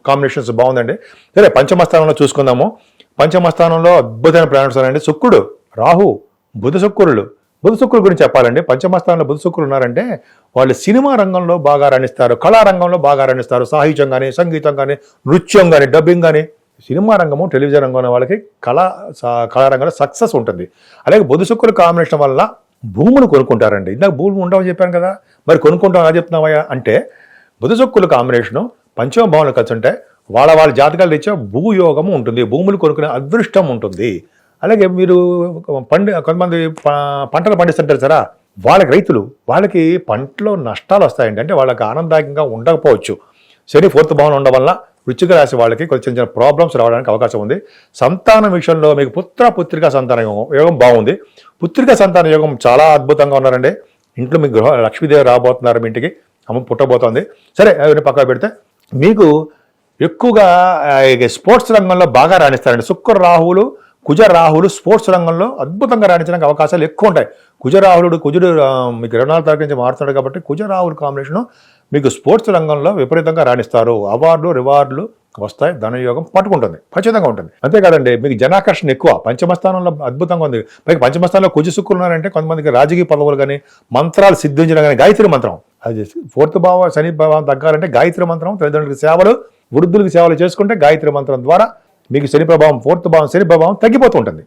కాంబినేషన్స్ బాగుందండి. సరే పంచమ స్థానంలో చూసుకుందాము. పంచమ స్థానంలో అద్భుతమైన ప్లానెట్స్ ఉన్నాయండి. శుక్రుడు, రాహు, బుధ శుక్రుడు గురించి చెప్పాలండి. పంచమ స్థానంలో బుధ శుక్రులు ఉన్నారంటే వాళ్ళు సినిమా రంగంలో బాగా రాణిస్తారు, కళారంగంలో బాగా రాణిస్తారు. సాహిత్యం కానీ, సంగీతం కానీ, నృత్యం కానీ, డబ్బింగ్ కానీ, సినిమా రంగము, టెలివిజన్ రంగం వాళ్ళకి కళారంగంలో సక్సెస్ ఉంటుంది. అలాగే బుధ శుక్రుల కాంబినేషన్ వల్ల భూములు కొనుక్కుంటారండి. ఇందాక భూములు ఉండవని చెప్పాను కదా, మరి కొనుక్కుంటాం ఎలా చెప్తున్నావా అంటే బుధ శుక్రుల కాంబినేషను పంచమ భావంలో కలిసి ఉంటే వాళ్ళ జాతకాలు రీత్యా భూయోగము ఉంటుంది, భూములు కొనుక్కునే అదృష్టం ఉంటుంది. అలాగే మీరు కొంతమంది పంటలు పండిస్తుంటారు సరే, వాళ్ళకి రైతులు, వాళ్ళకి పంటలో నష్టాలు వస్తాయండి. అంటే వాళ్ళకి ఆనందదాయకంగా ఉండకపోవచ్చు. శని 4th భావంలో ఉండడం వల్ల వృశ్చిక రాశి వాళ్ళకి కొంచెం చిన్న ప్రాబ్లమ్స్ రావడానికి అవకాశం ఉంది. సంతానం విషయంలో మీకు పుత్రికా సంతాన యోగం బాగుంది. పుత్రికా సంతాన యోగం చాలా అద్భుతంగా ఉన్నారండి. ఇంట్లో మీకు లక్ష్మీదేవి రాబోతున్నారు, మీ ఇంటికి అమ్మ పుట్టబోతోంది. సరే అవన్నీ పక్కన పెడితే మీకు ఎక్కువగా స్పోర్ట్స్ రంగంలో బాగా రాణిస్తారండి. శుక్ర రాహువులు, కుజ రాహువులు స్పోర్ట్స్ రంగంలో అద్భుతంగా రాణించడానికి అవకాశాలు ఎక్కువ ఉంటాయి. కుజుడు మీకు 24 తారీఖు నుంచి మారుతున్నాడు కాబట్టి కుజ రాహువుల కాంబినేషన్ మీకు స్పోర్ట్స్ రంగంలో విపరీతంగా రాణిస్తారు. అవార్డులు, రివార్డులు, వస్తాయి, ధనయోగం పట్టుకుంటుంది, ఖచ్చితంగా ఉంటుంది. అంతేకాదండి, మీకు జనాకర్షణ ఎక్కువ. పంచమస్థానంలో అద్భుతంగా ఉంది. పైకి పంచమస్థానంలో కుజ శుక్రులు ఉన్నారంటే కొంతమందికి రాజకీయ పదవులు కానీ, మంత్రాలు సిద్ధించడం కానీ, గాయత్రి మంత్రం అది 4th భావం శని భావం తగ్గాలంటే గాయత్రి మంత్రం, తల్లిదండ్రులకు సేవలు, వృద్ధులకు సేవలు చేసుకుంటే గాయత్రి మంత్రం ద్వారా మీకు శని ప్రభావం 4th భావం శని ప్రభావం తగ్గిపోతూ ఉంటుంది.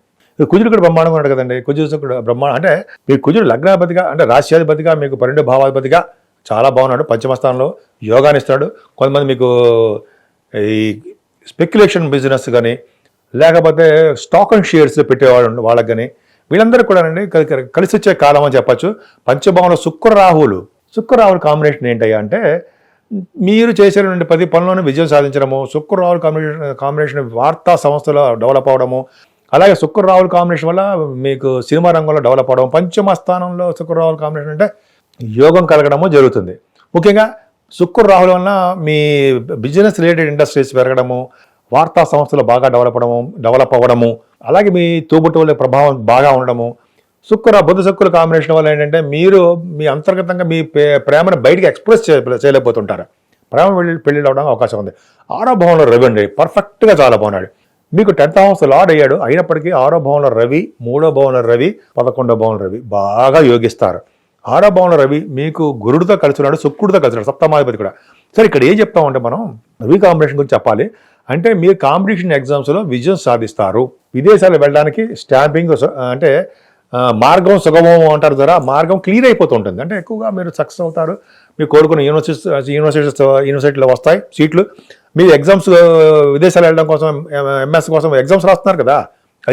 కుజుడు కూడా బ్రహ్మాండంగా ఉన్నాడు కదండి. కుజుడు బ్రహ్మాండం అంటే మీకు కుజుడు లగ్నాధిపతిగా అంటే రాశ్యాధిపతిగా మీకు 12 భావాధిపతిగా చాలా బాగున్నాడు. పంచమస్థానంలో యోగాన్ని ఇస్తాడు. కొంతమంది మీకు ఈ స్పెక్యులేషన్ బిజినెస్ కానీ, లేకపోతే స్టాక్ అండ్ షేర్స్ పెట్టేవాళ్ళు వాళ్ళకి కానీ, వీళ్ళందరూ కూడా అండి కలిసి వచ్చే కాలం అని చెప్పచ్చు. పంచభావంలో శుక్రరాహుల కాంబినేషన్ ఏంటయ్యా అంటే మీరు చేసేటువంటి 10 పనులను విజయం సాధించడము, శుక్రరాహుల కాంబినేషన్ వార్తా సంస్థలో డెవలప్ అవడము, అలాగే శుక్రరాహుల కాంబినేషన్ వల్ల మీకు సినిమా రంగంలో డెవలప్ అవడం. పంచమ స్థానంలో శుక్రరాహుల కాంబినేషన్ అంటే యోగం కలగడము జరుగుతుంది. ముఖ్యంగా శుక్రరాహుల వల్ల మీ బిజినెస్ రిలేటెడ్ ఇండస్ట్రీస్ పెరగడము, వార్తా సంస్థలు బాగా డెవలప్ అవ్వడము, అలాగే మీ తోబుట్టువుల ప్రభావం బాగా ఉండడము. బుధ శుక్రుల కాంబినేషన్ వల్ల ఏంటంటే మీరు మీ అంతర్గతంగా మీ ప్రేమను బయటికి ఎక్స్ప్రెస్ చేయలేకపోతుంటారు. ప్రేమ పెళ్లి అవడానికి అవకాశం ఉంది. 6వ భావంలో రవి అండి పర్ఫెక్ట్గా చాలా బాగున్నాడు. మీకు 10th హౌస్ లార్డ్ అయ్యాడు. అయినప్పటికీ 6వ భావంలో రవి, 3వ భావంలో రవి, 11వ భావంలో రవి బాగా యోగిస్తారు. 6వ భావంలో రవి మీకు గురుడితో కలిసి ఉన్నాడు, శుక్రుడితో కలిసి ఉన్నాడు, సప్తమాధిపతి కూడా. సరే ఇక్కడ ఏం చెప్తామంటే మనం రవి కాంబినేషన్ గురించి చెప్పాలి అంటే మీరు కాంపిటీషన్ ఎగ్జామ్స్లో విజయం సాధిస్తారు. విదేశాలు వెళ్ళడానికి స్టాంపింగ్ అంటే మార్గం సుగమం అంటారు ద్వారా మార్గం క్లియర్ అయిపోతూ ఉంటుంది. అంటే ఎక్కువగా మీరు సక్సెస్ అవుతారు. మీరు కోరుకున్న యూనివర్సిటీలో వస్తాయి సీట్లు. మీరు ఎగ్జామ్స్ విదేశాలు వెళ్ళడం కోసం ఎంఎస్ కోసం ఎగ్జామ్స్ రాస్తున్నారు కదా,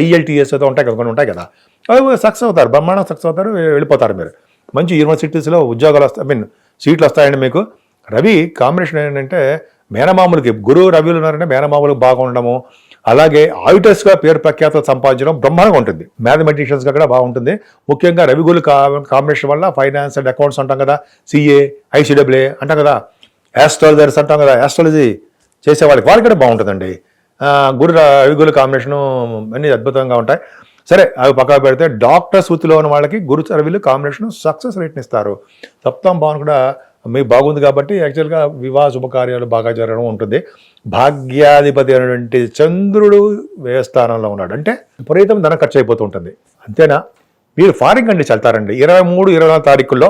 IELTS అయితే ఉంటాయి కదా, కొన్ని ఉంటాయి కదా, అవి సక్సెస్ అవుతారు, బ్రహ్మాండంగా సక్సెస్ అవుతారు, వెళ్ళిపోతారు. మీరు మంచి యూనివర్సిటీస్లో ఉద్యోగాలు వస్తాయి, సీట్లు వస్తాయండి. మీకు రవి కాంబినేషన్ ఏంటంటే మేనమామూలకి గురువు రవిలు ఉన్నారంటే మేనమామూలకు బాగా ఉండడము, అలాగే ఆడిటర్స్గా పేరు ప్రఖ్యాత సంపాదించడం బ్రహ్మాండంగా ఉంటుంది. మ్యాథమెటిషియన్స్గా కూడా బాగుంటుంది. ముఖ్యంగా రవి గురు కాంబినేషన్ వల్ల ఫైనాన్స్ అండ్ అకౌంట్స్ అంటాం కదా, CA, ICAA అంటాం కదా, ఆస్ట్రాలజర్స్ అంటాం కదా, ఆస్ట్రాలజీ చేసే వాళ్ళకి కూడా బాగుంటుందండి. రవి గురు కాంబినేషను అన్ని అద్భుతంగా ఉంటాయి. సరే అవి పక్కన పెడితే డాక్టర్స్ వృత్తిలో ఉన్న వాళ్ళకి గురు రవిలు కాంబినేషన్ సక్సెస్ రేట్ని ఇస్తారు. 7వ భావం కూడా మీకు బాగుంది కాబట్టి యాక్చువల్గా వివాహ శుభకార్యాలు బాగా జరగడం ఉంటుంది. భాగ్యాధిపతి అనేటువంటి చంద్రుడు వ్యయస్థానంలో ఉన్నాడు అంటే విపరీతం ధనం ఖర్చు అయిపోతూ ఉంటుంది. అంతేనా, మీరు ఫారిన్ కంట్రీస్ వెళ్తారండి 23, 24 తారీఖుల్లో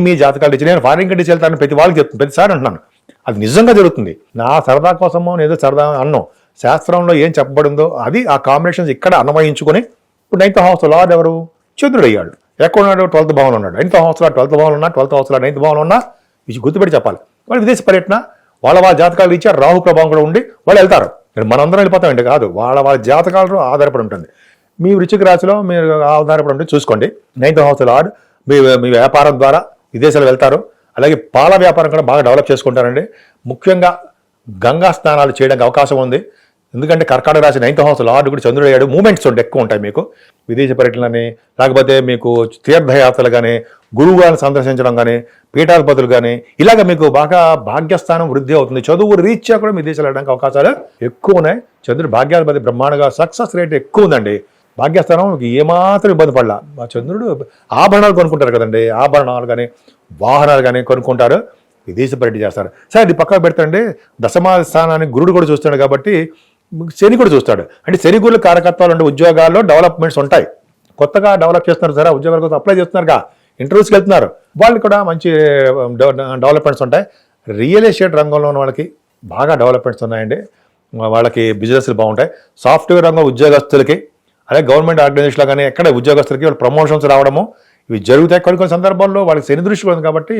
మీ జాతకాలు ఇచ్చి నేను ఫారిన్ కంట్రీస్ వెళ్తాను ప్రతి వాళ్ళకి చెప్తాను, ప్రతిసారి అంటున్నాను. అది నిజంగా జరుగుతుంది. నా సరదా కోసమో ఏదో సరదా అన్నం శాస్త్రంలో ఏం చెప్పబడిందో అది ఆ కాంబినేషన్స్ ఇక్కడ అన్వయించుకొని ఇప్పుడు 9th హౌస్ లార్డ్ ఎవరు, చంద్రుడు అయ్యాడు. ఎక్కడ ఉన్నాడు, 12th భావంలో ఉన్నాడు. 9th హౌస్ లార్డ్ 12th భావంలో ఉన్నా, 12th హౌస్ లార్డ్ 9th భావంలో ఉన్నా ఇది గుర్తుపెట్టి చెప్పాలి. వాళ్ళు విదేశ పర్యటన వాళ్ళ జాతకాలు ఇచ్చారు, రాహు ప్రభావం కూడా ఉండి వాళ్ళు వెళ్తారు. మనందరం వెళ్ళిపోతామండి కాదు, వాళ్ళ జాతకాలు ఆధారపడి ఉంటుంది. మీ వృశ్చిక రాశిలో మీరు ఆధారపడి ఉంటుంది చూసుకోండి. 9th హౌస్ లార్డ్ మీ వ్యాపారం ద్వారా విదేశాలు వెళ్తారు. అలాగే పాల వ్యాపారం కూడా బాగా డెవలప్ చేసుకుంటారండి. ముఖ్యంగా గంగా స్నానాలు చేయడానికి అవకాశం ఉంది. ఎందుకంటే కర్కాటక రాశి 9th హౌస్ లార్డ్ కూడా చంద్రుడు అయ్యాడు. మూమెంట్స్ ఎక్కువ ఉంటాయి మీకు. విదేశీ పర్యటనలని, లేకపోతే మీకు తీర్థయాత్రలు కానీ, గురువు గారిని సందర్శించడం కానీ, పీఠాధిపతులు కానీ, ఇలాగ మీకు బాగా భాగ్యస్థానం వృద్ధి అవుతుంది. చదువు రీత్యా కూడా మీ దేశాలు వెళ్ళడానికి అవకాశాలు ఎక్కువ ఉన్నాయి. చంద్రుడు భాగ్యాధిపతి బ్రహ్మాండంగా సక్సెస్ రేట్ ఎక్కువ ఉందండి. భాగ్యస్థానం మీకు ఏమాత్రం ఇబ్బంది పడలా. మా చంద్రుడు ఆభరణాలు కొనుక్కుంటారు కదండి, ఆభరణాలు కానీ వాహనాలు కానీ కొనుక్కుంటారు, విదేశీ పర్యటన చేస్తారు. సరే అది పక్కన పెడతాండి. దశమ స్థానాన్ని గురుడు కూడా చూస్తాడు కాబట్టి శని కూడా చూస్తాడు. అంటే శని గురుల కారకత్వాలు అంటే ఉద్యోగాల్లో డెవలప్మెంట్స్ ఉంటాయి. కొత్తగా డెవలప్ చేస్తున్నారు సరే, ఉద్యోగాల కోసం అప్లై చేస్తున్నారుగా, ఇంటర్వ్యూస్కి వెళ్తున్నారు, వాళ్ళు కూడా మంచి డెవలప్మెంట్స్ ఉంటాయి. రియల్ ఎస్టేట్ రంగంలో ఉన్న వాళ్ళకి బాగా డెవలప్మెంట్స్ ఉన్నాయండి. వాళ్ళకి బిజినెస్లు బాగుంటాయి. సాఫ్ట్వేర్ రంగం ఉద్యోగస్తులకి, అలాగే గవర్నమెంట్ ఆర్గనైజేషన్లో కానీ ఎక్కడ ఉద్యోగస్తులకి వాళ్ళు ప్రమోషన్స్ రావడము ఇవి జరుగుతాయి. కొన్ని సందర్భాల్లో వాళ్ళకి శని దృష్టి ఉంది కాబట్టి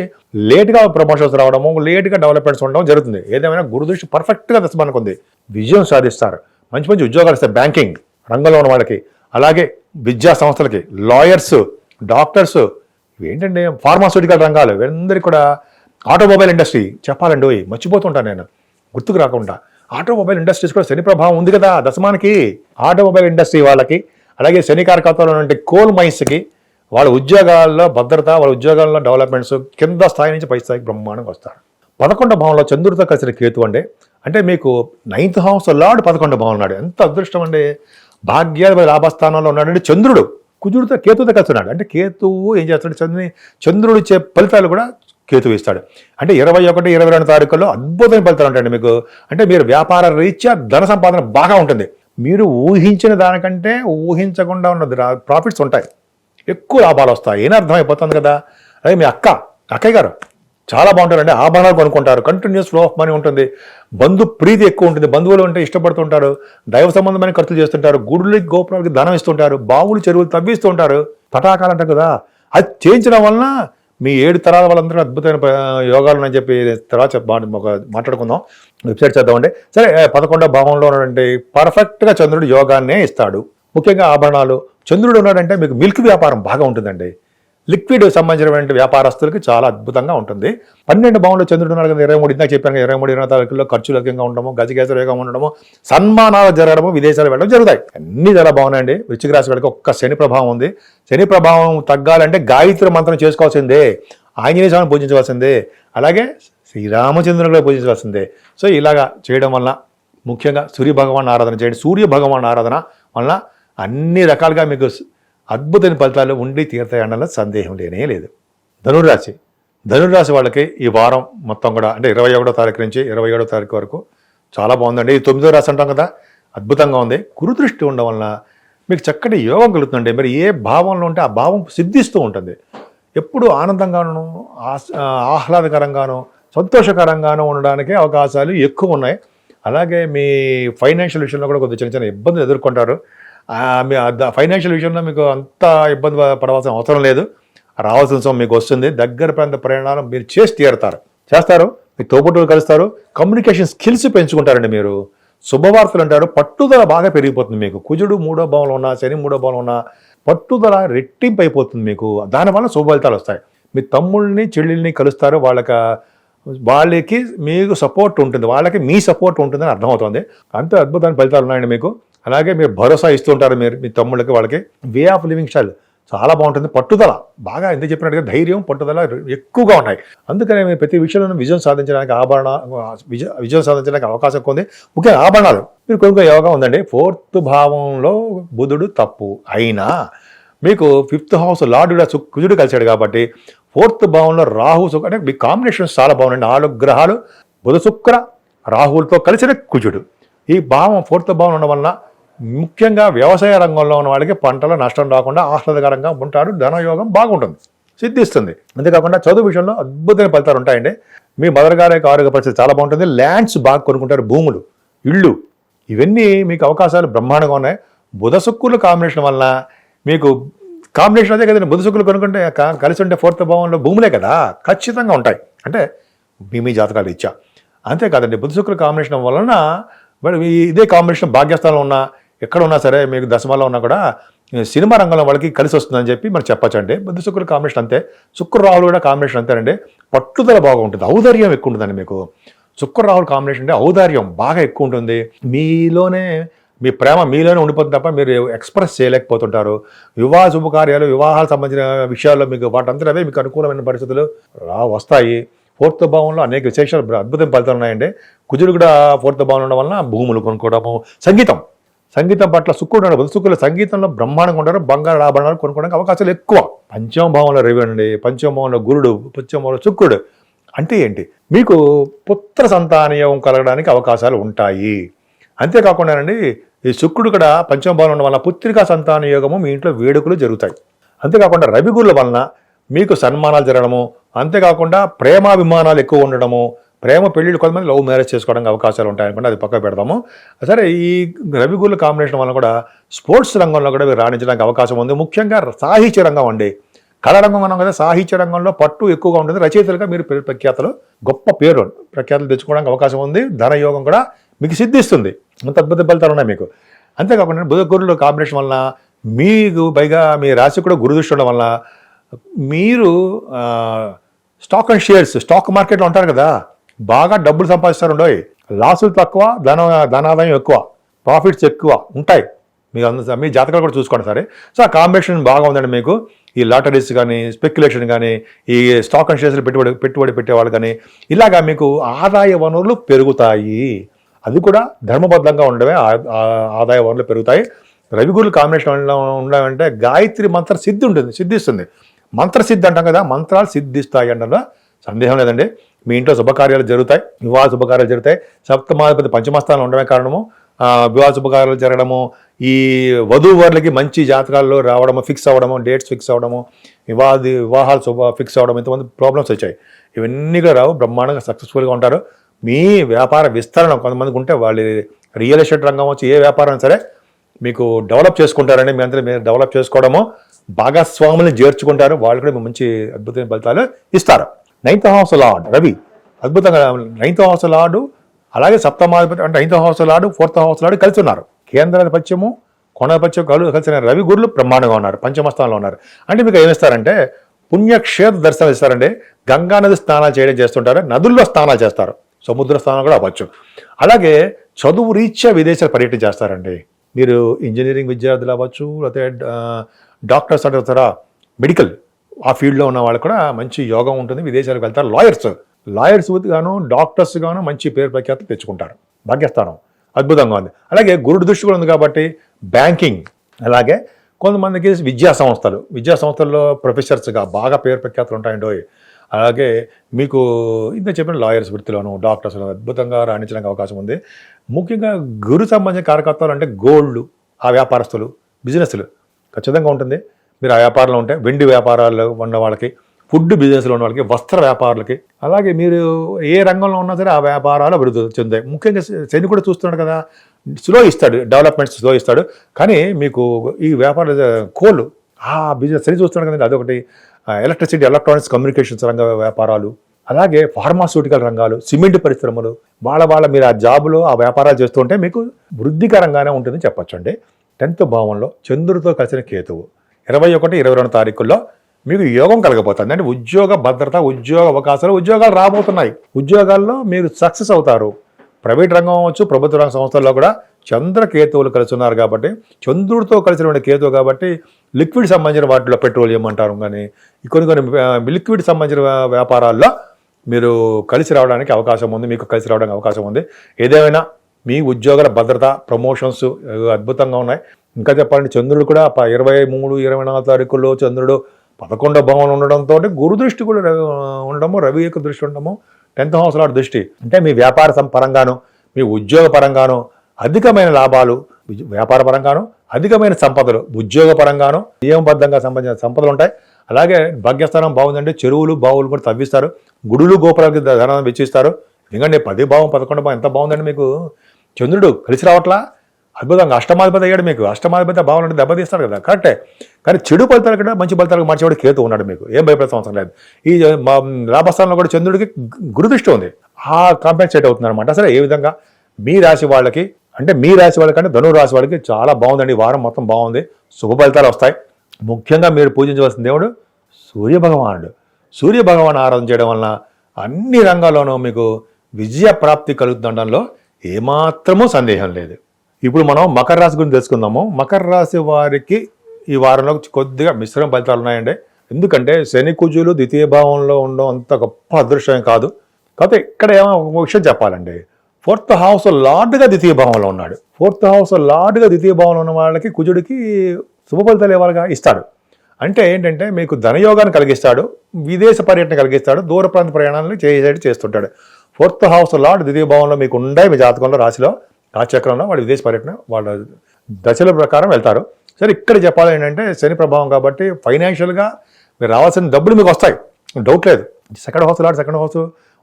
లేట్గా ప్రమోషన్స్ రావడము, లేట్గా డెవలప్మెంట్స్ ఉండడం జరుగుతుంది. ఏదేమైనా గురు దృష్టి పర్ఫెక్ట్గా దశమానికి ఉంది, విజయం సాధిస్తారు. మంచి మంచి ఉద్యోగాలు ఇస్తారు బ్యాంకింగ్ రంగంలో ఉన్న వాళ్ళకి, అలాగే విద్యా సంస్థలకి, లాయర్స్, డాక్టర్స్, ఏంటంటే ఫార్మాస్యూటికల్ రంగాలు వీరందరికీ కూడా. ఆటోమొబైల్ ఇండస్ట్రీ చెప్పాలండి, మర్చిపోతుంటాను నేను గుర్తుకు రాకుండా. ఆటోమొబైల్ ఇండస్ట్రీస్ కూడా శని ప్రభావం ఉంది కదా దశమానికి. ఆటోమొబైల్ ఇండస్ట్రీ వాళ్ళకి, అలాగే శని కారకత్వంలో ఉన్నటువంటి కోల్ మైన్స్కి వాళ్ళ ఉద్యోగాల్లో భద్రత, వాళ్ళ ఉద్యోగాల్లో డెవలప్మెంట్స్ కింద స్థాయి నుంచి పై స్థాయికి బ్రహ్మాండంగా వస్తారు. 11వ భావంలో చంద్రుడితో కలిసిన కేతు అండి. అంటే మీకు 9th హౌస్ లార్డ్ 11వ భావం ఉన్నాడు. ఎంత అదృష్టం అండి. భాగ్యాధిపతి లాభస్థానంలో ఉన్నాడంటే చంద్రుడు కుజుడితో కేతుతో కలిసి ఉన్నాడు. అంటే కేతువు ఏం చేస్తాడు, చంద్రుడు ఇచ్చే ఫలితాలు కూడా కేతు ఇస్తాడు. అంటే 21, 22 తారీఖుల్లో అద్భుతమైన ఫలితాలు ఉంటాయండి మీకు. అంటే మీరు వ్యాపార రీత్యా ధన సంపాదన బాగా ఉంటుంది. మీరు ఊహించిన దానికంటే ఊహించకుండా ఉన్న ప్రాఫిట్స్ ఉంటాయి, ఎక్కువ లాభాలు వస్తాయి. ఏం అర్థమైపోతుంది కదా. అదే మీ అక్కయ్య గారు చాలా బాగుంటారండి. ఆభరణాలు కొనుక్కుంటారు, కంటిన్యూస్ ఫ్లో ఆఫ్ మనీ ఉంటుంది, బంధు ప్రీతి ఎక్కువ ఉంటుంది, బంధువులు అంటే ఇష్టపడుతుంటారు, దైవ సంబంధమైన ఖర్చులు చేస్తుంటారు, గుడులకి గోపురాలకి ధనం ఇస్తుంటారు, బావులు చెరువులు తవ్విస్తూ ఉంటారు, పటాకాలు అంటారు కదా. అది చేయించడం వలన మీ 7 తరాల వాళ్ళందరూ అద్భుతమైన యోగాలు అని చెప్పి తర్వాత మాట్లాడుకుందాం, వెబ్సైట్ చేద్దామండి. సరే, 11వ భావంలో ఉన్నటువంటి పర్ఫెక్ట్గా చంద్రుడు యోగాన్నే ఇస్తాడు. ముఖ్యంగా ఆభరణాలు. చంద్రుడు ఉన్నాడంటే మీకు మిల్క్ వ్యాపారం బాగా ఉంటుందండి. లిక్విడ్ సంబంధించినటువంటి వ్యాపారస్తులకి చాలా అద్భుతంగా ఉంటుంది. 12 భావంలో చంద్రుడు ఉన్నాడు కదా, 23 ఇందాక చెప్పాను కదా, 23, 24 తారీఖుల్లో ఖర్చులు అధికంగా ఉండడము, గజకేసర యోగం ఉండడము, సన్మానాలు జరగడము, విదేశాలు వెళ్ళడం జరుగుతాయి. అన్ని చాలా బాగున్నాయండి. వృశ్చిక రాశి వాళ్ళకి ఒక్క శని ప్రభావం ఉంది. శని ప్రభావం తగ్గాలంటే గాయత్రి మంత్రం చేసుకోవాల్సిందే, ఆంజనేయ స్వామిని పూజించవలసిందే, అలాగే శ్రీరామచంద్రుని పూజించవలసిందే. సో ఇలాగా చేయడం వల్ల ముఖ్యంగా సూర్య భగవాన్ ఆరాధన చేయండి. సూర్య భగవాన్ ఆరాధన వలన అన్ని రకాలుగా మీకు అద్భుతమైన ఫలితాలు ఉండి తీరుతాయి అనడంలో సందేహం లేనే లేదు. ధనుర్రాశి వాళ్ళకి ఈ వారం మొత్తం కూడా అంటే 21వ తారీఖు నుంచి 27వ తారీఖు వరకు చాలా బాగుందండి. ఈ 9వ రాశి అంటాం కదా, అద్భుతంగా ఉంది. గురుదృష్టి ఉండడం వలన మీకు చక్కటి యోగం కలుగుతుందండి. మరి ఏ భావంలో ఉంటే ఆ భావం సిద్ధిస్తూ ఉంటుంది. ఎప్పుడు ఆనందంగాను, ఆహ్లాదకరంగాను, సంతోషకరంగాను ఉండడానికి అవకాశాలు ఎక్కువ ఉన్నాయి. అలాగే మీ ఫైనాన్షియల్ విషయంలో కూడా కొద్దిగా చిన్న చిన్న ఇబ్బందులు ఎదుర్కొంటారు. మీ ఫైనాన్షియల్ విషయంలో మీకు అంత ఇబ్బంది పడవలసిన అవసరం లేదు. రావాల్సిన సొమ్ము మీకు వస్తుంది. దగ్గర ప్రాంత ప్రయాణాలు మీరు చేస్తారు. మీ తోబుట్టులు కలుస్తారు. కమ్యూనికేషన్ స్కిల్స్ పెంచుకుంటారండి. మీరు శుభవార్తలు అంటారు. పట్టుదల బాగా పెరిగిపోతుంది మీకు. కుజుడు 3వ భావంలో ఉన్నా, శని 3వ భావంలో ఉన్నా పట్టుదల రెట్టింపు అయిపోతుంది మీకు. దానివల్ల శుభ ఫలితాలు వస్తాయి. మీ తమ్ముళ్ళని చెల్లెల్ని కలుస్తారు. వాళ్ళకి మీకు సపోర్ట్ ఉంటుంది, వాళ్ళకి మీ సపోర్ట్ ఉంటుందని అర్థమవుతుంది. అంత అద్భుతమైన ఫలితాలు ఉన్నాయండి మీకు. అలాగే మీరు భరోసా ఇస్తూ ఉంటారు. మీరు మీ తమ్ముళ్ళకి వాళ్ళకి వే ఆఫ్ లివింగ్ స్టైల్ చాలా బాగుంటుంది. పట్టుదల బాగా ఎందుకు చెప్పినట్టుగా ధైర్యం, పట్టుదల ఎక్కువగా ఉంటాయి. అందుకనే మీరు ప్రతి విషయంలో విజయం సాధించడానికి విజయం సాధించడానికి అవకాశం ఎక్కువ ఉంది. ముఖ్యంగా ఆభరణాలు మీరు కొనుక్కునే యోగా ఉందండి. 4th భావంలో బుధుడు తప్పు అయినా మీకు 5th హౌస్ లార్డ్ కూడా కుజుడు కలిశాడు కాబట్టి 4th భావంలో రాహు అంటే మీ కాంబినేషన్స్ చాలా బాగుందండి. 4 గ్రహాలు బుధ శుక్ర రాహులతో కలిసిన కుజుడు. ఈ భావం 4th భావం ఉండడం వలన ముఖ్యంగా వ్యవసాయ రంగంలో ఉన్న వాళ్ళకి పంటలో నష్టం రాకుండా ఆహ్లాదకరంగా ఉంటారు. ధనయోగం బాగుంటుంది, సిద్ధిస్తుంది. అంతేకాకుండా చదువు విషయంలో అద్భుతమైన ఫలితాలు ఉంటాయండి. మీ మదర్ గారి యొక్క ఆరోగ్య పరిస్థితి చాలా బాగుంటుంది. ల్యాండ్స్ బాగా కొనుక్కుంటారు, భూములు, ఇళ్ళు, ఇవన్నీ మీకు అవకాశాలు బ్రహ్మాండంగా ఉన్నాయి. బుధ శుక్రుల కాంబినేషన్ వలన మీకు కాంబినేషన్ అదే కదండి. బుధ శుక్రులు కొనుక్కుంటే కలిసి ఉంటే 4th భావంలో భూములే కదా, ఖచ్చితంగా ఉంటాయి. అంటే మీ జాతకాలు ఇచ్చా. అంతేకాదండి, బుధ శుక్రుల కాంబినేషన్ వలన ఇదే కాంబినేషన్ భాగ్యస్థానంలో ఉన్నా ఎక్కడ ఉన్నా సరే మీకు దశమాలో ఉన్నా కూడా సినిమా రంగంలో వాళ్ళకి కలిసి వస్తుందని చెప్పి మనం చెప్పచ్చండి. బుధ శుక్రుల కాంబినేషన్ అంతే. శుక్ర రాహులు కూడా కాంబినేషన్ అంతేనండి. పట్టుదల బాగా ఉంటుంది, ఔదార్యం ఎక్కువ ఉంటుందండి మీకు. శుక్ర రాహుల కాంబినేషన్ అంటే ఔదార్యం బాగా ఎక్కువ ఉంటుంది. మీలోనే మీ ప్రేమ మీలోనే ఉండిపోతుంది తప్ప మీరు ఎక్స్ప్రెస్ చేయలేకపోతుంటారు. వివాహ శుభకార్యాలు, వివాహాలకు సంబంధించిన విషయాల్లో మీకు వాటంతా అవే మీకు అనుకూలమైన పరిస్థితులు వస్తాయి. 4th భావంలో అనేక విశేషాలు అద్భుతమైన ఫలితాలు ఉన్నాయండి. కుజుడు కూడా 4th భావంలో ఉండడం వలన భూములు కొనుక్కోవడము, సంగీతం పట్ల శుక్రుడు బుధ శుక్రులు సంగీతంలో బ్రహ్మాండంగా ఉంటారు. బంగారు ఆభరణాలు కొనుక్కోవడానికి అవకాశాలు ఎక్కువ. 5వ భావంలో రవి అండి, 5వ భావంలో గురుడు, 5వ భావంలో శుక్రుడు. అంటే ఏంటి, మీకు పుత్ర సంతానయోగం కలగడానికి అవకాశాలు ఉంటాయి. అంతేకాకుండానండి ఈ శుక్రుడు కూడా 5వ భావంలో ఉండడం వలన పుత్రికా సంతాన యోగము, మీ ఇంట్లో వేడుకలు జరుగుతాయి. అంతేకాకుండా రవి గురుల వలన మీకు సన్మానాలు జరగడము, అంతేకాకుండా ప్రేమాభిమానాలు ఎక్కువ ఉండడము, ప్రేమ పెళ్ళిళ్ళు కొంతమంది లవ్ మ్యారేజ్ చేసుకోవడానికి అవకాశాలు ఉంటాయి అనుకుంటే అది పక్క పెడదాము. సరే, ఈ రవి గురుల కాంబినేషన్ వల్ల కూడా స్పోర్ట్స్ రంగంలో కూడా మీరు రాణించడానికి అవకాశం ఉంది. ముఖ్యంగా సాహిత్య రంగం అండి, కళారంగం అన్నాం కదా, సాహిత్య రంగంలో పట్టు ఎక్కువగా ఉంటుంది. రచయితలుగా మీరు ప్రఖ్యాతలు, గొప్ప పేరు ప్రఖ్యాతలు తెచ్చుకోవడానికి అవకాశం ఉంది. ధనయోగం కూడా మీకు సిద్ధిస్తుంది. అంత అద్భుత ఫలితాలు ఉన్నాయి మీకు. అంతేకాకుండా బుధ గురుల కాంబినేషన్ వలన మీకు పైగా మీ రాశి కూడా గురుదృష్టి ఉండడం వల్ల మీరు స్టాక్ అండ్ షేర్స్, స్టాక్ మార్కెట్లో ఉంటారు కదా, బాగా డబ్బులు సంపాదిస్తారు. ఉండవు, లాసులు తక్కువ, ధనాదాయం ఎక్కువ, ప్రాఫిట్స్ ఎక్కువ ఉంటాయి. మీకు మీ జాతకాలు కూడా చూసుకోండి సరే. సో ఆ కాంబినేషన్ బాగా ఉందండి మీకు. ఈ లాటరీస్ కానీ, స్పెక్యులేషన్ కానీ, ఈ స్టాక్ అండ్ షేర్స్లో పెట్టుబడి పెట్టేవాళ్ళు కానీ, ఇలాగా మీకు ఆదాయ వనరులు పెరుగుతాయి. అది కూడా ధర్మబద్ధంగా ఉండడమే ఆదాయ వనరులు పెరుగుతాయి. రవిగురుల కాంబినేషన్ ఉండమంటే గాయత్రి మంత్ర సిద్ధిస్తుంది. మంత్రసిద్ధి అంటాం కదా, మంత్రాలు సిద్ధిస్తాయి అంటే సందేహం లేదండి. మీ ఇంట్లో శుభకార్యాలు జరుగుతాయి, వివాహ శుభకార్యాలు జరుగుతాయి. సప్తమాధిపతి పంచమస్థానంలో ఉండడమే కారణము వివాహ శుభకార్యాలు జరగడము, ఈ వధూవరులకి మంచి జాతకాల్లో రావడము, ఫిక్స్ అవ్వడము, డేట్స్ ఫిక్స్ అవ్వడము, వివాహాలు ఫిక్స్ అవ్వడం, ఇంతమంది ప్రాబ్లమ్స్ వచ్చాయి. ఇవన్నీ కూడా రావు, బ్రహ్మాండంగా సక్సెస్ఫుల్గా ఉంటారు. మీ వ్యాపార విస్తరణ కొంతమందికి ఉంటే వాళ్ళు రియల్ ఎస్టేట్ రంగం వచ్చి ఏ వ్యాపారం సరే మీకు డెవలప్ చేసుకుంటారండి. మీ అంతా మీరు డెవలప్ చేసుకోవడము, భాగస్వాములను చేర్చుకుంటారు, వాళ్ళు కూడా మంచి అద్భుతమైన ఫలితాలు ఇస్తారు. 9th హౌస్ లార్డ్ రవి అద్భుతంగా 9th హౌస్ లార్డు, అలాగే సప్తమాధిపతి అంటే 9th house lord 4th house lord కలిసి ఉన్నారు. కేంద్రాధిపత్యము కోణాధిపత్యం కలిసిన రవి గురులు బ్రహ్మాండంగా ఉన్నారు, పంచమస్థానంలో ఉన్నారు. అంటే మీకు ఏమిస్తారంటే పుణ్యక్షేత్ర దర్శనం ఇస్తారండి. గంగానది స్నానాలు చేయడం చేస్తుంటారు, నదుల్లో స్నానాలు చేస్తారు, సముద్ర స్నానం కూడా అవ్వచ్చు. అలాగే చదువు రీత్యా విదేశాలు పర్యటన చేస్తారండి. మీరు ఇంజనీరింగ్ విద్యార్థులు అవ్వచ్చు, లేకపోతే డాక్టర్స్ అంటారా, మెడికల్ ఆ ఫీల్డ్లో ఉన్న వాళ్ళు కూడా మంచి యోగం ఉంటుంది, విదేశాలకు వెళ్తారు. లాయర్స్ గాను డాక్టర్స్ గాను మంచి పేరు ప్రఖ్యాతులు తెచ్చుకుంటారు. భాగ్యస్థానం అద్భుతంగా ఉంది. అలాగే గురుడు దృష్టి కూడా ఉంది కాబట్టి బ్యాంకింగ్, అలాగే కొంతమందికి విద్యా సంస్థల్లో ప్రొఫెసర్స్గా బాగా పేరు ప్రఖ్యాతులు ఉంటాయండి. అలాగే మీకు ఇంత చెప్పిన లాయర్స్ వృత్తిలోను డాక్టర్స్లో అద్భుతంగా రాణించడానికి అవకాశం ఉంది. ముఖ్యంగా గురు సంబంధించిన కార్యకర్తలు అంటే గోల్డ్, ఆ వ్యాపారస్తులు, బిజినెస్లు ఖచ్చితంగా ఉంటుంది. మీరు ఆ వ్యాపారంలో ఉంటే, వెండి వ్యాపారాల్లో ఉన్న వాళ్ళకి, ఫుడ్ బిజినెస్లో ఉన్న వాళ్ళకి, వస్త్ర వ్యాపారులకి, అలాగే మీరు ఏ రంగంలో ఉన్నా సరే ఆ వ్యాపారాలు అభివృద్ధి చెందాయి. ముఖ్యంగా శని కూడా చూస్తున్నాడు కదా, స్లో ఇస్తాడు, డెవలప్మెంట్స్ స్లో ఇస్తాడు. కానీ మీకు ఈ వ్యాపార కోళ్ళు ఆ బిజినెస్ శని చూస్తున్నాడు కదండి, అదొకటి. ఎలక్ట్రిసిటీ, ఎలక్ట్రానిక్స్, కమ్యూనికేషన్స్ రంగ వ్యాపారాలు, అలాగే ఫార్మాస్యూటికల్ రంగాలు, సిమెంట్ పరిశ్రమలు, వాళ్ళ మీరు ఆ జాబులో ఆ వ్యాపారాలు చేస్తుంటే మీకు వృద్ధికరంగానే ఉంటుందని చెప్పొచ్చు అండి. 10th భావంలో చంద్రుడితో కలిసిన కేతువు 21, 22 తారీఖుల్లో మీకు యోగం కలగబోతుంది. అంటే ఉద్యోగ భద్రత, ఉద్యోగ అవకాశాలు, ఉద్యోగాలు రాబోతున్నాయి. ఉద్యోగాల్లో మీరు సక్సెస్ అవుతారు. ప్రైవేట్ రంగం అవ్వచ్చు, ప్రభుత్వ రంగ సంస్థల్లో కూడా చంద్రకేతువులు కలిసి ఉన్నారు కాబట్టి, చంద్రుడితో కలిసిన కేతువు కాబట్టి లిక్విడ్ సంబంధించిన వాటిలో పెట్రోలియం అంటారు, కానీ కొన్ని లిక్విడ్ సంబంధించిన వ్యాపారాల్లో మీరు కలిసి రావడానికి అవకాశం ఉంది, మీకు కలిసి రావడానికి అవకాశం ఉంది. ఏదేమైనా మీ ఉద్యోగాల భద్రత, ప్రమోషన్స్ అద్భుతంగా ఉన్నాయి. ఇంకా చెప్పాలంటే చంద్రుడు కూడా 23, 24 తారీఖుల్లో చంద్రుడు 11వ భావంలో ఉండడంతో గురు దృష్టి కూడా ఉండడము, రవి యొక్క దృష్టి ఉండడము, 10th హౌస్ లార్డ్ దృష్టి. అంటే మీ వ్యాపార పరంగాను, మీ ఉద్యోగ పరంగాను అధికమైన లాభాలు, వ్యాపార పరంగాను అధికమైన సంపదలు, ఉద్యోగ పరంగాను నియమబద్ధంగా సంబంధించిన సంపదలు ఉంటాయి. అలాగే భాగ్యస్థానం బాగుందంటే చెరువులు, బావులు కూడా తవ్విస్తారు, గుడులు, గోపురాలకి ధనాన్ని వెచ్చిస్తారు. ఎందుకంటే 10వ భావం 11వ భావం ఎంత బాగుందండి. మీకు చంద్రుడు కలిసి రావట్లా, అద్భుతంగా అష్టమాధిపతి అయ్యాడు. మీకు అష్టమాధిపతి భావం అంటే దెబ్బతీస్తాడు కదా, కరెక్టే. కానీ చెడు ఫలితాలు కూడా మంచి ఫలితాలకు మార్చేవాడు కేతు ఉన్నాడు. మీకు ఏం భయపడే అవసరం లేదు. ఈ లాభస్థానంలో కూడా చంద్రుడికి గురుదృష్టి ఉంది, ఆ కాంపెన్సేట్ అవుతుంది అనమాట. అసలు ఏ విధంగా మీ రాశి వాళ్ళకి అంటే ధనుసు రాశి వాళ్ళకి చాలా బాగుందండి. ఈ వారం మొత్తం బాగుంది, శుభ ఫలితాలు వస్తాయి. ముఖ్యంగా మీరు పూజించవలసిన దేవుడు సూర్యభగవానుడు. సూర్యభగవాన్ ఆరాధన చేయడం వలన అన్ని రంగాల్లోనూ మీకు విజయ ప్రాప్తి కలుగుతుండడంలో ఏమాత్రమూ సందేహం లేదు. ఇప్పుడు మనం మకర రాశి గురించి తెలుసుకుందాము. మకర రాశి వారికి ఈ వారంలో కొద్దిగా మిశ్రమ ఫలితాలు ఉన్నాయండి. ఎందుకంటే శని కుజులు ద్వితీయ భావంలో ఉండడం అంత గొప్ప అదృష్టం కాదు. కాకపోతే ఇక్కడ ఏమో ఒక విషయం చెప్పాలండి. 4th హౌస్ లార్డ్గా ద్వితీయ భావంలో ఉన్నాడు. 4th హౌస్ లార్డ్గా ద్వితీయ భావంలో ఉన్న వాళ్ళకి కుజుడికి శుభ ఫలితాలు ఇవ్వాలిగా, ఇస్తాడు. అంటే ఏంటంటే మీకు ధనయోగాన్ని కలిగిస్తాడు, విదేశ పర్యటన కలిగిస్తాడు, దూర ప్రాంత ప్రయాణాలను చేస్తుంటాడు. 4th హౌస్ లార్డ్ ద్వితీయ భావంలో మీకు ఉండే మీ జాతకంలో రాశిలో రాశిచక్రంలో వాళ్ళు విదేశ పర్యటన వాళ్ళ దశల ప్రకారం వెళ్తారు. సరే, ఇక్కడ చెప్పాలి ఏంటంటే శని ప్రభావం కాబట్టి ఫైనాన్షియల్గా మీరు రావాల్సిన డబ్బులు మీకు వస్తాయి, డౌట్ లేదు. 2nd house lord 2nd house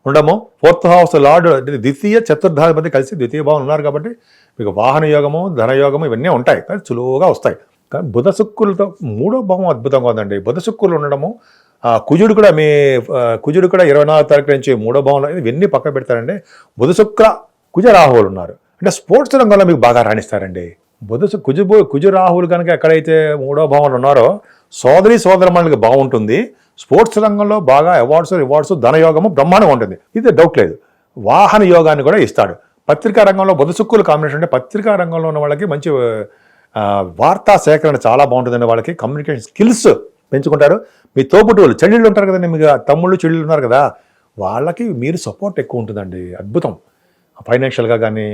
ఉండము, 4th హౌస్ లార్డ్ ద్వితీయ చతుర్థాధిపతి కలిసి ద్వితీయ భావం ఉన్నారు కాబట్టి మీకు వాహన యోగము, ధనయోగము ఇవన్నీ ఉంటాయి, కానీ సులువుగా వస్తాయి. కానీ బుధ శుక్రులతో 3వ భావం అద్భుతంగా ఉందండి. బుధ శుక్రులు ఉండడము, కుజుడు కూడా 24 తారీఖు నుంచి 3వ భావంలో, ఇవన్నీ పక్క పెడతారండి. బుధ శుక్ర కుజ రాహువులు ఉన్నారు అంటే స్పోర్ట్స్ రంగంలో మీకు బాగా రాణిస్తారండి. కుజు రాహువులు కనుక ఎక్కడైతే 3వ భావంలో ఉన్నారో సోదరమణులకి బాగుంటుంది. స్పోర్ట్స్ రంగంలో బాగా రివార్డ్స్ ధనయోగము బ్రహ్మాండంగా ఉంటుంది, ఇది డౌట్ లేదు. వాహన యోగాన్ని కూడా ఇస్తాడు. పత్రికా రంగంలో బుధ శుక్రుల కాంబినేషన్ అంటే పత్రికా రంగంలో ఉన్న వాళ్ళకి మంచి వార్తా సేకరణ చాలా బాగుంటుందండి. వాళ్ళకి కమ్యూనికేషన్ స్కిల్స్ పెంచుకుంటారు. మీ తోబుట్టువులు చెల్లెళ్ళు ఉంటారు కదండి, మీకు తమ్ముళ్ళు చెల్లెళ్ళు ఉన్నారు కదా, వాళ్ళకి మీరు సపోర్ట్ ఎక్కువ ఉంటుందండి. అద్భుతం. ఫైనాన్షియల్గా కానీ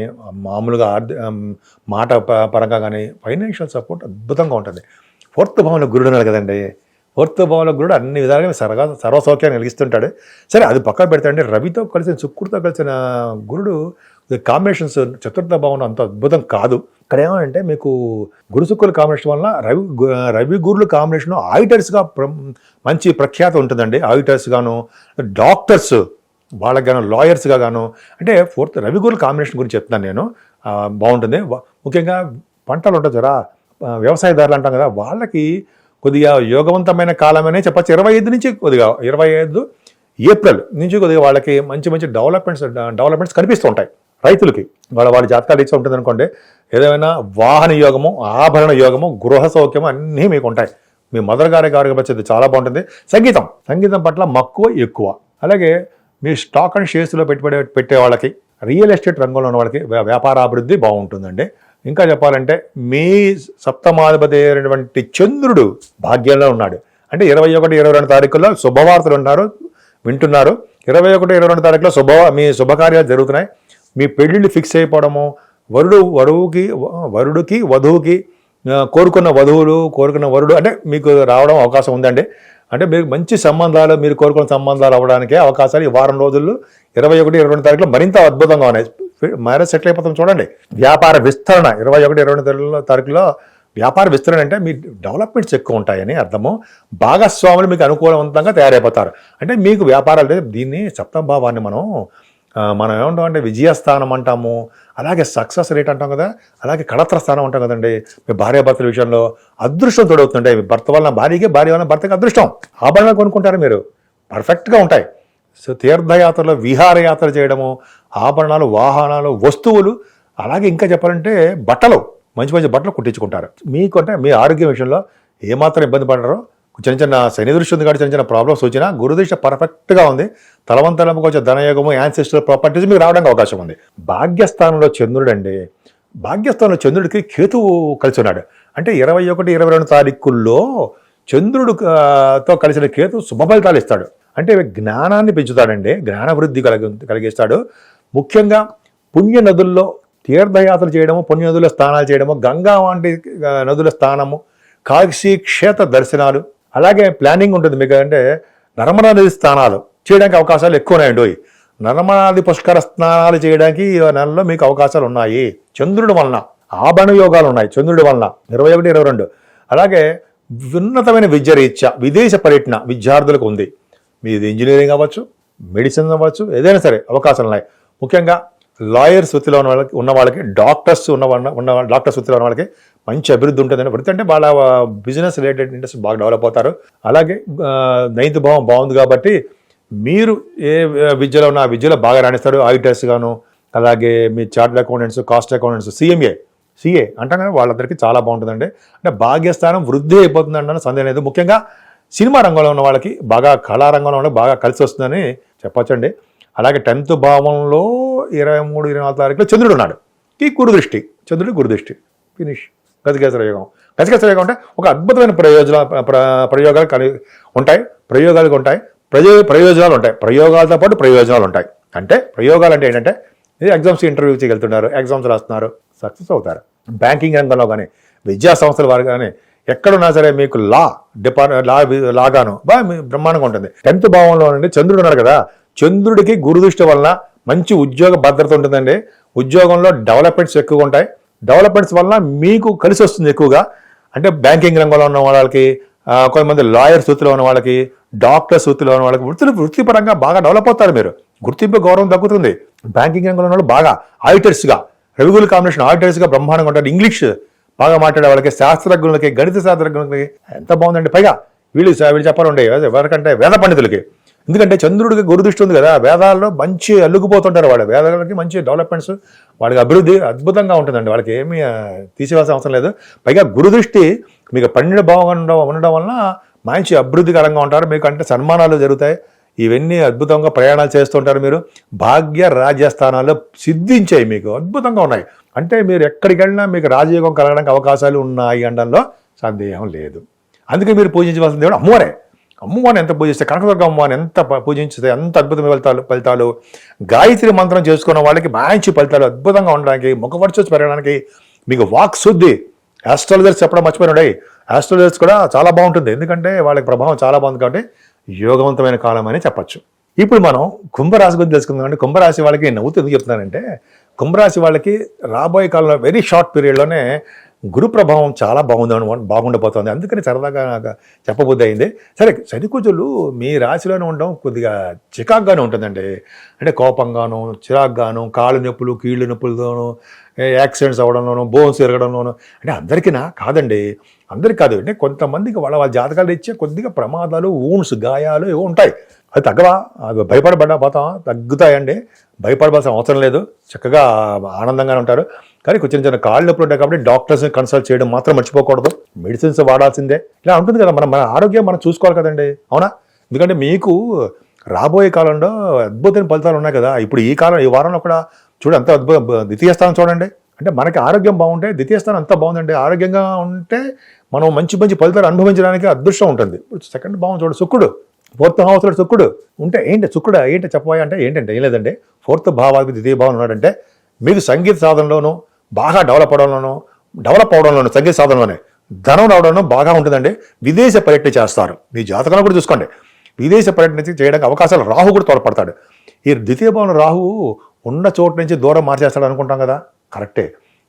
మామూలుగా మాట పరంగా కానీ ఫైనాన్షియల్ సపోర్ట్ అద్భుతంగా ఉంటుంది. 4th భావంలో గురుడు ఉన్నారు కదండి, ఫోర్త్ భావంలో గురుడు అన్ని విధాలుగా సర్వసౌఖ్యాన్ని కలిగిస్తుంటాడు. సరే అది పక్కన పెడతాడంటే రవితో కలిసిన శుక్రుడితో కలిసిన గురుడు కాంబినేషన్స్ చతుర్థ భావంలో అంత అద్భుతం కాదు. ఇక్కడ ఏమంటే మీకు గురు శుక్రుల కాంబినేషన్ వల్ల రవి గురుల కాంబినేషన్ ఆడిటర్స్గా మంచి ప్రఖ్యాత ఉంటుందండి. ఆడిటర్స్ గాను, డాక్టర్స్ వాళ్ళకి గాను, లాయర్స్గా గాను, అంటే ఫోర్త్ రవి గురుల కాంబినేషన్ గురించి చెప్తున్నాను నేను. బాగుంటుంది. ముఖ్యంగా పంటలు ఉంటుంది కదా, వ్యవసాయదారులు అంటాం కదా, వాళ్ళకి కొద్దిగా యోగవంతమైన కాలమనే చెప్పచ్చు. 25 నుంచి కొద్దిగా 25 ఏప్రిల్ నుంచి కొద్దిగా వాళ్ళకి మంచి మంచి డెవలప్మెంట్స్ కనిపిస్తూ ఉంటాయి రైతులకి. వాళ్ళ జాతకాలు ఇచ్చి ఉంటుంది అనుకోండి, ఏదైనా వాహన యోగము, ఆభరణ యోగము, గృహ సౌఖ్యము అన్నీ మీకు ఉంటాయి. మీ మదర్ గారికి వచ్చేది చాలా బాగుంటుంది. సంగీతం పట్ల మక్కువ ఎక్కువ. అలాగే మీ స్టాక్ అండ్ షేర్స్లో పెట్టే వాళ్ళకి, రియల్ ఎస్టేట్ రంగంలో ఉన్న వాళ్ళకి వ్యాపారాభివృద్ధి బాగుంటుందండి. ఇంకా చెప్పాలంటే మీ సప్తమాధిపతి అయినటువంటి చంద్రుడు భాగ్యంలో ఉన్నాడు. అంటే 21, 22 తారీఖుల్లో శుభవార్తలు వింటున్నారు. 21, 22 తారీఖులో మీ శుభకార్యాలు జరుగుతున్నాయి. మీ పెళ్లిళ్ళు ఫిక్స్ అయిపోవడము, వరుడికి వధువుకి కోరుకున్న వరుడు అంటే మీకు రావడం అవకాశం ఉందండి. అంటే మీకు మంచి సంబంధాలు, మీరు కోరుకున్న సంబంధాలు అవ్వడానికే అవకాశాలు ఈ వారం రోజుల్లో 21, 22 తారీఖులో మరింత అద్భుతంగా ఉన్నాయి. మ్యారేజ్ సెటిల్ అయిపోతాం చూడండి. వ్యాపార విస్తరణ 21, 22 తారీఖులో వ్యాపార విస్తరణ అంటే మీ డెవలప్మెంట్స్ ఎక్కువ ఉంటాయని అర్థము. భాగస్వాములు మీకు అనుకూలవంతంగా తయారైపోతారు. అంటే మీకు వ్యాపారాలు అంటే దీన్ని సప్తమ భావాన్ని మనం ఏమంటాం అంటే విజయస్థానం అంటాము, అలాగే సక్సెస్ రేట్ అంటాం కదా, అలాగే కళత్ర స్థానం అంటాం కదండి. మీ భార్యాభర్తల విషయంలో అదృష్టం తోడవుతుంటాయి. మీ భర్త వలన భార్య వలన భర్తకి అదృష్టం. ఆభరణాలు కొనుక్కుంటారు మీరు, పర్ఫెక్ట్గా ఉంటాయి. సో తీర్థయాత్రలో విహారయాత్ర చేయడము, ఆభరణాలు, వాహనాలు, వస్తువులు, అలాగే ఇంకా చెప్పాలంటే బట్టలు, మంచి మంచి బట్టలు కుట్టించుకుంటారు. మీకు అంటే మీ ఆరోగ్యం విషయంలో ఏమాత్రం ఇబ్బంది పడరో, చిన్న శని దృష్టి ఉంది కాబట్టి చిన్న ప్రాబ్లమ్స్ వచ్చినా గురుదృష్టి పర్ఫెక్ట్గా ఉంది. తలవంతలకు వచ్చే ధనయోగము, యాన్సెస్ట్రల్ ప్రాపర్టీస్ మీకు రావడానికి అవకాశం ఉంది. భాగ్యస్థానంలో చంద్రుడు అండి, భాగ్యస్థానంలో చంద్రుడికి కేతువు కలిసి ఉన్నాడు. అంటే 21, 22 తారీఖుల్లో చంద్రుడితో కలిసిన కేతు శుభ ఫలితాలు ఇస్తాడు. అంటే జ్ఞానాన్ని పెంచుతాడండి, జ్ఞానవృద్ధి కలిగిస్తాడు. ముఖ్యంగా పుణ్య నదుల్లో తీర్థయాత్ర చేయడము, పుణ్య నదుల స్నానాలు చేయడము, గంగా వంటి నదుల స్నానము, కాశీ క్షేత్ర దర్శనాలు, అలాగే ప్లానింగ్ ఉంటుంది మీకు. అంటే నర్మదా నది స్నానాలు చేయడానికి అవకాశాలు ఎక్కువ ఉన్నాయండి. నర్మదా నది పుష్కర స్నానాలు చేయడానికి ఈ నెలలో మీకు అవకాశాలు ఉన్నాయి చంద్రుడి వలన. ఆభరణ యోగాలు ఉన్నాయి చంద్రుడి వలన 21, 22. అలాగే ఉన్నతమైన విద్య రీత్యా విదేశ పర్యటన విద్యార్థులకు ఉంది. మీది ఇంజనీరింగ్ అవ్వచ్చు, మెడిసిన్ అవ్వచ్చు, ఏదైనా సరే అవకాశాలు ఉన్నాయి. ముఖ్యంగా లాయర్స్ వృత్తిలో ఉన్న వాళ్ళకి, డాక్టర్స్ వృత్తిలో ఉన్న వాళ్ళకి మంచి అభివృద్ధి ఉంటుందని. వృత్తి అంటే వాళ్ళ బిజినెస్ రిలేటెడ్ ఇండస్ట్రీ బాగా డెవలప్ అవుతారు. అలాగే 9th భావం బాగుంది కాబట్టి మీరు ఏ విద్యలో ఉన్న ఆ విద్యలో బాగా రాణిస్తారు. ఆడిటర్స్ గాను, అలాగే మీ chartered accountants, cost accountants, CA అంటాం కదా, వాళ్ళందరికీ చాలా బాగుంటుందండి. అంటే భాగ్యస్థానం వృద్ధి అయిపోతుంది అంటే సందేహం లేదు. ముఖ్యంగా సినిమా రంగంలో ఉన్న వాళ్ళకి, బాగా కళారంగంలో ఉన్న బాగా కలిసి వస్తుందని చెప్పచ్చండి. అలాగే 10th భావంలో 23, 24 తారీఖులో చంద్రుడు ఉన్నాడు. ఈ చంద్రుడి గురుదృష్టి ఫినిష్. గజకేసర యోగం అంటే ఒక అద్భుతమైన ప్రయోగాలు ఉంటాయి. ప్రయోజనాలు ఉంటాయి. ప్రయోగాలతో పాటు ప్రయోజనాలు ఉంటాయి. అంటే ప్రయోగాలు అంటే ఏంటంటే, ఎగ్జామ్స్ ఇంటర్వ్యూకి వెళ్తున్నారు, ఎగ్జామ్స్ రాస్తున్నారు, సక్సెస్ అవుతారు. బ్యాంకింగ్ రంగంలో కానీ, విద్యా సంస్థల వారు కానీ, ఎక్కడున్నా సరే మీకు లాగాను బాగా బ్రహ్మాండంగా ఉంటుంది. 10th భావంలో నుండి చంద్రుడు ఉన్నాడు కదా, చంద్రుడికి గురుదృష్టి వలన మంచి ఉద్యోగ భద్రత ఉంటుందండి. ఉద్యోగంలో డెవలప్మెంట్స్ ఎక్కువగా ఉంటాయి. డెవలప్మెంట్స్ వలన మీకు కలిసి వస్తుంది ఎక్కువగా. అంటే బ్యాంకింగ్ రంగంలో ఉన్న వాళ్ళకి, కొంతమంది లాయర్స్ వృత్తిలో ఉన్న వాళ్ళకి, డాక్టర్స్ వృత్తిలో ఉన్న వాళ్ళకి వృత్తిపరంగా బాగా డెవలప్ అవుతారు. మీరు గుర్తింపు, గౌరవం తగ్గుతుంది. బ్యాంకింగ్ రంగంలో ఉన్న వాళ్ళు బాగా ఆడిటర్స్గా, రవిగుల కాంబినేషన్ ఆడిటర్స్గా బ్రహ్మాండంగా ఉంటారు. ఇంగ్లీష్ బాగా మాట్లాడే వాళ్ళకి, శాస్త్రజ్ఞులకి, గణిత శాస్త్రజ్ఞులకి ఎంత బాగుందండి. పైగా వీళ్ళు చెప్పాలండి ఎవరికంటే వేద పండితులకి. ఎందుకంటే చంద్రుడికి గురుదృష్టి ఉంది కదా, వేదాల్లో మంచి అల్లుకుపోతుంటారు. వాళ్ళ వేదాలకి మంచి డెవలప్మెంట్స్, వాళ్ళకి అభివృద్ధి అద్భుతంగా ఉంటుందండి. వాళ్ళకి ఏమీ తీసివేయాల్సిన అవసరం లేదు. పైగా గురుదృష్టి మీకు 12 భావంగా ఉండడం వలన మంచి అభివృద్ధికరంగా ఉంటారు. మీకు అంటే సన్మానాలు జరుగుతాయి. ఇవన్నీ అద్భుతంగా ప్రయాణాలు చేస్తుంటారు. మీరు భాగ్య రాజ్యస్థానాల్లో సిద్ధించాయి, మీకు అద్భుతంగా ఉన్నాయి. అంటే మీరు ఎక్కడికి వెళ్ళినా మీకు రాజయోగం కలగడానికి అవకాశాలు ఉన్నాయి అనడంలో సందేహం లేదు. అందుకే మీరు పూజించవలసిన దేవుడు అమ్మవారిని ఎంత పూజిస్తే, కనకదుర్గ అమ్మవారిని ఎంత పూజించితే ఎంత అద్భుతమైన ఫలితాలు. గాయత్రి మంత్రం చేసుకున్న వాళ్ళకి మంచి ఫలితాలు అద్భుతంగా ఉండడానికి, ముఖవర్చస్సు పెరగడానికి, మీకు వాక్ శుద్ధి, ఆస్ట్రాలజర్స్ చెప్పడం మర్చిపోయినాడు. ఆస్ట్రాలజర్స్ కూడా చాలా బాగుంటుంది, ఎందుకంటే వాళ్ళకి ప్రభావం చాలా బాగుంది కాబట్టి యోగవంతమైన కాలం అని చెప్పచ్చు. ఇప్పుడు మనం కుంభరాశి గురించి తెలుసుకుందాం. అంటే కుంభరాశి వాళ్ళకి నవ్వుతూ ఎందుకు చెప్తున్నానంటే, కుంభరాశి వాళ్ళకి రాబోయే కాలంలో వెరీ షార్ట్ పీరియడ్లోనే గురు ప్రభావం చాలా బాగుండబోతోంది. అందుకని సరదాగా నాకు చెప్పబుద్ధి అయింది. సరే, శనికుజులు మీ రాశిలోనే ఉండడం కొద్దిగా చికాగ్గానే ఉంటుందండి. అంటే కోపంగాను, చిరాగ్గాను, కాళ్ళు నొప్పులు, కీళ్ళు నొప్పులతోనూ, యాక్సిడెంట్స్ అవ్వడంలోనూ, బోన్స్ ఎరగడంలోనూ. అంటే అందరికీనా? కాదండి, అందరికి కాదు. అంటే కొంతమందికి వాళ్ళ జాతకాలు ఇచ్చే కొద్దిగా ప్రమాదాలు, వూన్స్, గాయాలు ఏవో ఉంటాయి. అది తగ్గవా? అవి భయపడబడ్డా తగ్గుతాయండి. భయపడవలసిన అవసరం లేదు, చక్కగా ఆనందంగానే ఉంటారు. కానీ చిన్న చిన్న కాళ్ళు నొప్పులు ఉంటాయి కాబట్టి డాక్టర్స్ని కన్సల్ట్ చేయడం మాత్రం మర్చిపోకూడదు. మెడిసిన్స్ వాడాల్సిందే. ఇలా ఉంటుంది కదా, మన ఆరోగ్యం మనం చూసుకోవాలి కదండి, అవునా? ఎందుకంటే మీకు రాబోయే కాలంలో అద్భుతమైన ఫలితాలు ఉన్నాయి కదా. ఇప్పుడు ఈ వారంలో కూడా చూడండి, అంత ద్వితీయ స్థానం చూడండి. అంటే మనకి ఆరోగ్యం బాగుంటే ద్వితీయ స్థానం అంతా బాగుందండి. ఆరోగ్యంగా ఉంటే మనం మంచి మంచి ఫలితాలు అనుభవించడానికి అదృష్టం ఉంటుంది. ఇప్పుడు సెకండ్ భావం చూడండి, శుక్రుడు, 4th హౌస్లో శుక్రుడు ఉంటే శుక్రుడు ఏంటి చెప్పబోయే అంటే ఏంటంటే ఏం లేదండి, 4th భావానికి ద్వితీయ భావం ఉన్నాడంటే మీకు సంగీత సాధనలోనూ బాగా డెవలప్ అవడంలోనూ సంగీత సాధనలోనే ధనం రావడంలో బాగా ఉంటుందండి. విదేశ పర్యటన చేస్తారు. మీ జాతకంలో కూడా చూసుకోండి, విదేశ పర్యటన చేయడానికి అవకాశాలు రాహు కూడా తోడ్పడతాడు. ఈ ద్వితీయ భావంలో రాహు ఉన్న చోటు నుంచి దూరం మార్చేస్తాడు అనుకుంటాం కదా, కరెక్టే.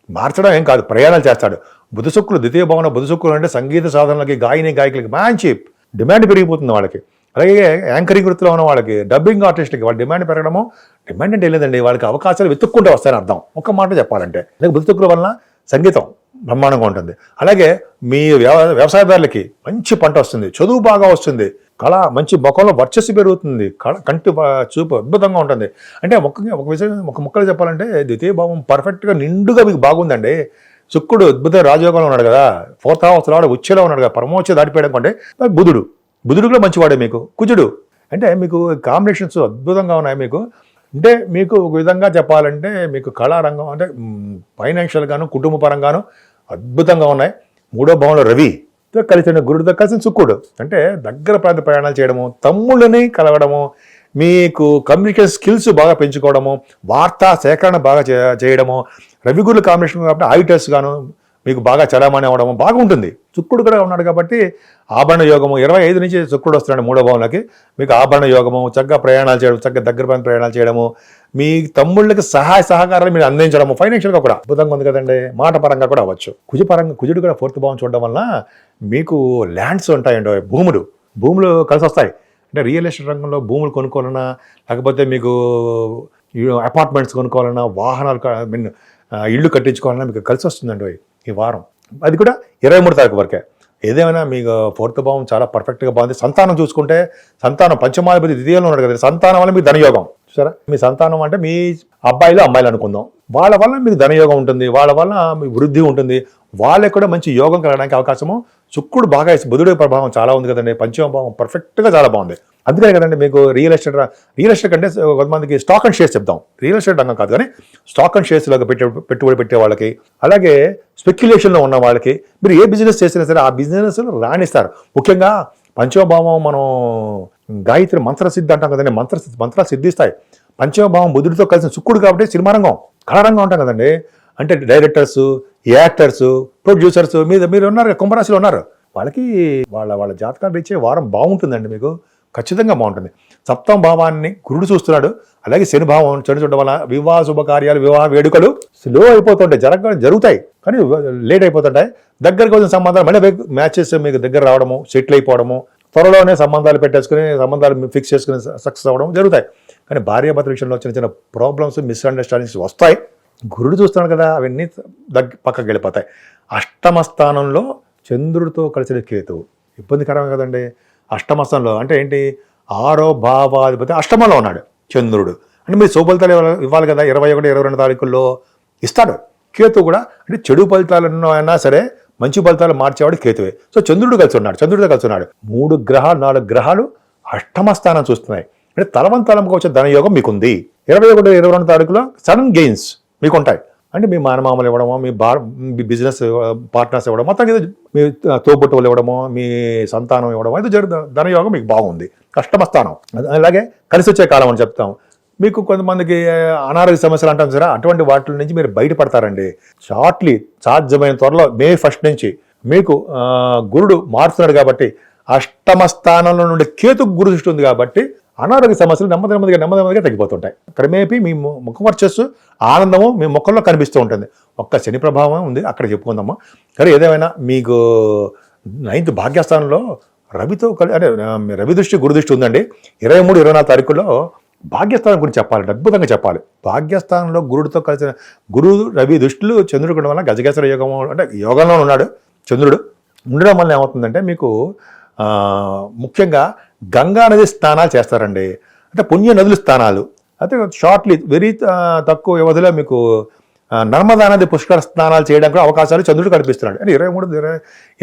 మార్చడం ఏం కాదు, ప్రయాణాలు చేస్తాడు. బుధ శుక్రులు ద్వితీయ భావంలో బుధ శుక్రులు అంటే సంగీత సాధనలకి, గాయకులకి మంచి డిమాండ్ పెరిగిపోతుంది వాళ్ళకి. అలాగే యాంకరింగ్ వృత్తిలో ఉన్న వాళ్ళకి, డబ్బింగ్ ఆర్టిస్ట్కి వాళ్ళ డిమాండ్ పెరగడము. డిమాండ్ అంటే లేదండి, వాళ్ళకి అవకాశాలు వెతుక్కుంటూ వస్తాయని అర్థం. ఒక్క మాట చెప్పాలంటే బుధ శుక్రుల వలన సంగీతం బ్రహ్మాండంగా ఉంటుంది. అలాగే మీ వ్యవసాయదారులకి మంచి పంట వస్తుంది, చదువు బాగా వస్తుంది, కళ మంచి ముఖంలో వర్చస్సు పెరుగుతుంది, కంటి చూపు అద్భుతంగా ఉంటుంది. అంటే ఒక ముక్కలు చెప్పాలంటే ద్వితీయ భావం పర్ఫెక్ట్గా నిండుగా మీకు బాగుందండి. శుక్రుడు అద్భుత రాజయోగంలో ఉన్నాడు కదా, 4th హౌస్లో ఉచ్ఛలో ఉన్నాడు కదా, పరమోచ్చ దాటిపోయడం అంటే బుధుడు కూడా మంచివాడే. మీకు కుజుడు అంటే మీకు కాంబినేషన్స్ అద్భుతంగా ఉన్నాయి. మీకు అంటే మీకు ఒక విధంగా చెప్పాలంటే మీకు కళారంగం అంటే ఫైనాన్షియల్గాను, కుటుంబ పరంగాను అద్భుతంగా ఉన్నాయి. 3వ భావంలో రవితో కలిసిన గురుడితో కలిసిన శుక్రుడు అంటే దగ్గర ప్రాంత ప్రయాణాలు చేయడము, తమ్ముళ్ళని కలవడము, మీకు కమ్యూనికేషన్ స్కిల్స్ బాగా పెంచుకోవడము, వార్తా సేకరణ బాగా చేయడము, రవి గురుల కాంబినేషన్ కాబట్టి ఆడిటర్స్ గాను మీకు బాగా చలామణి అవ్వడము బాగుంటుంది. శుక్రుడు కూడా ఉన్నాడు కాబట్టి ఆభరణ యోగము 25 నుంచి శుక్రుడు వస్తున్నాడు 3వ భావంలోకి. మీకు ఆభరణ యోగము, చక్కగా ప్రయాణాలు చేయడం, చక్కగా దగ్గర ప్రాంత ప్రయాణాలు చేయడము, మీ తమ్ముళ్ళకి సహాయ సహకారాలు మీరు అందించడము, ఫైనాన్షియల్గా కూడా అద్భుతంగా ఉంది కదండి. మాట పరంగా కూడా అవ్వచ్చు. కుజుడు కూడా 4th భావం చూడడం వలన మీకు ల్యాండ్స్ ఉంటాయండి, భూములు కలిసి వస్తాయి. అంటే రియల్ ఎస్టేట్ రంగంలో భూములు కొనుక్కోవాలన్నా, లేకపోతే మీకు అపార్ట్మెంట్స్ కొనుక్కోవాలన్నా, వాహనాలు ఇళ్ళు కట్టించుకోవాలన్నా మీకు కలిసి వస్తుందండి ఈ వారం. అది కూడా 23 తారీఖు వరకే. ఏదేమైనా మీకు 4th భావం చాలా పర్ఫెక్ట్గా బాగుంది. సంతానం చూసుకుంటే పంచమాధిపతి ద్వితీయంలో ఉన్నాడు కదా, సంతానం వల్ల మీకు ధనయోగం చూసారా. మీ సంతానం అంటే మీ అమ్మాయిలు అనుకుందాం, వాళ్ళ వల్ల మీకు ధనయోగం ఉంటుంది, వాళ్ళ వల్ల మీ వృద్ధి ఉంటుంది, వాళ్ళకి కూడా మంచి యోగం కలగడానికి అవకాశము. శుక్రుడు బాగా బుధుడి ప్రభావం చాలా ఉంది కదండి, పంచమ భావం పర్ఫెక్ట్గా చాలా బాగుంది. అందుకనే కదండి మీకు రియల్ ఎస్టేట్ అంటే కొంతమందికి స్టాక్ అండ్ షేర్స్ చెప్తాం, రియల్ ఎస్టేట్ రంగం కాదు కానీ స్టాక్ అండ్ షేర్స్లో పెట్టుబడి పెట్టే వాళ్ళకి, అలాగే స్పెక్యులేషన్లో ఉన్న వాళ్ళకి మీరు ఏ బిజినెస్ చేసినా సరే ఆ బిజినెస్ రాణిస్తారు. ముఖ్యంగా పంచమ భావం మనం గాయత్రి మంత్రసిద్ధి అంటాం కదండి, మంత్రాలు సిద్ధిస్తాయి. పంచమ భావం బుధుడితో కలిసిన శుక్రుడు కాబట్టి సినిమా రంగం, కళారంగం ఉంటాం కదండి. అంటే డైరెక్టర్స్, యాక్టర్స్, ప్రొడ్యూసర్స్ మీరు ఉన్నారు, కుంభరాశిలో ఉన్నారు, వాళ్ళకి వాళ్ళ జాతకాలు ఇచ్చే వారం బాగుంటుందండి, మీకు ఖచ్చితంగా బాగుంటుంది. 7వ భావాన్ని గురుడు చూస్తున్నాడు. అలాగే శని భావం చూడడం వల్ల వివాహ శుభకార్యాలు, వివాహ వేడుకలు స్లో అయిపోతుంటాయి, జరుగుతాయి కానీ లేట్ అయిపోతుంటాయి. దగ్గరకు వచ్చిన సంబంధాలు మళ్ళీ మ్యాచెస్ మీకు దగ్గర రావడము, సెటిల్ అయిపోవడము, త్వరలోనే సంబంధాలు ఫిక్స్ చేసుకుని సక్సెస్ అవ్వడం జరుగుతాయి. కానీ భార్యాభర్తల విషయంలో చిన్న ప్రాబ్లమ్స్, మిస్అండర్స్టాండింగ్స్ వస్తాయి. గురుడు చూస్తున్నాడు కదా, అవన్నీ పక్కకి వెళ్ళిపోతాయి. 8వ స్థానంలో చంద్రుడితో కలిసిన కేతువు ఇబ్బందికరమే కదండి. 8వ స్థానంలో అంటే ఏంటి, 6వ భావాధిపతి 8మంలో ఉన్నాడు చంద్రుడు. అంటే మీరు శుభఫలితాలు ఇవ్వాలి కదా, 21, 22 తారీఖుల్లో ఇస్తాడు. కేతు కూడా అంటే చెడు ఫలితాలు అయినా సరే మంచి ఫలితాలు మార్చేవాడు కేతువే. సో చంద్రుడితో కలిసి ఉన్నాడు. 4 గ్రహాలు 8వ స్థానం చూస్తున్నాయి. అంటే తలంగా వచ్చే ధనయోగం మీకుంది. 21, 22 తారీఖులో సడన్ గెయిన్స్ మీకు ఉంటాయి. అంటే మీ మానమామలు ఇవ్వడమో, మీ బిజినెస్ పార్ట్నర్స్ ఇవ్వడం, మొత్తం ఏదో మీ తోబుట్టువులు ఇవ్వడమో, మీ సంతానం ఇవ్వడమో, ఇది ధనయోగం మీకు బాగుంది. 8వ స్థానం అలాగే కలిసి వచ్చే కాలం అని చెప్తాం. మీకు కొంతమందికి అనారోగ్య సమస్యలు అంటాం సరే, అటువంటి వాటి నుంచి మీరు బయటపడతారండి. సాధ్యమైన త్వరలో మే 1 నుంచి మీకు గురుడు మారుతున్నాడు కాబట్టి, అష్టమ స్థానంలో నుండి కేతు గురు దృష్టి ఉంది కాబట్టి అనారోగ్య సమస్యలు నెమ్మదిగా తగ్గిపోతుంటాయి. క్రమేపీ మీ ముఖ వర్చస్సు, ఆనందము మీ ముఖంలో కనిపిస్తూ ఉంటుంది. ఒక్క శని ప్రభావం ఉంది, అక్కడ చెప్పుకుందాము. కానీ ఏదేమైనా మీకు 9th భాగ్యస్థానంలో రవితో అంటే రవి దృష్టి గురు దృష్టి ఉందండి. 23, 24 తారీఖుల్లో భాగ్యస్థానం గురించి చెప్పాలి, అద్భుతంగా చెప్పాలి. భాగ్యస్థానంలో గురుడితో కలిసిన గురు రవి దృష్టిలు చంద్రుడు ఉండడం వల్ల గజగేసర యోగం అంటే యోగంలో ఉన్నాడు చంద్రుడు. ఉండడం వల్ల ఏమవుతుందంటే మీకు ముఖ్యంగా గంగా నది స్నానాలు చేస్తారండి. అంటే పుణ్య నదుల స్నానాలు అయితే షార్ట్లీ వెరీ తక్కువ వ్యవధిలో మీకు నర్మదా నది పుష్కర స్నానాలు చేయడానికి అవకాశాలు చంద్రుడు కనిపిస్తున్నాడు. అంటే 23,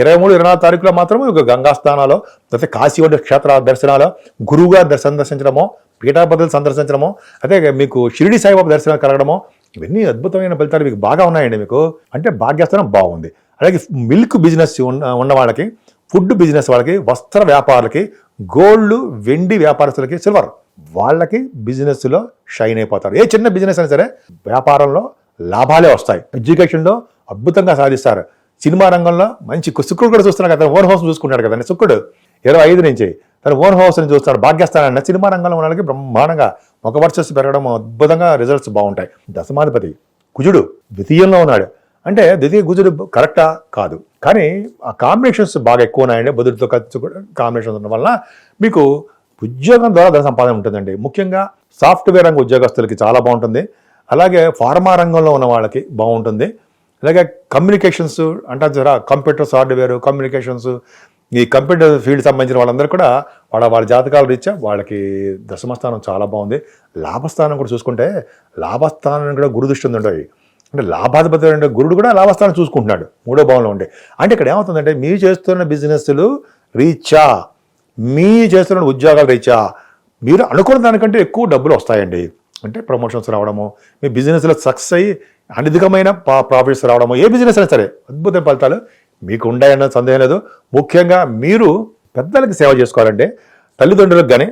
24 తారీఖులో మాత్రం గంగా స్నానాలు, లేకపోతే కాశీ వంటి క్షేత్ర దర్శనాలు, గురువుగారు సందర్శించడమో, పీఠాపతులు సందర్శించడమో, అదే మీకు షిరిడి సాయిబాబా దర్శనాలు కలగడమో, ఇవన్నీ అద్భుతమైన ఫలితాలు మీకు బాగా ఉన్నాయండి. మీకు అంటే భాగ్యస్థానం బాగుంది. అలాగే మిల్క్ బిజినెస్ ఉన్న వాళ్ళకి, ఫుడ్ బిజినెస్ వాళ్ళకి, వస్త్ర వ్యాపారులకి, గోల్డ్ వెండి వ్యాపారస్తులకి, సిల్వర్ వాళ్ళకి బిజినెస్లో షైన్ అయిపోతారు. ఏ చిన్న బిజినెస్ అయినా సరే వ్యాపారంలో లాభాలే వస్తాయి. ఎడ్యుకేషన్లో అద్భుతంగా సాధిస్తారు. సినిమా రంగంలో మంచి శుక్రుడు కూడా చూస్తున్నాడు కదా, ఓన్ హౌస్ చూసుకుంటాడు కదండి శుక్రుడు. 25 నుంచి తన ఓన్ హౌస్ని చూస్తాడు. భాగ్యస్థానాన్ని సినిమా రంగంలో ఉన్న వాళ్ళకి బ్రహ్మాండంగా ఒక వర్చస్సు పెరగడం, అద్భుతంగా రిజల్ట్స్ బాగుంటాయి. దశమాధిపతి కుజుడు ద్వితీయంలో ఉన్నాడు. అంటే ద్వితీయ కుజుడు కరెక్టా కాదు, కానీ ఆ కాంబినేషన్స్ బాగా ఎక్కువ ఉన్నాయండి. బుధుడితో కాంబినేషన్స్ ఉండడం వల్ల మీకు ఉద్యోగం ద్వారా ధన సంపాదన ఉంటుందండి. ముఖ్యంగా సాఫ్ట్వేర్ రంగ ఉద్యోగస్తులకి చాలా బాగుంటుంది. అలాగే ఫార్మా రంగంలో ఉన్న వాళ్ళకి బాగుంటుంది. అలాగే కమ్యూనికేషన్స్ అంటారు కదా, కంప్యూటర్ సాఫ్ట్వేర్ కమ్యూనికేషన్స్, ఈ కంప్యూటర్ ఫీల్డ్ సంబంధించిన వాళ్ళందరూ కూడా వాళ్ళ జాతకాల రీత్యా వాళ్ళకి దశమస్థానం చాలా బాగుంది. లాభస్థానం కూడా చూసుకుంటే లాభస్థానం కూడా గురు దృష్టి ఉందండి. అంటే లాభాధిపతి అంటే గురుడు కూడా లాభస్థానం చూసుకుంటున్నాడు 3వ భావంలో ఉండే. అంటే ఇక్కడ ఏమవుతుందంటే మీరు చేస్తున్న బిజినెస్లు రీత్యా, మీ చేస్తున్న ఉద్యోగాల రీత్యా మీరు అనుకున్న దానికంటే ఎక్కువ డబ్బులు వస్తాయండి. అంటే ప్రమోషన్స్ రావడము, మీ బిజినెస్లో సక్సెస్ అయ్యి అధికమైన ప్రాఫిట్స్ రావడము, ఏ బిజినెస్ అయినా సరే అద్భుత ఫలితాలు మీకు ఉన్నాయన్న సందేహం లేదు. ముఖ్యంగా మీరు పెద్దలకి సేవ చేసుకోవాలంటే తల్లిదండ్రులకు కానీ,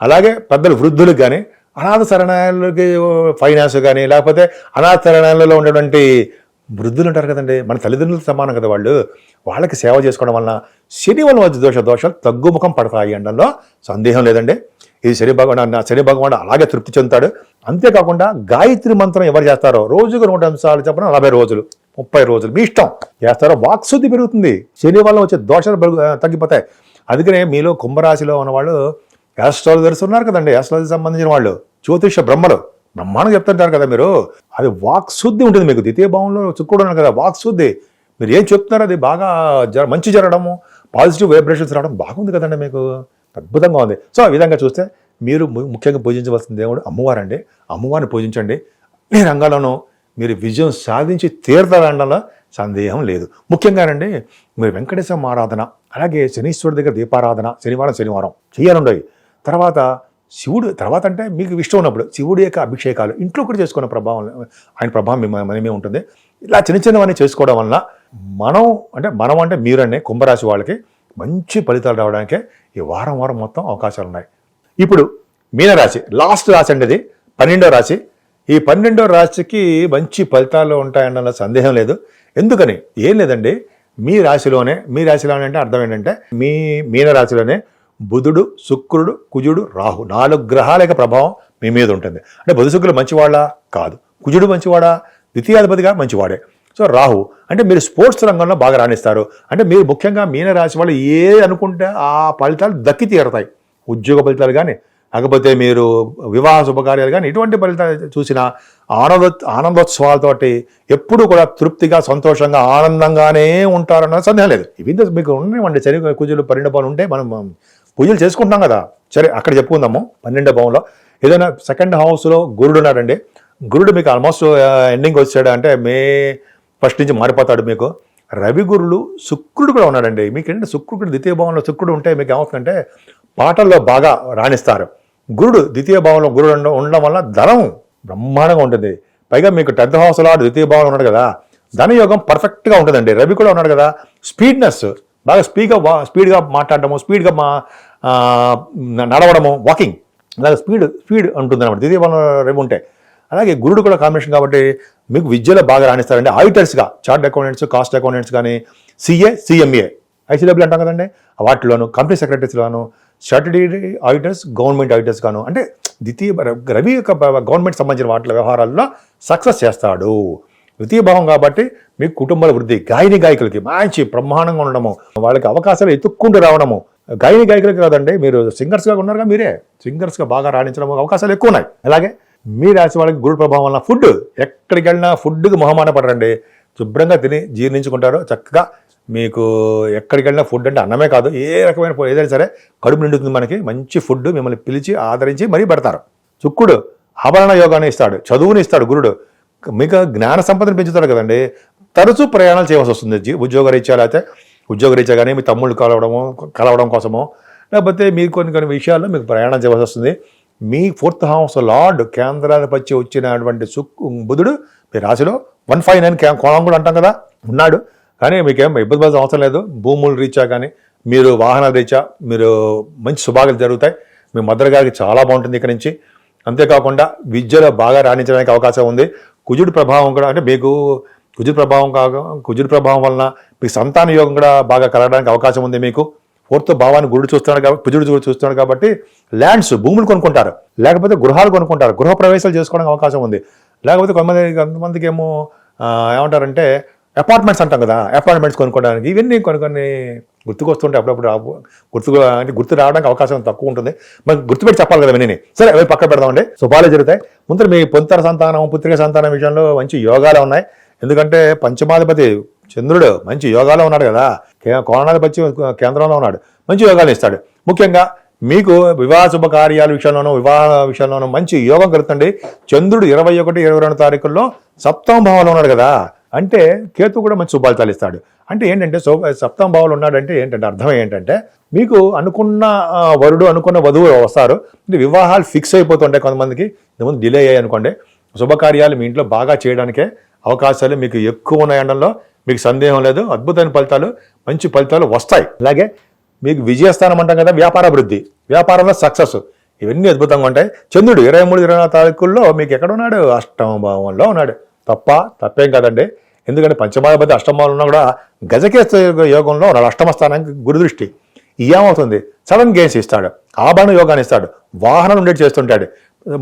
అలాగే పెద్దల వృద్ధులకు కానీ, అనాథ శరణాలయాలకి ఫైనాన్స్ కానీ, లేకపోతే అనాథ శరణాలయాలలో ఉండేటువంటి వృద్ధులు ఉంటారు కదండి, మన తల్లిదండ్రులకు సమానం కదా వాళ్ళకి సేవ చేసుకోవడం వలన శని వల్ల వచ్చే దోషాలు తగ్గుముఖం పడతాయి అనడంలో సందేహం లేదండి. ఇది శని భగవానుడు అలాగే తృప్తి చెందుతాడు. అంతేకాకుండా గాయత్రి మంత్రం ఎవరు చేస్తారో రోజుకు 100 నిమిషాలు చెప్పడం 40 రోజులు 30 రోజులు మీ ఇష్టం చేస్తారో వాక్శుద్ధి పెరుగుతుంది. శని వల్ల వచ్చే దోషాలు తగ్గిపోతాయి. అందుకనే మీలో కుంభరాశిలో ఉన్నవాళ్ళు యాస్ట్రాలజర్స్ ఉన్నారు కదండి, యాస్ట్రాలజీ సంబంధించిన వాళ్ళు, జ్యోతిష బ్రహ్మాండం చెప్తుంటారు కదా మీరు. అది వాక్శుద్ధి ఉంటుంది మీకు. ద్వితీయ భావంలో శుక్రుడు ఉన్నారు కదా, వాక్శుద్ధి. మీరు ఏం చెప్తున్నారో అది బాగా మంచి జరగడము, పాజిటివ్ వైబ్రేషన్స్ రావడం బాగుంది కదండి మీకు, అద్భుతంగా ఉంది. సో ఆ విధంగా చూస్తే మీరు ముఖ్యంగా పూజించవలసిన దేవుడు అమ్మవారండి. అమ్మవారిని పూజించండి. ఈ రంగంలోనూ మీరు విజయం సాధించి తీరుతారనడంలో సందేహం లేదు. ముఖ్యంగానండి మీరు వెంకటేశ్వర ఆరాధన, అలాగే శనీశ్వరుడి దగ్గర దీపారాధన శనివారం చేయాలండి. తర్వాత శివుడు తర్వాత అంటే మీకు ఇష్టం ఉన్నప్పుడు శివుడి యొక్క అభిషేకాలు ఇంట్లో కూడా చేసుకున్న ప్రభావం, ఆయన ప్రభావం మనమే ఉంటుంది. ఇలా చిన్నవన్నీ చేసుకోవడం వలన మనం అంటే మీరనే కుంభరాశి వాళ్ళకి మంచి ఫలితాలు రావడానికే ఈ వారం మొత్తం అవకాశాలు ఉన్నాయి. ఇప్పుడు మీనరాశి లాస్ట్ రాశి అండి, ఇది 12వ రాశి. ఈ 12వ రాశికి మంచి ఫలితాలు ఉంటాయన్న సందేహం లేదు. ఎందుకని ఏం లేదండి, మీ రాశిలో అంటే అర్థం ఏంటంటే మీ మీనరాశిలోనే బుధుడు, శుక్రుడు, కుజుడు, రాహు 4 గ్రహాల యొక్క ప్రభావం మీ మీద ఉంటుంది. అంటే బుధ శుక్రుడు మంచివాడా కాదు, కుజుడు మంచివాడా, ద్వితీయాధిపతిగా మంచివాడే. సో రాహు అంటే మీరు స్పోర్ట్స్ రంగంలో బాగా రాణిస్తారు. అంటే మీరు ముఖ్యంగా మీనరాశి వాళ్ళు ఏ అనుకుంటే ఆ ఫలితాలు దక్కి తీరుతాయి. ఉద్యోగ ఫలితాలు కానీ, లేకపోతే మీరు వివాహ శుభకార్యాలు కానీ, ఇటువంటి ఫలితాలు చూసినా ఆనందోత్సవాలతోటి ఎప్పుడు కూడా తృప్తిగా, సంతోషంగా, ఆనందంగానే ఉంటారన్న సందేహం లేదు. ఇవి మీకు ఉన్నాయండి. శని కుజులు 12 భావం ఉంటే మనం పూజలు చేసుకుంటున్నాం కదా. సరే అక్కడ చెప్పుకుందాము. 12వ భావంలో ఏదైనా సెకండ్ హౌస్లో గురుడు ఉన్నాడండి. గురుడు మీకు ఆల్మోస్ట్ ఎండింగ్ వచ్చాడు అంటే మే 1 నుంచి మారిపోతాడు మీకు. రవి గురుడు, శుక్రుడు కూడా ఉన్నాడండి. మీకు ఏంటంటే శుక్రుడు ద్వితీయ భావంలో శుక్రుడు ఉంటే మీకు ఏమవుతుందంటే పాటల్లో బాగా రాణిస్తారు. గురుడు ద్వితీయ భావంలో గురుడు ఉండడం వల్ల ధనం బ్రహ్మాండంగా ఉంటుంది. పైగా మీకు 10th హౌస్లో ద్వితీయ భావంలో ఉన్నాడు కదా, ధనయోగం పర్ఫెక్ట్గా ఉంటుందండి. రవి కూడా ఉన్నాడు కదా, స్పీడ్నెస్ బాగా స్పీడ్గా మాట్లాడటము, స్పీడ్గా నడవడము, వాకింగ్ అలాగే స్పీడ్ ఉంటుంది అనమాట. ద్వితీయ భావం రేపు ఉంటాయి. అలాగే గురుడు కూడా కాంబినేషన్ కాబట్టి మీకు విద్యలో బాగా రాణిస్తారండి. ఆడిటర్స్గా చార్ట్ అకౌంటెంట్స్, కాస్ట్ అకౌంటెంట్స్ కానీ, CA, CMA, ICW అంటాం కదండి, వాటిలోను, కంపెనీ సెక్రటరీస్లోను, స్టాట్యుటరీ ఆడిటర్స్, గవర్నమెంట్ ఆడిటర్స్ గాను, అంటే రవి యొక్క గవర్నమెంట్ సంబంధించిన వాటి వ్యవహారాల్లో సక్సెస్ చేస్తాడు. ద్వితీయ భావం కాబట్టి మీకు కుటుంబాల వృద్ధి, గాయకులకి మంచి బ్రహ్మాండంగా ఉండడము, వాళ్ళకి అవకాశాలు ఎత్తుక్కుంటూ రావడము. గాయకులకి కాదండి, మీరు సింగర్స్గా ఉన్నారుగా, మీరే సింగర్స్గా బాగా రాణించడం అవకాశాలు ఎక్కువ ఉన్నాయి. అలాగే మీ రాశి వాళ్ళకి గురుడు ప్రభావం వల్ల ఫుడ్, ఎక్కడికి వెళ్ళినా ఫుడ్కి మొహమాట పడరండి, శుభ్రంగా తిని జీర్ణించుకుంటారు చక్కగా. మీకు ఎక్కడికి వెళ్ళినా ఫుడ్ అంటే అన్నమే కాదు, ఏ రకమైన ఏదైనా సరే కడుపు నిండుతుంది. మనకి మంచి ఫుడ్ మిమ్మల్ని పిలిచి ఆదరించి మరీ పెడతారు. శుక్రుడు ఆభరణ యోగాన్ని ఇస్తాడు, చదువుని ఇస్తాడు. గురుడు మీకు జ్ఞాన సంపదను పెంచుతాడు కదండి. తరచూ ప్రయాణాలు చేయవలసి వస్తుంది, ఉద్యోగరీత్యా, లేకపోతే ఉద్యోగరీత్యా కానీ మీ తమ్ముళ్ళు కలవడం కోసమో, లేకపోతే మీరు కొన్ని విషయాల్లో మీకు ప్రయాణం చేయవలసి వస్తుంది. మీ 4th హౌస్ లార్డ్ కేంద్రాధిపత్యం వచ్చినటువంటి బుధుడు మీ రాశిలో 159 కోణం కూడా అంటాం కదా ఉన్నాడు. కానీ మీకేం ఇబ్బంది పడాల్సిన అవసరం లేదు. భూములు రీత్యా కానీ, మీరు వాహనాల రీత్యా మీరు మంచి శుభాలు జరుగుతాయి. మీ మదర్ గారికి చాలా బాగుంటుంది ఇక్కడ నుంచి. అంతేకాకుండా విద్యలో బాగా రాణించడానికి అవకాశం ఉంది. కుజుడి ప్రభావం కూడా, అంటే మీకు కుజుడి ప్రభావం వలన మీకు సంతాన యోగం కూడా బాగా కలగడానికి అవకాశం ఉంది. మీకు 4th భావాన్ని గురుడు చూస్తున్నాడు కాబట్టి, కుజుడు చూస్తున్నాడు కాబట్టి ల్యాండ్స్, భూములు కొనుక్కుంటారు, లేకపోతే గృహాలు కొనుక్కుంటారు, గృహ ప్రవేశాలు చేసుకోవడానికి అవకాశం ఉంది. లేకపోతే కొంతమందికి ఏమో ఏమంటారంటే అపార్ట్మెంట్స్ అంటాం కదా, అపార్ట్మెంట్స్ కొనుక్కోవడానికి, ఇవన్నీ కొన్ని గుర్తుకొస్తుంటే అప్పుడప్పుడు గుర్తు రావడానికి అవకాశం తక్కువ ఉంటుంది. మనకు గుర్తుపెట్టి చెప్పాలి కదా విని. సరే, అవి పక్క పెడదామండి. శుభాలే జరుగుతాయి. ముందు మీ పుత్ర సంతానం, పుత్రిక సంతానం విషయంలో మంచి యోగాలు ఉన్నాయి. ఎందుకంటే పంచమాధిపతి చంద్రుడు మంచి యోగాలో ఉన్నాడు కదా, కోణాధిపతి కేంద్రంలో ఉన్నాడు, మంచి యోగాలు ఇస్తాడు. ముఖ్యంగా మీకు వివాహ శుభకార్యాల విషయంలోనూ మంచి యోగం కలుగుతుంది. చంద్రుడు 21, 22 తారీఖుల్లో 7వ భావంలో ఉన్నాడు కదా, అంటే కేతు కూడా మంచి శుభాలు ఇస్తాడు. అంటే ఏంటంటే 7వ భావంలో ఉన్నాడంటే ఏంటంటే అర్థం ఏంటంటే మీకు అనుకున్న వరుడు, అనుకున్న వధువు వస్తారు. వివాహాలు ఫిక్స్ అయిపోతుంటాయి కొంతమందికి, ఇంతకుముందు డిలే అయ్యాయి అనుకోండి. శుభకార్యాలు మీ ఇంట్లో బాగా చేయడానికే అవకాశాలు మీకు ఎక్కువ ఉన్నాయనడంలో మీకు సందేహం లేదు. అద్భుతమైన ఫలితాలు, మంచి ఫలితాలు వస్తాయి. అలాగే మీకు విజయస్థానం అంటాం కదా, వ్యాపారాభివృద్ధి, వ్యాపారంలో సక్సెస్, ఇవన్నీ అద్భుతంగా ఉంటాయి. చంద్రుడు 23, 24 తారీఖుల్లో మీకు ఎక్కడ ఉన్నాడు? 8వ భావంలో ఉన్నాడు. తప్పేం కాదండి. ఎందుకంటే పంచమాధిపతి 8వ భావంలో ఉన్నా కూడా గజకేశ యోగంలో ఉన్నాడు. 8వ స్థానానికి గురుదృష్టి. ఏమవుతుంది? సడన్ గెయిన్స్ ఇస్తాడు, ఆభరణ యోగాన్ని ఇస్తాడు, వాహనం ఉండేది చేస్తుంటాడు,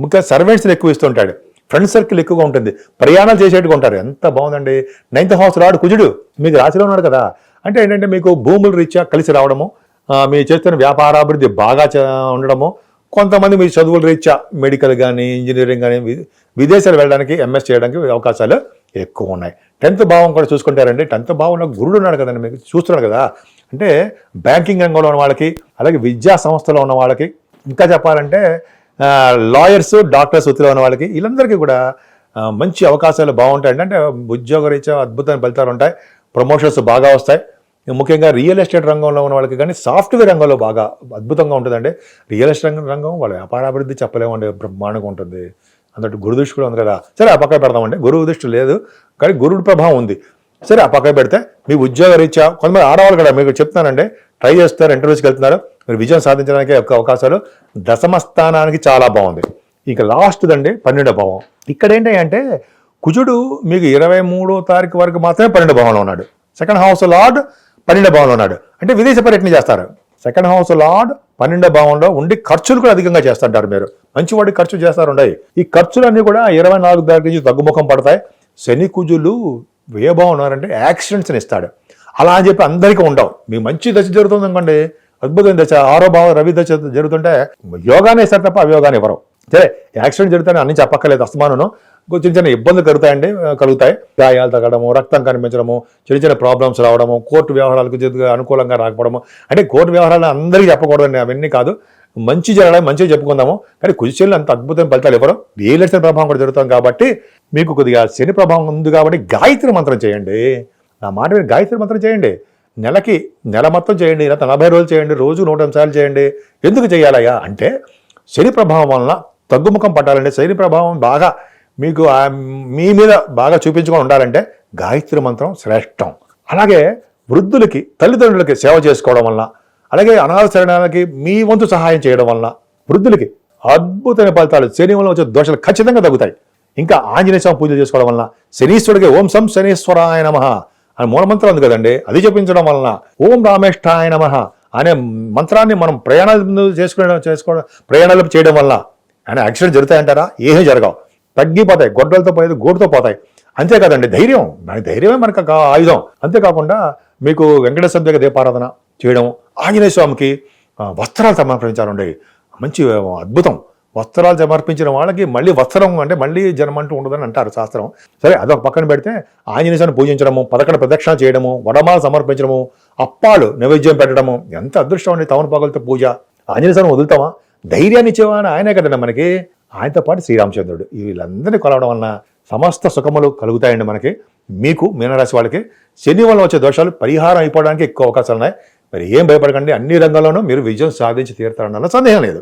ముఖ్యంగా సర్వెంట్స్ని ఎక్కువ ఇస్తుంటాడు, ఫ్రెండ్ సర్కిల్ ఎక్కువగా ఉంటుంది, ప్రయాణాలు చేసేట్టుగా ఉంటారు. ఎంత బాగుందండి. 9th హౌస్ లార్డ్ కుజుడు మీకు రాశిలో ఉన్నాడు కదా, అంటే ఏంటంటే మీకు భూముల రీత్యా కలిసి రావడము, మీరు చేస్తున్న వ్యాపారాభివృద్ధి బాగా ఉండడము, కొంతమంది మీ చదువుల రీత్యా మెడికల్ కానీ, ఇంజనీరింగ్ కానీ, విదేశాలు వెళ్ళడానికి, MS చేయడానికి అవకాశాలు ఎక్కువ ఉన్నాయి. 10th భావం కూడా చూసుకుంటారండి. 10th భావంలో గురుడు ఉన్నాడు కదండి, మీకు చూస్తున్నాడు కదా. అంటే బ్యాంకింగ్ రంగంలో ఉన్న వాళ్ళకి, అలాగే విద్యా సంస్థలో ఉన్న వాళ్ళకి, ఇంకా చెప్పాలంటే లాయర్స్, డాక్టర్స్ వృత్తిలో ఉన్న వాళ్ళకి, వీళ్ళందరికీ కూడా మంచి అవకాశాలు బాగుంటాయండి. అంటే ఉద్యోగ రీత్యా అద్భుతమైన ఫలితాలు ఉంటాయి, ప్రమోషన్స్ బాగా వస్తాయి. ముఖ్యంగా రియల్ ఎస్టేట్ రంగంలో ఉన్న వాళ్ళకి కానీ, సాఫ్ట్వేర్ రంగంలో బాగా అద్భుతంగా ఉంటుందండి. రియల్ ఎస్టేట్ రంగం వాళ్ళ వ్యాపారాభివృద్ధి చెప్పలేమండి, బ్రహ్మాండంగా ఉంటుంది. అందులో గురుదృష్టి కూడా ఉంది కదా. సరే, ఆ పక్క పెడదామండి. గురువు దృష్టి లేదు కానీ గురుడు ప్రభావం ఉంది. సరే, ఆ పక్క పెడితే మీ ఉద్యోగ రీత్యా కొంతమంది ఆడవాళ్ళు కూడా మీకు చెప్తున్నానండి, ట్రై చేస్తారు, ఇంటర్వ్యూస్కి వెళ్తున్నారు, మీరు విజయం సాధించడానికి అవకాశాలు. 10వ స్థానానికి చాలా బాగుంది. ఇక లాస్ట్ దండి 12వ భావం. ఇక్కడ ఏంటంటే కుజుడు మీకు 23వ తారీఖు వరకు మాత్రమే 12వ భావంలో ఉన్నాడు. 2nd హౌస్ లార్డ్ 12వ భావంలో ఉన్నాడు, అంటే విదేశ పర్యటన చేస్తారు. 2nd హౌస్ లార్డ్ 12వ భావంలో ఉండి ఖర్చులు కూడా అధికంగా చేస్తుంటారు. మీరు మంచి వాడికి ఖర్చు చేస్తారుండయి. ఈ ఖర్చులన్నీ కూడా 24 తారీఖు నుంచి తగ్గుముఖం పడతాయి. శని కుజులు ఏ భావం ఉన్నారంటే యాక్సిడెంట్స్ని ఇస్తాడు. అలా అని చెప్పి అందరికీ ఉండవు. మీకు మంచి దశ జరుగుతుంది అనుకోండి, అద్భుతమైన దశ, 6వ భావం రవి దశ జరుగుతుంటే యోగానే ఇస్తారు తప్ప అవియోగాన్ని ఇవ్వరు. సరే, యాక్సిడెంట్ జరుగుతాయని అన్ని చెప్పక్కర్లేదు, అస్తమానం చిన్న ఇబ్బందులు కలుగుతాయి. గాయాలు తగ్గడము, రక్తం కనిపించడము, చిన్న ప్రాబ్లమ్స్ రావడము, కోర్టు వ్యవహారాలకు అనుకూలంగా రాకపోవడము. అంటే కోర్టు వ్యవహారాలు అందరికీ చెప్పకూడదండి, అవన్నీ కాదు. మంచి జరగడం, మంచిగా చెప్పుకుందాము. కానీ కుజశని అంత అద్భుతమైన ఫలితాలు ఎవరు? రియల్ ప్రభావం కూడా జరుగుతుంది కాబట్టి మీకు కొద్దిగా శని ప్రభావం ఉంది కాబట్టి గాయత్రి మంత్రం చేయండి. నా మాట మీరు గాయత్రి మంత్రం చేయండి. నెల మొత్తం చేయండి, 40 రోజులు చేయండి, రోజు 108 సార్లు చేయండి. ఎందుకు చేయాలయ్యా అంటే శని ప్రభావం వలన తగ్గుముఖం పట్టాలంటే, శని ప్రభావం బాగా మీకు మీ మీద బాగా చూపించుకొని ఉండాలంటే గాయత్రి మంత్రం శ్రేష్టం. అలాగే వృద్ధులకి, తల్లిదండ్రులకి సేవ చేసుకోవడం వలన, అలాగే అనాథ శరణాలకి మీ వంతు సహాయం చేయడం వలన, వృద్ధులకి అద్భుతమైన ఫలితాలు, శని వల్ల వచ్చే దోషాలు ఖచ్చితంగా తగ్గుతాయి. ఇంకా ఆంజనేయ స్వామి పూజ చేసుకోవడం వలన, శనీశ్వరుడికి ఓం సం శనీశ్వరాయ నమః అని మూలమంత్రం ఉంది కదండి, అది జపించడం వలన, ఓం రామేష్ఠాయ నమః అనే మంత్రాన్ని మనం ప్రయాణాలు చేయడం వల్ల ఆయన యాక్సిడెంట్ జరుగుతాయంటారా? ఏమీ జరగవు, తగ్గిపోతాయి, గొడ్డలతో పోయేది గోటుతో పోతాయి. అంతేకాదండి, ధైర్యం, మన ధైర్యమే మనకు ఆయుధం. అంతేకాకుండా మీకు వెంకటేశ్వర దగ్గర దీపారాధన చేయడం, ఆంజనేయ స్వామికి వస్త్రాలు సమర్పించాలండి, మంచి అద్భుతం. వస్త్రాలు సమర్పించిన వాళ్ళకి మళ్ళీ వస్త్రం అంటే మళ్ళీ జన్మ అంటూ ఉండదని అంటారు శాస్త్రం. సరే, అదొక పక్కన పెడితే ఆంజనేయ స్వామిని పూజించడము, 11 ప్రదక్షిణ చేయడము, వడమాల సమర్పించడము, అప్పాలు నైవేద్యం పెట్టడము, ఎంత అదృష్టం అండి. తమలపాకులతో పూజ. ఆంజనేయ స్వామిని వదులుతామా? ధైర్యాన్ని ఇచ్చేవాడు ఆయనే కదండి మనకి. ఆయనతో పాటు శ్రీరామచంద్రుడు. వీళ్ళందరినీ కొలవడం వలన సమస్త సుఖములు కలుగుతాయండి మనకి. మీకు మీనరాశి వాళ్ళకి శని వల్ల వచ్చే దోషాలు పరిహారం అయిపోవడానికి ఎక్కువ అవకాశాలు ఉన్నాయి. మరి ఏం భయపడకండి, అన్ని రంగాల్లోనూ మీరు విజయం సాధించి తీరుతారన్న సందేహం లేదు.